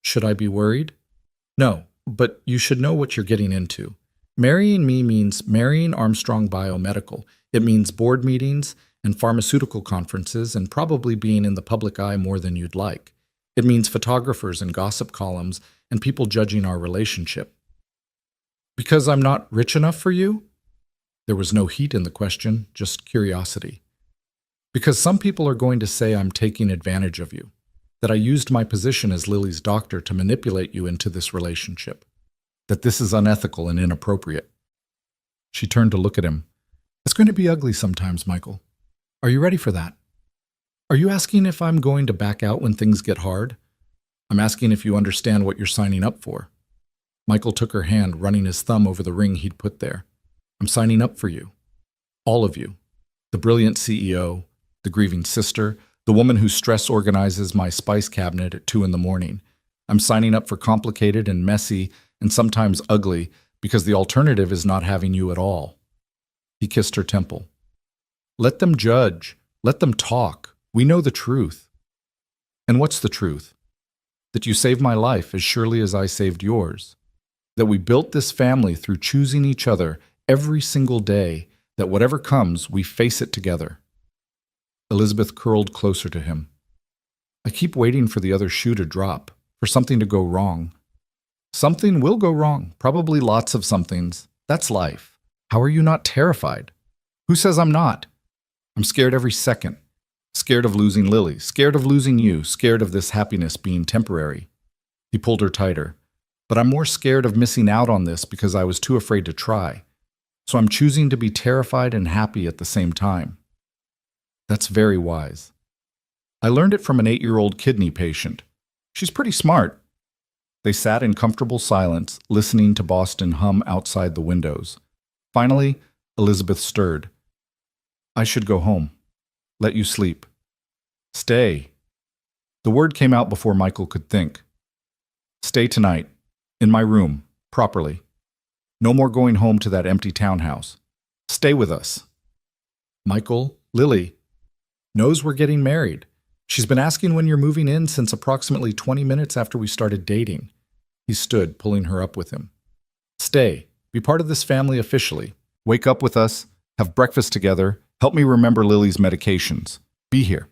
Should I be worried? No, but you should know what you're getting into. Marrying me means marrying Armstrong Biomedical. It means board meetings and pharmaceutical conferences and probably being in the public eye more than you'd like. It means photographers and gossip columns and people judging our relationship. Because I'm not rich enough for you? There was no heat in the question, just curiosity. Because some people are going to say I'm taking advantage of you, that I used my position as Lily's doctor to manipulate you into this relationship, that this is unethical and inappropriate. She turned to look at him. It's going to be ugly sometimes, Michael. Are you ready for that? Are you asking if I'm going to back out when things get hard? I'm asking if you understand what you're signing up for. Michael took her hand, running his thumb over the ring he'd put there. I'm signing up for you. All of you. The brilliant CEO, the grieving sister, the woman who stress organizes my spice cabinet at 2 a.m. I'm signing up for complicated and messy and sometimes ugly because the alternative is not having you at all. He kissed her temple. Let them judge. Let them talk. We know the truth. And what's the truth? That you saved my life as surely as I saved yours. That we built this family through choosing each other every single day, that whatever comes, we face it together. Elizabeth curled closer to him. I keep waiting for the other shoe to drop, for something to go wrong. Something will go wrong, probably lots of somethings. That's life. How are you not terrified? Who says I'm not? I'm scared every second. Scared of losing Lily, scared of losing you, scared of this happiness being temporary. He pulled her tighter. But I'm more scared of missing out on this because I was too afraid to try. So I'm choosing to be terrified and happy at the same time. That's very wise. I learned it from an 8-year-old kidney patient. She's pretty smart. They sat in comfortable silence, listening to Boston hum outside the windows. Finally, Elizabeth stirred. I should go home. Let you sleep. Stay. The word came out before Michael could think. Stay tonight. In my room. Properly. No more going home to that empty townhouse. Stay with us. Michael, Lily, knows we're getting married. She's been asking when you're moving in since approximately 20 minutes after we started dating. He stood, pulling her up with him. Stay. Be part of this family officially. Wake up with us. Have breakfast together. Help me remember Lily's medications. Be here.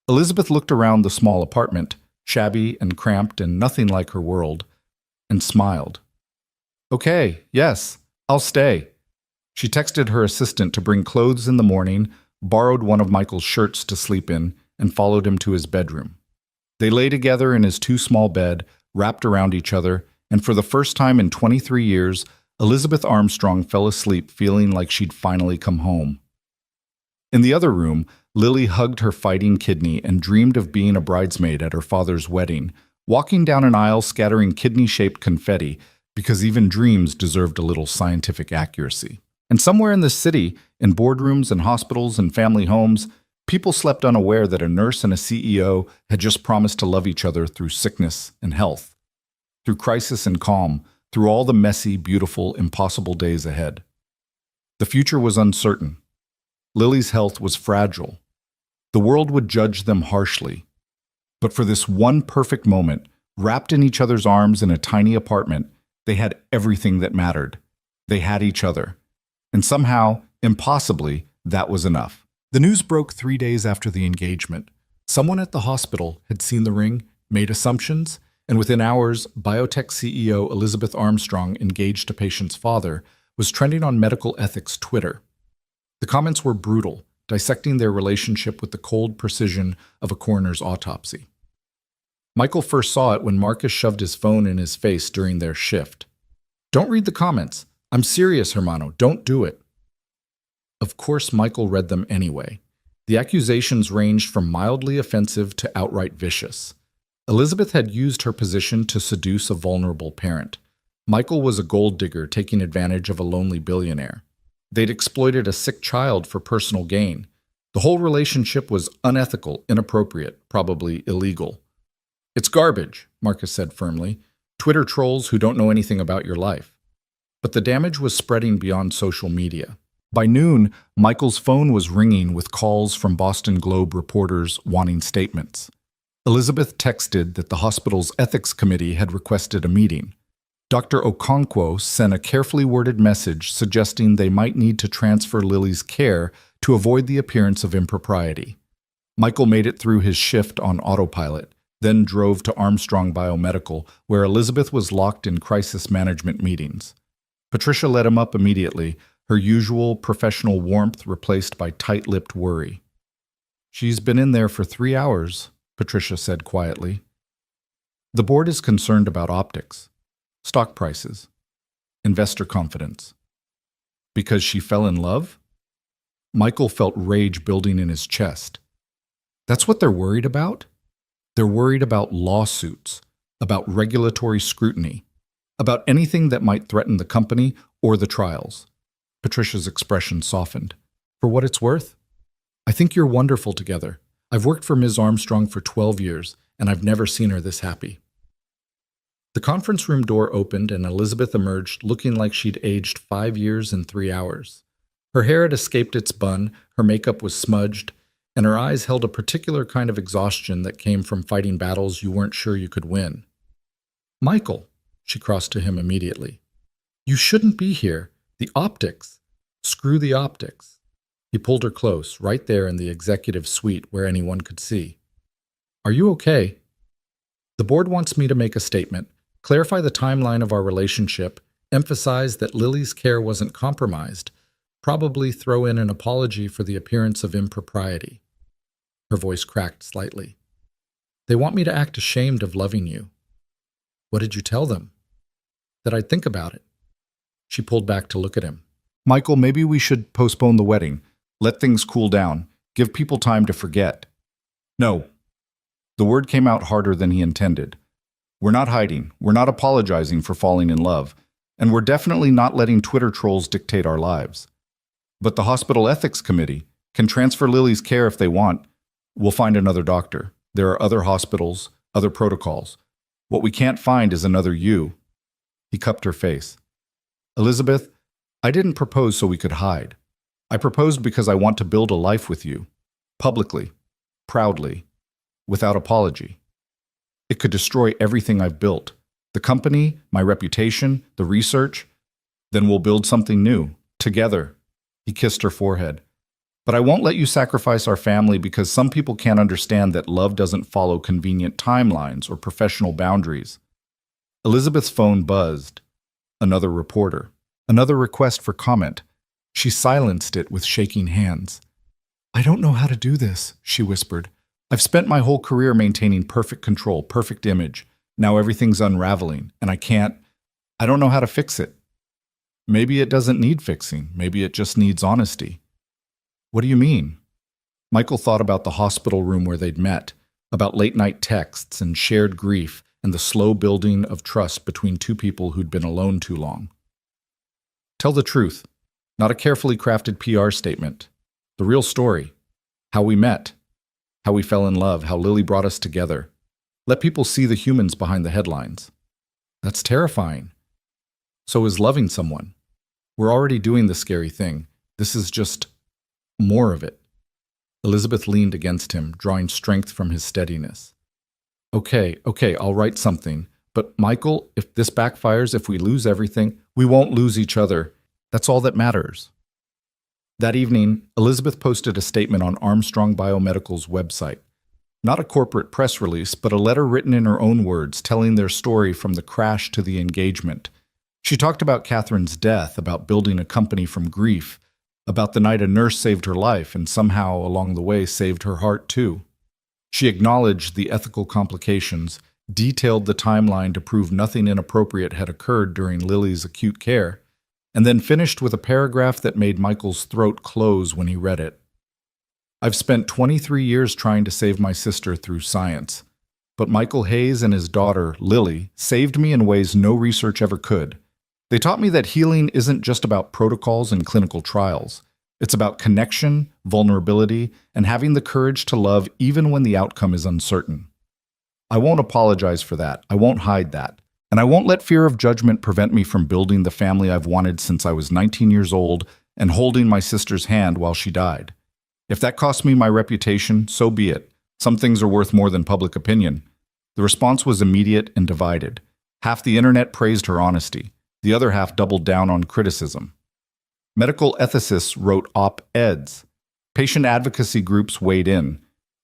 Elizabeth looked around the small apartment, shabby and cramped and nothing like her world, and smiled. Okay, yes, I'll stay. She texted her assistant to bring clothes in the morning, borrowed one of Michael's shirts to sleep in, and followed him to his bedroom. They lay together in his too small bed, wrapped around each other, and for the first time in 23 years, Elizabeth Armstrong fell asleep feeling like she'd finally come home. In the other room, Lily hugged her fighting kidney and dreamed of being a bridesmaid at her father's wedding, walking down an aisle scattering kidney-shaped confetti, because even dreams deserved a little scientific accuracy. And somewhere in this city, in boardrooms and hospitals and family homes, people slept unaware that a nurse and a CEO had just promised to love each other through sickness and health, through crisis and calm, through all the messy, beautiful, impossible days ahead. The future was uncertain. Lily's health was fragile. The world would judge them harshly. But for this one perfect moment, wrapped in each other's arms in a tiny apartment, they had everything that mattered. They had each other. And somehow, impossibly, that was enough. The news broke 3 days after the engagement. Someone at the hospital had seen the ring, made assumptions, and within hours, biotech CEO Elizabeth Armstrong, engaged to patient's father, was trending on medical ethics Twitter. The comments were brutal, dissecting their relationship with the cold precision of a coroner's autopsy. Michael first saw it when Marcus shoved his phone in his face during their shift. "Don't read the comments. I'm serious, Hermano. Don't do it." Of course, Michael read them anyway. The accusations ranged from mildly offensive to outright vicious. Elizabeth had used her position to seduce a vulnerable parent. Michael was a gold digger taking advantage of a lonely billionaire. They'd exploited a sick child for personal gain. The whole relationship was unethical, inappropriate, probably illegal. "It's garbage," Marcus said firmly. "Twitter trolls who don't know anything about your life." But the damage was spreading beyond social media. By noon, Michael's phone was ringing with calls from Boston Globe reporters wanting statements. Elizabeth texted that the hospital's ethics committee had requested a meeting. Dr. Okonkwo sent a carefully worded message suggesting they might need to transfer Lily's care to avoid the appearance of impropriety. Michael made it through his shift on autopilot, then drove to Armstrong Biomedical, where Elizabeth was locked in crisis management meetings. Patricia let him up immediately, her usual professional warmth replaced by tight-lipped worry. "She's been in there for 3 hours," Patricia said quietly. "The board is concerned about optics, stock prices, investor confidence." Because she fell in love? Michael felt rage building in his chest. That's what they're worried about? They're worried about lawsuits, about regulatory scrutiny, about anything that might threaten the company or the trials. Patricia's expression softened. "For what it's worth, I think you're wonderful together. I've worked for Ms. Armstrong for 12 years, and I've never seen her this happy." The conference room door opened and Elizabeth emerged looking like she'd aged 5 years in 3 hours. Her hair had escaped its bun, her makeup was smudged, and her eyes held a particular kind of exhaustion that came from fighting battles you weren't sure you could win. "Michael," she crossed to him immediately. "You shouldn't be here. The optics. Screw the optics." He pulled her close, right there in the executive suite where anyone could see. "Are you okay?" "The board wants me to make a statement, clarify the timeline of our relationship, emphasize that Lily's care wasn't compromised, probably throw in an apology for the appearance of impropriety." Her voice cracked slightly. "They want me to act ashamed of loving you." "What did you tell them?" "That I'd think about it." She pulled back to look at him. "Michael, maybe we should postpone the wedding. Let things cool down. Give people time to forget." "No." The word came out harder than he intended. "We're not hiding. We're not apologizing for falling in love. And we're definitely not letting Twitter trolls dictate our lives. But the hospital ethics committee can transfer Lily's care if they want. We'll find another doctor. There are other hospitals, other protocols. What we can't find is another you." He cupped her face. "Elizabeth, I didn't propose so we could hide. I proposed because I want to build a life with you. Publicly. Proudly. Without apology. It could destroy everything I've built. The company, my reputation, the research. Then we'll build something new. Together." He kissed her forehead. "But I won't let you sacrifice our family because some people can't understand that love doesn't follow convenient timelines or professional boundaries." Elizabeth's phone buzzed. Another reporter. Another request for comment. She silenced it with shaking hands. "I don't know how to do this," she whispered. "I've spent my whole career maintaining perfect control, perfect image. Now everything's unraveling, and I don't know how to fix it." "Maybe it doesn't need fixing. Maybe it just needs honesty." "What do you mean?" Michael thought about the hospital room where they'd met, about late-night texts and shared grief and the slow building of trust between two people who'd been alone too long. "Tell the truth. Not a carefully crafted PR statement. The real story. How we met. How we fell in love. How Lily brought us together. Let people see the humans behind the headlines. That's terrifying. So is loving someone. We're already doing the scary thing. This is just more of it. Elizabeth leaned against him, drawing strength from his steadiness. Okay, I'll write something. But Michael, if this backfires, if we lose everything, we won't lose each other. That's all that matters. That evening, Elizabeth posted a statement on Armstrong Biomedical's website. Not a corporate press release, but a letter written in her own words, telling their story from the crash to the engagement. She talked about Catherine's death, about building a company from grief, about the night a nurse saved her life and somehow along the way saved her heart too. She acknowledged the ethical complications, detailed the timeline to prove nothing inappropriate had occurred during Lily's acute care, and then finished with a paragraph that made Michael's throat close when he read it. I've spent 23 years trying to save my sister through science, but Michael Hayes and his daughter, Lily, saved me in ways no research ever could. They taught me that healing isn't just about protocols and clinical trials. It's about connection, vulnerability, and having the courage to love even when the outcome is uncertain. I won't apologize for that. I won't hide that. And I won't let fear of judgment prevent me from building the family I've wanted since I was 19 years old and holding my sister's hand while she died. If that costs me my reputation, so be it. Some things are worth more than public opinion. The response was immediate and divided. Half the internet praised her honesty. The other half doubled down on criticism. Medical ethicists wrote op-eds. Patient advocacy groups weighed in.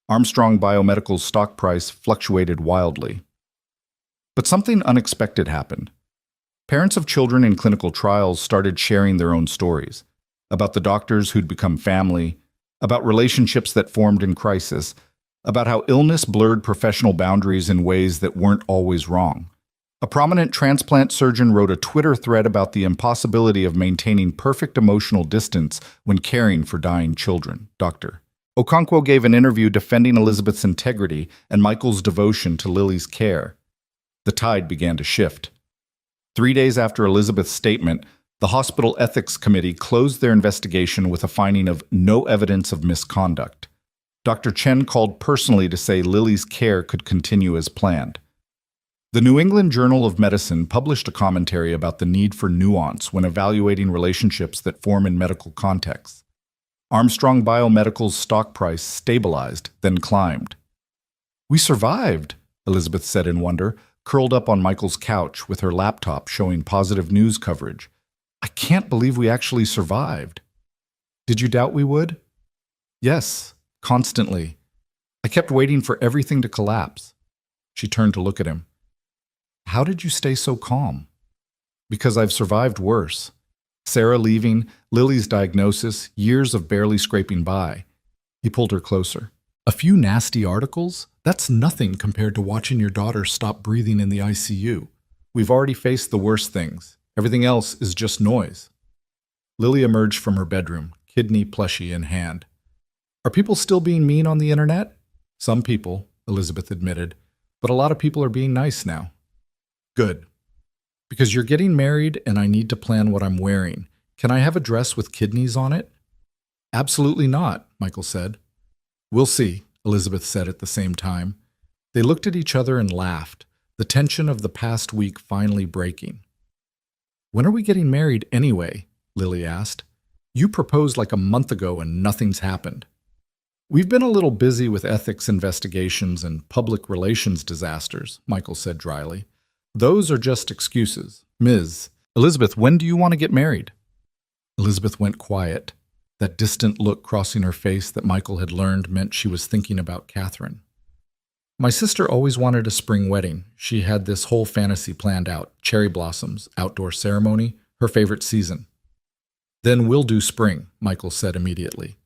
Armstrong Biomedical's stock price fluctuated wildly. But something unexpected happened. Parents of children in clinical trials started sharing their own stories about the doctors who'd become family, about relationships that formed in crisis, about how illness blurred professional boundaries in ways that weren't always wrong. A prominent transplant surgeon wrote a Twitter thread about the impossibility of maintaining perfect emotional distance when caring for dying children. Dr. Okonkwo gave an interview defending Elizabeth's integrity and Michael's devotion to Lily's care. The tide began to shift. 3 days after Elizabeth's statement, the Hospital Ethics Committee closed their investigation with a finding of no evidence of misconduct. Dr. Chen called personally to say Lily's care could continue as planned. The New England Journal of Medicine published a commentary about the need for nuance when evaluating relationships that form in medical contexts. Armstrong Biomedical's stock price stabilized, then climbed. "We survived," Elizabeth said in wonder, curled up on Michael's couch with her laptop showing positive news coverage. "I can't believe we actually survived." "Did you doubt we would?" "Yes, constantly. I kept waiting for everything to collapse." She turned to look at him. "How did you stay so calm?" "Because I've survived worse. Sarah leaving, Lily's diagnosis, years of barely scraping by." He pulled her closer. "A few nasty articles? That's nothing compared to watching your daughter stop breathing in the ICU. We've already faced the worst things. Everything else is just noise." Lily emerged from her bedroom, kidney plushie in hand. "Are people still being mean on the internet?" "Some people," Elizabeth admitted, "but a lot of people are being nice now." "Good. Because you're getting married and I need to plan what I'm wearing. Can I have a dress with kidneys on it?" "Absolutely not," Michael said. "We'll see," Elizabeth said at the same time. They looked at each other and laughed, the tension of the past week finally breaking. "When are we getting married anyway?" Lily asked. "You proposed like a month ago and nothing's happened." "We've been a little busy with ethics investigations and public relations disasters," Michael said dryly. "Those are just excuses. Ms. Elizabeth, when do you want to get married?" Elizabeth went quiet. That distant look crossing her face that Michael had learned meant she was thinking about Catherine. "My sister always wanted a spring wedding. She had this whole fantasy planned out. Cherry blossoms, outdoor ceremony, her favorite season." "Then we'll do spring," Michael said immediately.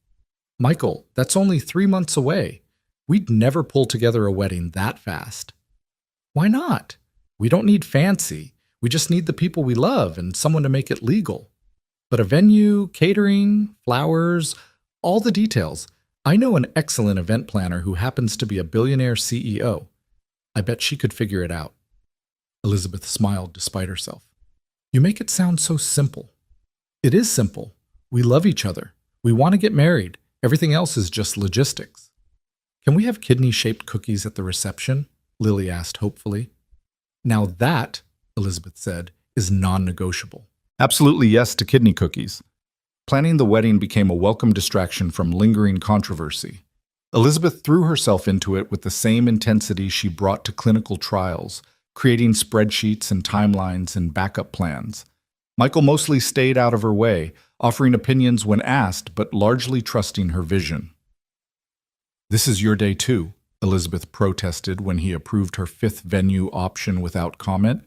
"Michael, that's only 3 months away. We'd never pull together a wedding that fast." "Why not? We don't need fancy. We just need the people we love and someone to make it legal. But a venue, catering, flowers, all the details. I know an excellent event planner who happens to be a billionaire CEO. I bet she could figure it out." Elizabeth smiled despite herself. "You make it sound so simple." "It is simple. We love each other. We want to get married. Everything else is just logistics. Can we have kidney-shaped cookies at the reception? Lily asked hopefully. Now that, Elizabeth said, is non-negotiable. Absolutely yes to kidney cookies. Planning the wedding became a welcome distraction from lingering controversy. Elizabeth threw herself into it with the same intensity she brought to clinical trials, creating spreadsheets and timelines and backup plans. Michael mostly stayed out of her way, offering opinions when asked, but largely trusting her vision. "This is your day too," Elizabeth protested when he approved her fifth venue option without comment.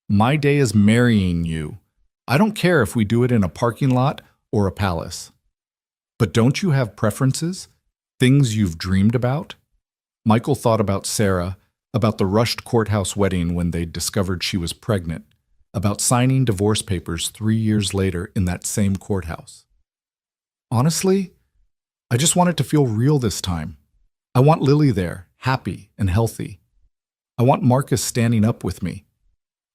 "My day is marrying you. I don't care if we do it in a parking lot or a palace." "But don't you have preferences? Things you've dreamed about?" Michael thought about Sarah, about the rushed courthouse wedding when they discovered she was pregnant, about signing divorce papers 3 years later in that same courthouse. "Honestly, I just want it to feel real this time. I want Lily there, happy and healthy. I want Marcus standing up with me.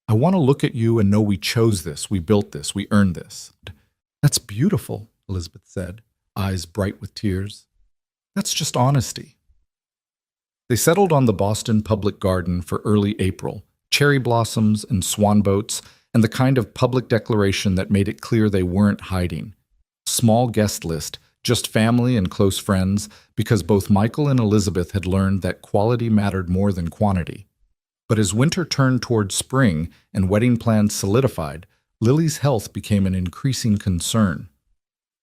I want to look at you and know we chose this, we built this, we earned this." "That's beautiful," Elizabeth said, eyes bright with tears. "That's just honesty." They settled on the Boston Public Garden for early April, cherry blossoms and swan boats, and the kind of public declaration that made it clear they weren't hiding. Small guest list, just family and close friends, because both Michael and Elizabeth had learned that quality mattered more than quantity. But as winter turned toward spring and wedding plans solidified, Lily's health became an increasing concern.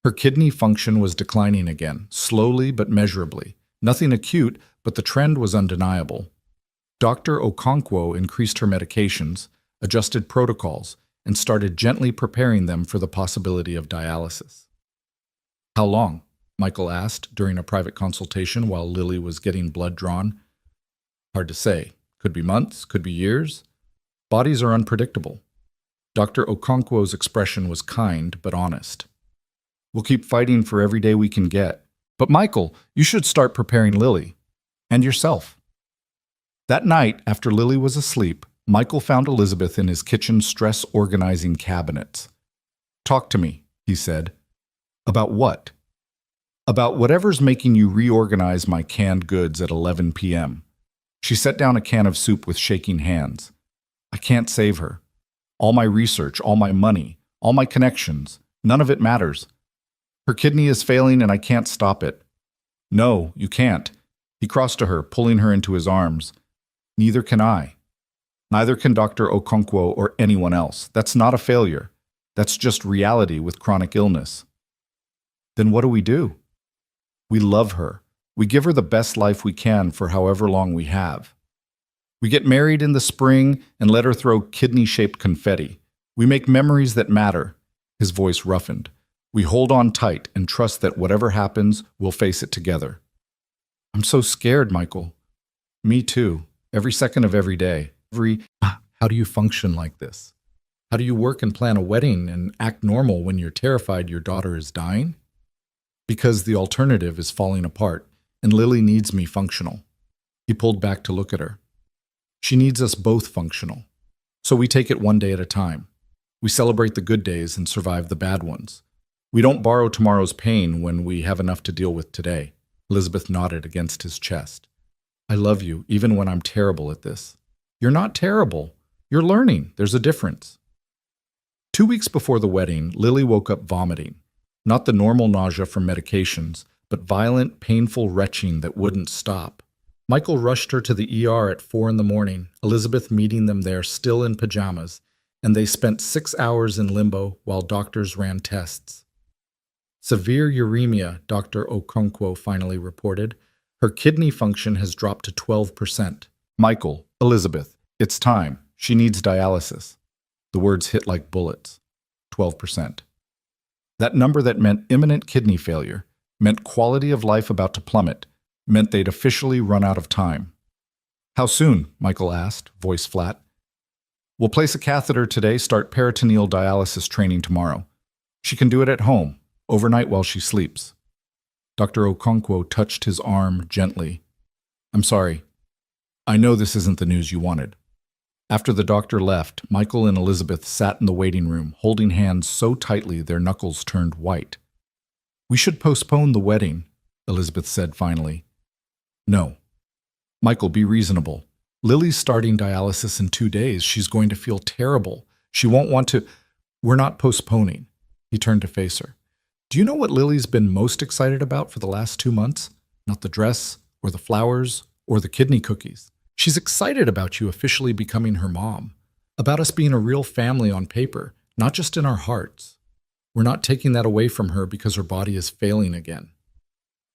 Her kidney function was declining again, slowly but measurably. Nothing acute, but the trend was undeniable. Dr. Okonkwo increased her medications, adjusted protocols, and started gently preparing them for the possibility of dialysis. "How long?" Michael asked during a private consultation while Lily was getting blood drawn. "Hard to say. Could be months, could be years. Bodies are unpredictable." Dr. Okonkwo's expression was kind but honest. "We'll keep fighting for every day we can get. But Michael, you should start preparing Lily. And yourself." That night, after Lily was asleep, Michael found Elizabeth in his kitchen stress-organizing cabinets. "Talk to me," he said. "About what?" "About whatever's making you reorganize my canned goods at 11 p.m. She set down a can of soup with shaking hands. "I can't save her. All my research, all my money, all my connections, none of it matters. Her kidney is failing and I can't stop it." "No, you can't." He crossed to her, pulling her into his arms. "Neither can I. Neither can Dr. Okonkwo or anyone else. That's not a failure. That's just reality with chronic illness." "Then what do we do?" "We love her. We give her the best life we can for however long we have. We get married in the spring and let her throw kidney-shaped confetti. We make memories that matter." His voice roughened. "We hold on tight and trust that whatever happens, we'll face it together." "I'm so scared, Michael." "Me too. Every second of every day. How do you function like this? How do you work and plan a wedding and act normal when you're terrified your daughter is dying?" "Because the alternative is falling apart, and Lily needs me functional." He pulled back to look at her. "She needs us both functional. So we take it one day at a time. We celebrate the good days and survive the bad ones. We don't borrow tomorrow's pain when we have enough to deal with today." Elizabeth nodded against his chest. "I love you, even when I'm terrible at this." "You're not terrible. You're learning. There's a difference." 2 weeks before the wedding, Lily woke up vomiting. Not the normal nausea from medications, but violent, painful retching that wouldn't stop. Michael rushed her to the ER at 4 in the morning, Elizabeth meeting them there still in pajamas, and they spent 6 hours in limbo while doctors ran tests. "Severe uremia," Dr. Okonkwo finally reported. "Her kidney function has dropped to 12%. Michael, Elizabeth, it's time. She needs dialysis." The words hit like bullets. 12%. That number that meant imminent kidney failure, meant quality of life about to plummet, meant they'd officially run out of time. "How soon?" Michael asked, voice flat. "We'll place a catheter today, start peritoneal dialysis training tomorrow. She can do it at home, overnight while she sleeps." Dr. Okonkwo touched his arm gently. "I'm sorry. I know this isn't the news you wanted." After the doctor left, Michael and Elizabeth sat in the waiting room, holding hands so tightly their knuckles turned white. We should postpone the wedding, Elizabeth said finally. No. Michael, be reasonable. Lily's starting dialysis in 2 days. She's going to feel terrible. She won't want to. We're not postponing. He turned to face her. Do you know what Lily's been most excited about for the last 2 months? Not the dress, or the flowers, or the kidney cookies. She's excited about you officially becoming her mom. About us being a real family on paper, not just in our hearts. We're not taking that away from her because her body is failing again.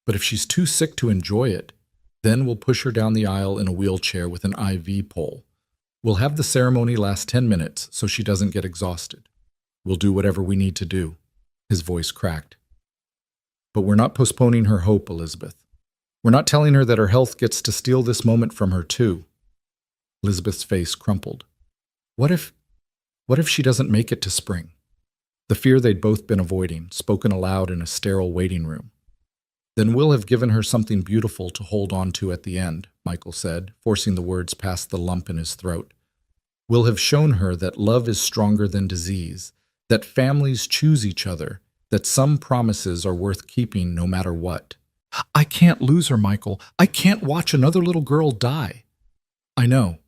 But if she's too sick to enjoy it, then we'll push her down the aisle in a wheelchair with an IV pole. We'll have the ceremony last 10 minutes so she doesn't get exhausted. We'll do whatever we need to do. His voice cracked. But we're not postponing her hope, Elizabeth. We're not telling her that her health gets to steal this moment from her too. Elizabeth's face crumpled. What if she doesn't make it to spring? The fear they'd both been avoiding, spoken aloud in a sterile waiting room. Then we'll have given her something beautiful to hold on to at the end, Michael said, forcing the words past the lump in his throat. We'll have shown her that love is stronger than disease, that families choose each other, that some promises are worth keeping no matter what. I can't lose her, Michael. I can't watch another little girl die. I know,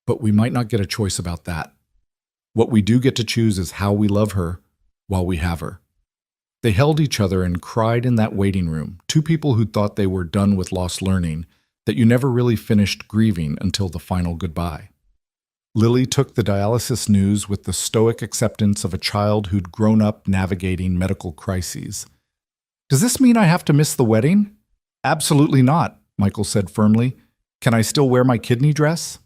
but we might not get a choice about that. What we do get to choose is how we love her while we have her. They held each other and cried in that waiting room, two people who thought they were done with lost learning, that you never really finished grieving until the final goodbye. Lily took the dialysis news with the stoic acceptance of a child who'd grown up navigating medical crises. Does this mean I have to miss the wedding? Absolutely not, Michael said firmly. Can I still wear my kidney dress?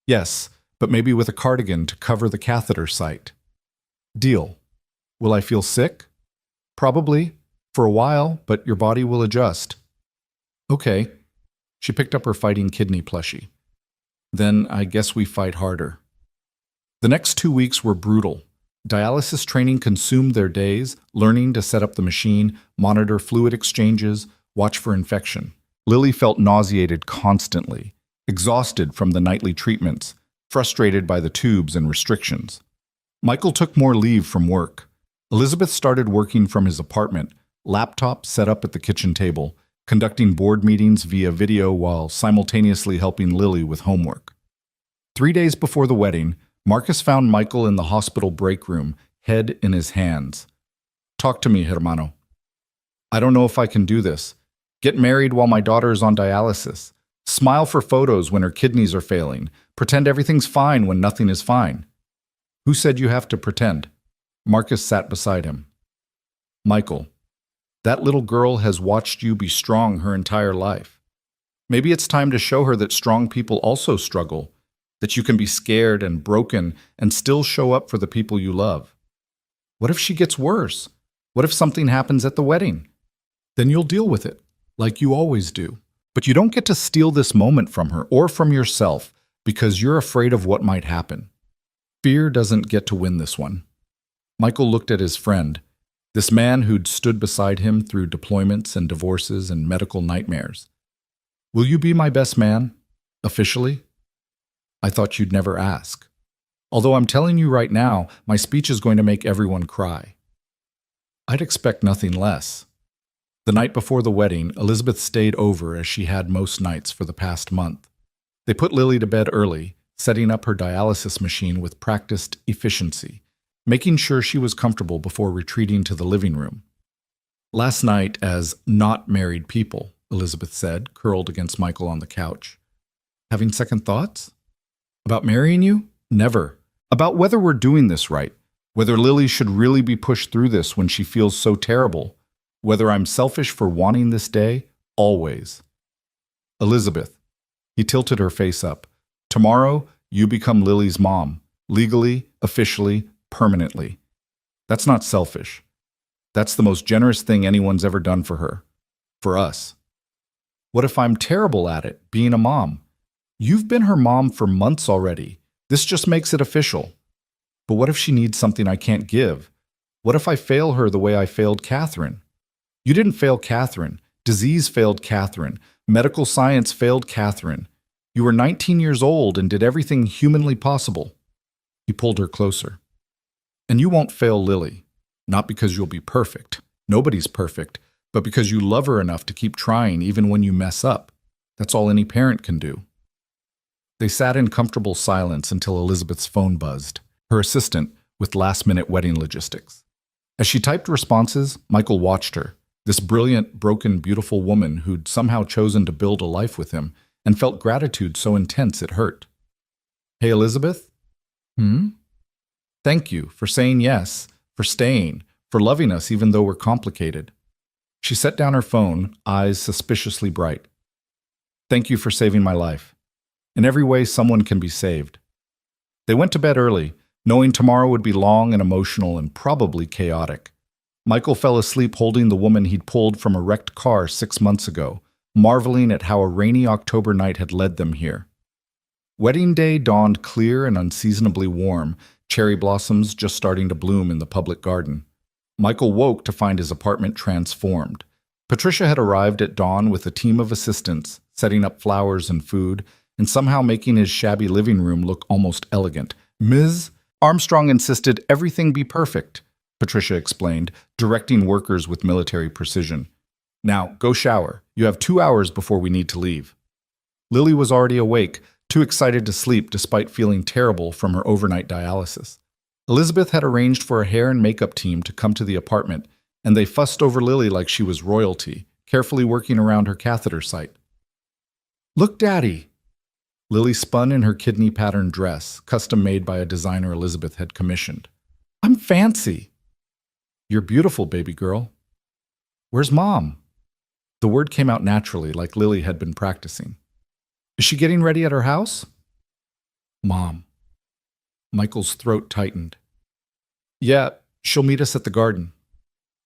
Yes, but maybe with a cardigan to cover the catheter site. Deal. Will I feel sick? Probably. For a while, but your body will adjust. Okay. She picked up her fighting kidney plushie. Then I guess we fight harder. The next 2 weeks were brutal. Dialysis training consumed their days, learning to set up the machine, monitor fluid exchanges, watch for infection. Lily felt nauseated constantly, exhausted from the nightly treatments, frustrated by the tubes and restrictions. Michael took more leave from work. Elizabeth started working from his apartment, laptop set up at the kitchen table, conducting board meetings via video while simultaneously helping Lily with homework. 3 days before the wedding, Marcus found Michael in the hospital break room, head in his hands. Talk to me, hermano. I don't know if I can do this. Get married while my daughter is on dialysis. Smile for photos when her kidneys are failing. Pretend everything's fine when nothing is fine. Who said you have to pretend? Marcus sat beside him. Michael, that little girl has watched you be strong her entire life. Maybe it's time to show her that strong people also struggle, that you can be scared and broken and still show up for the people you love. What if she gets worse? What if something happens at the wedding? Then you'll deal with it, like you always do. But you don't get to steal this moment from her or from yourself because you're afraid of what might happen. Fear doesn't get to win this one. Michael looked at his friend, this man who'd stood beside him through deployments and divorces and medical nightmares. Will you be my best man? Officially? I thought you'd never ask. Although I'm telling you right now, my speech is going to make everyone cry. I'd expect nothing less. The night before the wedding, Elizabeth stayed over as she had most nights for the past month. They put Lily to bed early, setting up her dialysis machine with practiced efficiency, making sure she was comfortable before retreating to the living room. Last night, as not married people, Elizabeth said, curled against Michael on the couch. Having second thoughts? About marrying you? Never. About whether we're doing this right, whether Lily should really be pushed through this when she feels so terrible, whether I'm selfish for wanting this day, always. Elizabeth. He tilted her face up. Tomorrow, you become Lily's mom, legally, officially, permanently. That's not selfish. That's the most generous thing anyone's ever done for her. For us. What if I'm terrible at it, being a mom? You've been her mom for months already. This just makes it official. But what if she needs something I can't give? What if I fail her the way I failed Catherine? You didn't fail Catherine. Disease failed Catherine. Medical science failed Catherine. You were 19 years old and did everything humanly possible. He pulled her closer. And you won't fail Lily. Not because you'll be perfect. Nobody's perfect. but because you love her enough to keep trying even when you mess up. That's all any parent can do. They sat in comfortable silence until Elizabeth's phone buzzed, her assistant with last-minute wedding logistics. As she typed responses, Michael watched her, this brilliant, broken, beautiful woman who'd somehow chosen to build a life with him, and felt gratitude so intense it hurt. "Hey, Elizabeth?" "Thank you for saying yes, for staying, for loving us even though we're complicated." She set down her phone, eyes suspiciously bright. "Thank you for saving my life. In every way, someone can be saved." They went to bed early, knowing tomorrow would be long and emotional and probably chaotic. Michael fell asleep holding the woman he'd pulled from a wrecked car 6 months ago, marveling at how a rainy October night had led them here. Wedding day dawned clear and unseasonably warm, cherry blossoms just starting to bloom in the public garden. Michael woke to find his apartment transformed. Patricia had arrived at dawn with a team of assistants, setting up flowers and food, and somehow making his shabby living room look almost elegant. "Ms. Armstrong insisted everything be perfect," Patricia explained, directing workers with military precision. "Now, go shower. You have 2 hours before we need to leave." Lily was already awake, too excited to sleep despite feeling terrible from her overnight dialysis. Elizabeth had arranged for a hair and makeup team to come to the apartment, and they fussed over Lily like she was royalty, carefully working around her catheter site. "Look, Daddy!" Lily spun in her kidney-patterned dress, custom-made by a designer Elizabeth had commissioned. "I'm fancy!" "You're beautiful, baby girl." "Where's Mom?" The word came out naturally, like Lily had been practicing. "Is she getting ready at her house?" "Mom." Michael's throat tightened. "Yeah, she'll meet us at the garden."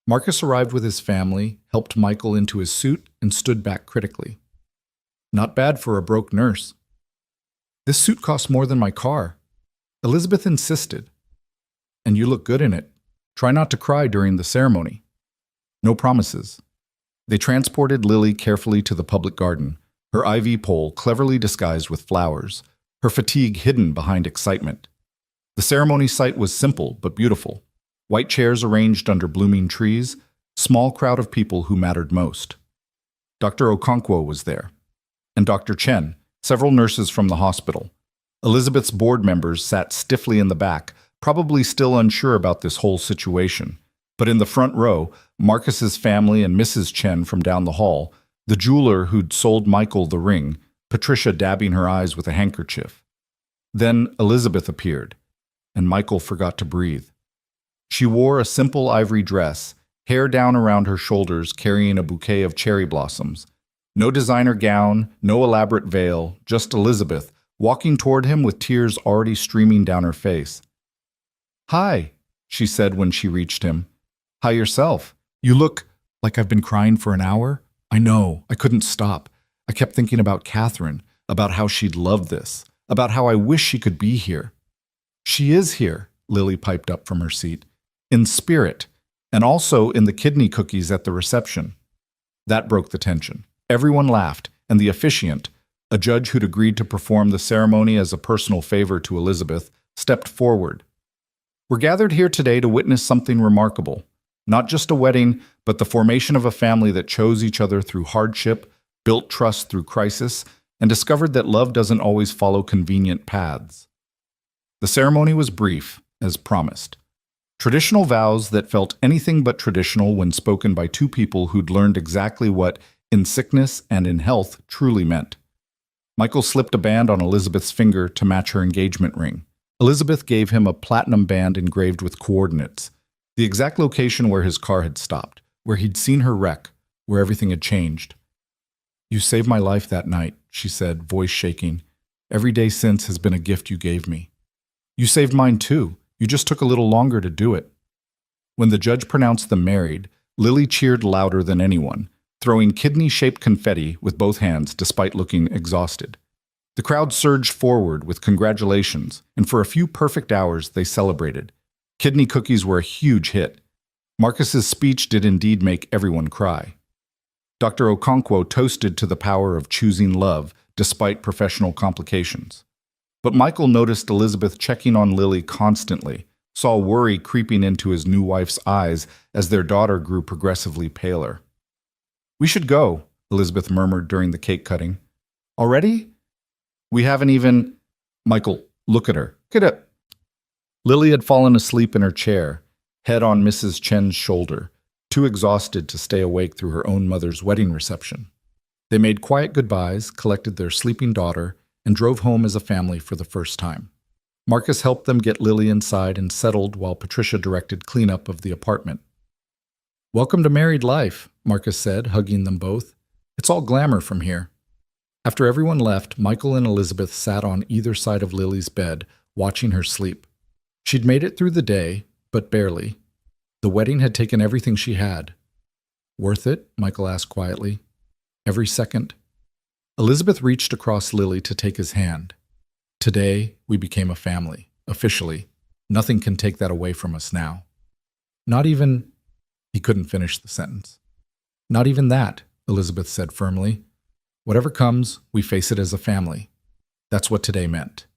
Marcus arrived with his family, helped Michael into his suit, and stood back critically. "Not bad for a broke nurse." "This suit costs more than my car." Elizabeth insisted. "And you look good in it. Try not to cry during the ceremony." No promises. They transported Lily carefully to the public garden, her ivy pole cleverly disguised with flowers, her fatigue hidden behind excitement. The ceremony site was simple but beautiful. White chairs arranged under blooming trees, small crowd of people who mattered most. Dr. Okonkwo was there, and Dr. Chen, several nurses from the hospital. Elizabeth's board members sat stiffly in the back, probably still unsure about this whole situation. But in the front row, Marcus's family and Mrs. Chen from down the hall, the jeweler who'd sold Michael the ring, Patricia dabbing her eyes with a handkerchief. Then Elizabeth appeared, and Michael forgot to breathe. She wore a simple ivory dress, hair down around her shoulders carrying a bouquet of cherry blossoms. No designer gown, no elaborate veil, just Elizabeth, walking toward him with tears already streaming down her face. "Hi," she said when she reached him. "Hi yourself. You look like I've been crying for an hour." "I know. I couldn't stop. I kept thinking about Catherine, about how she'd love this, about how I wish she could be here." "She is here," Lily piped up from her seat. "In spirit, and also in the kidney cookies at the reception." That broke the tension. Everyone laughed, and the officiant, a judge who'd agreed to perform the ceremony as a personal favor to Elizabeth, stepped forward. "We're gathered here today to witness something remarkable. Not just a wedding, but the formation of a family that chose each other through hardship, built trust through crisis, and discovered that love doesn't always follow convenient paths." The ceremony was brief, as promised. Traditional vows that felt anything but traditional when spoken by two people who'd learned exactly what, in sickness and in health, truly meant. Michael slipped a band on Elizabeth's finger to match her engagement ring. Elizabeth gave him a platinum band engraved with coordinates, the exact location where his car had stopped, where he'd seen her wreck, where everything had changed. "You saved my life that night," she said, voice shaking. "Every day since has been a gift you gave me." "You saved mine too. You just took a little longer to do it." When the judge pronounced them married, Lily cheered louder than anyone, throwing kidney-shaped confetti with both hands despite looking exhausted. The crowd surged forward with congratulations, and for a few perfect hours they celebrated. Kidney cookies were a huge hit. Marcus's speech did indeed make everyone cry. Dr. Okonkwo toasted to the power of choosing love despite professional complications. But Michael noticed Elizabeth checking on Lily constantly, saw worry creeping into his new wife's eyes as their daughter grew progressively paler. We should go, Elizabeth murmured during the cake cutting. Already? We haven't even... Michael, look at her. Get up. Lily had fallen asleep in her chair, head on Mrs. Chen's shoulder, too exhausted to stay awake through her own mother's wedding reception. They made quiet goodbyes, collected their sleeping daughter, and drove home as a family for the first time. Marcus helped them get Lily inside and settled while Patricia directed cleanup of the apartment. "Welcome to married life," Marcus said, hugging them both. "It's all glamour from here." After everyone left, Michael and Elizabeth sat on either side of Lily's bed, watching her sleep. She'd made it through the day, but barely. The wedding had taken everything she had. "Worth it?" Michael asked quietly. "Every second." Elizabeth reached across Lily to take his hand. "Today, we became a family, officially. Nothing can take that away from us now." "Not even—" He couldn't finish the sentence. "Not even that," Elizabeth said firmly. "Whatever comes, we face it as a family." That's what today meant.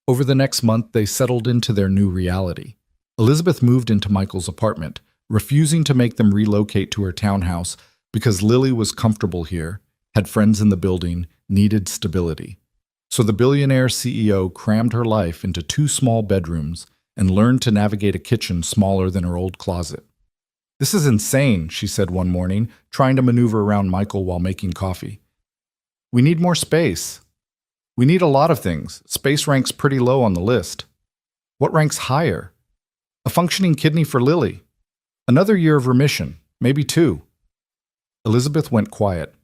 Over the next month, they settled into their new reality. Elizabeth moved into Michael's apartment, refusing to make them relocate to her townhouse because Lily was comfortable here, had friends in the building, needed stability. So the billionaire CEO crammed her life into 2 small bedrooms and learned to navigate a kitchen smaller than her old closet. "This is insane," she said one morning, trying to maneuver around Michael while making coffee. "We need more space." "We need a lot of things. Space ranks pretty low on the list." "What ranks higher?" "A functioning kidney for Lily. Another year of remission, maybe 2. Elizabeth went quiet.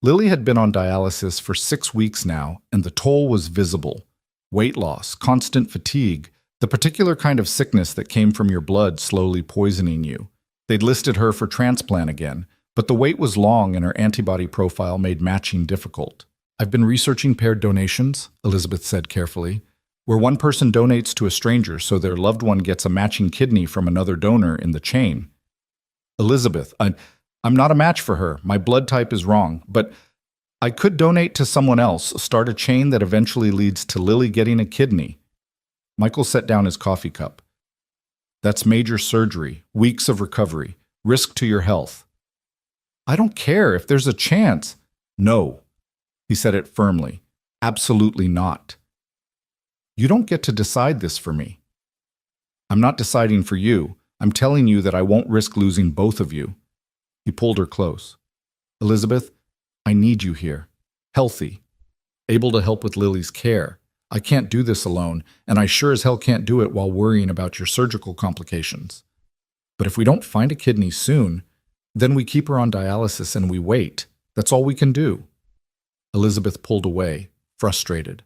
Lily had been on dialysis for 6 weeks now, and the toll was visible. Weight loss, constant fatigue, the particular kind of sickness that came from your blood slowly poisoning you. They'd listed her for transplant again, but the wait was long and her antibody profile made matching difficult. "I've been researching paired donations," Elizabeth said carefully, "where one person donates to a stranger so their loved one gets a matching kidney from another donor in the chain." "Elizabeth, I'm not a match for her. My blood type is wrong, but I could donate to someone else, start a chain that eventually leads to Lily getting a kidney." Michael set down his coffee cup. "That's major surgery, weeks of recovery, risk to your health." "I don't care if there's a chance." "No," he said it firmly. "Absolutely not. You don't get to decide this for me." "I'm not deciding for you. I'm telling you that I won't risk losing both of you." He pulled her close. "Elizabeth, I need you here. Healthy. Able to help with Lily's care. I can't do this alone, and I sure as hell can't do it while worrying about your surgical complications. But if we don't find a kidney soon, then we keep her on dialysis and we wait. That's all we can do." Elizabeth pulled away, frustrated.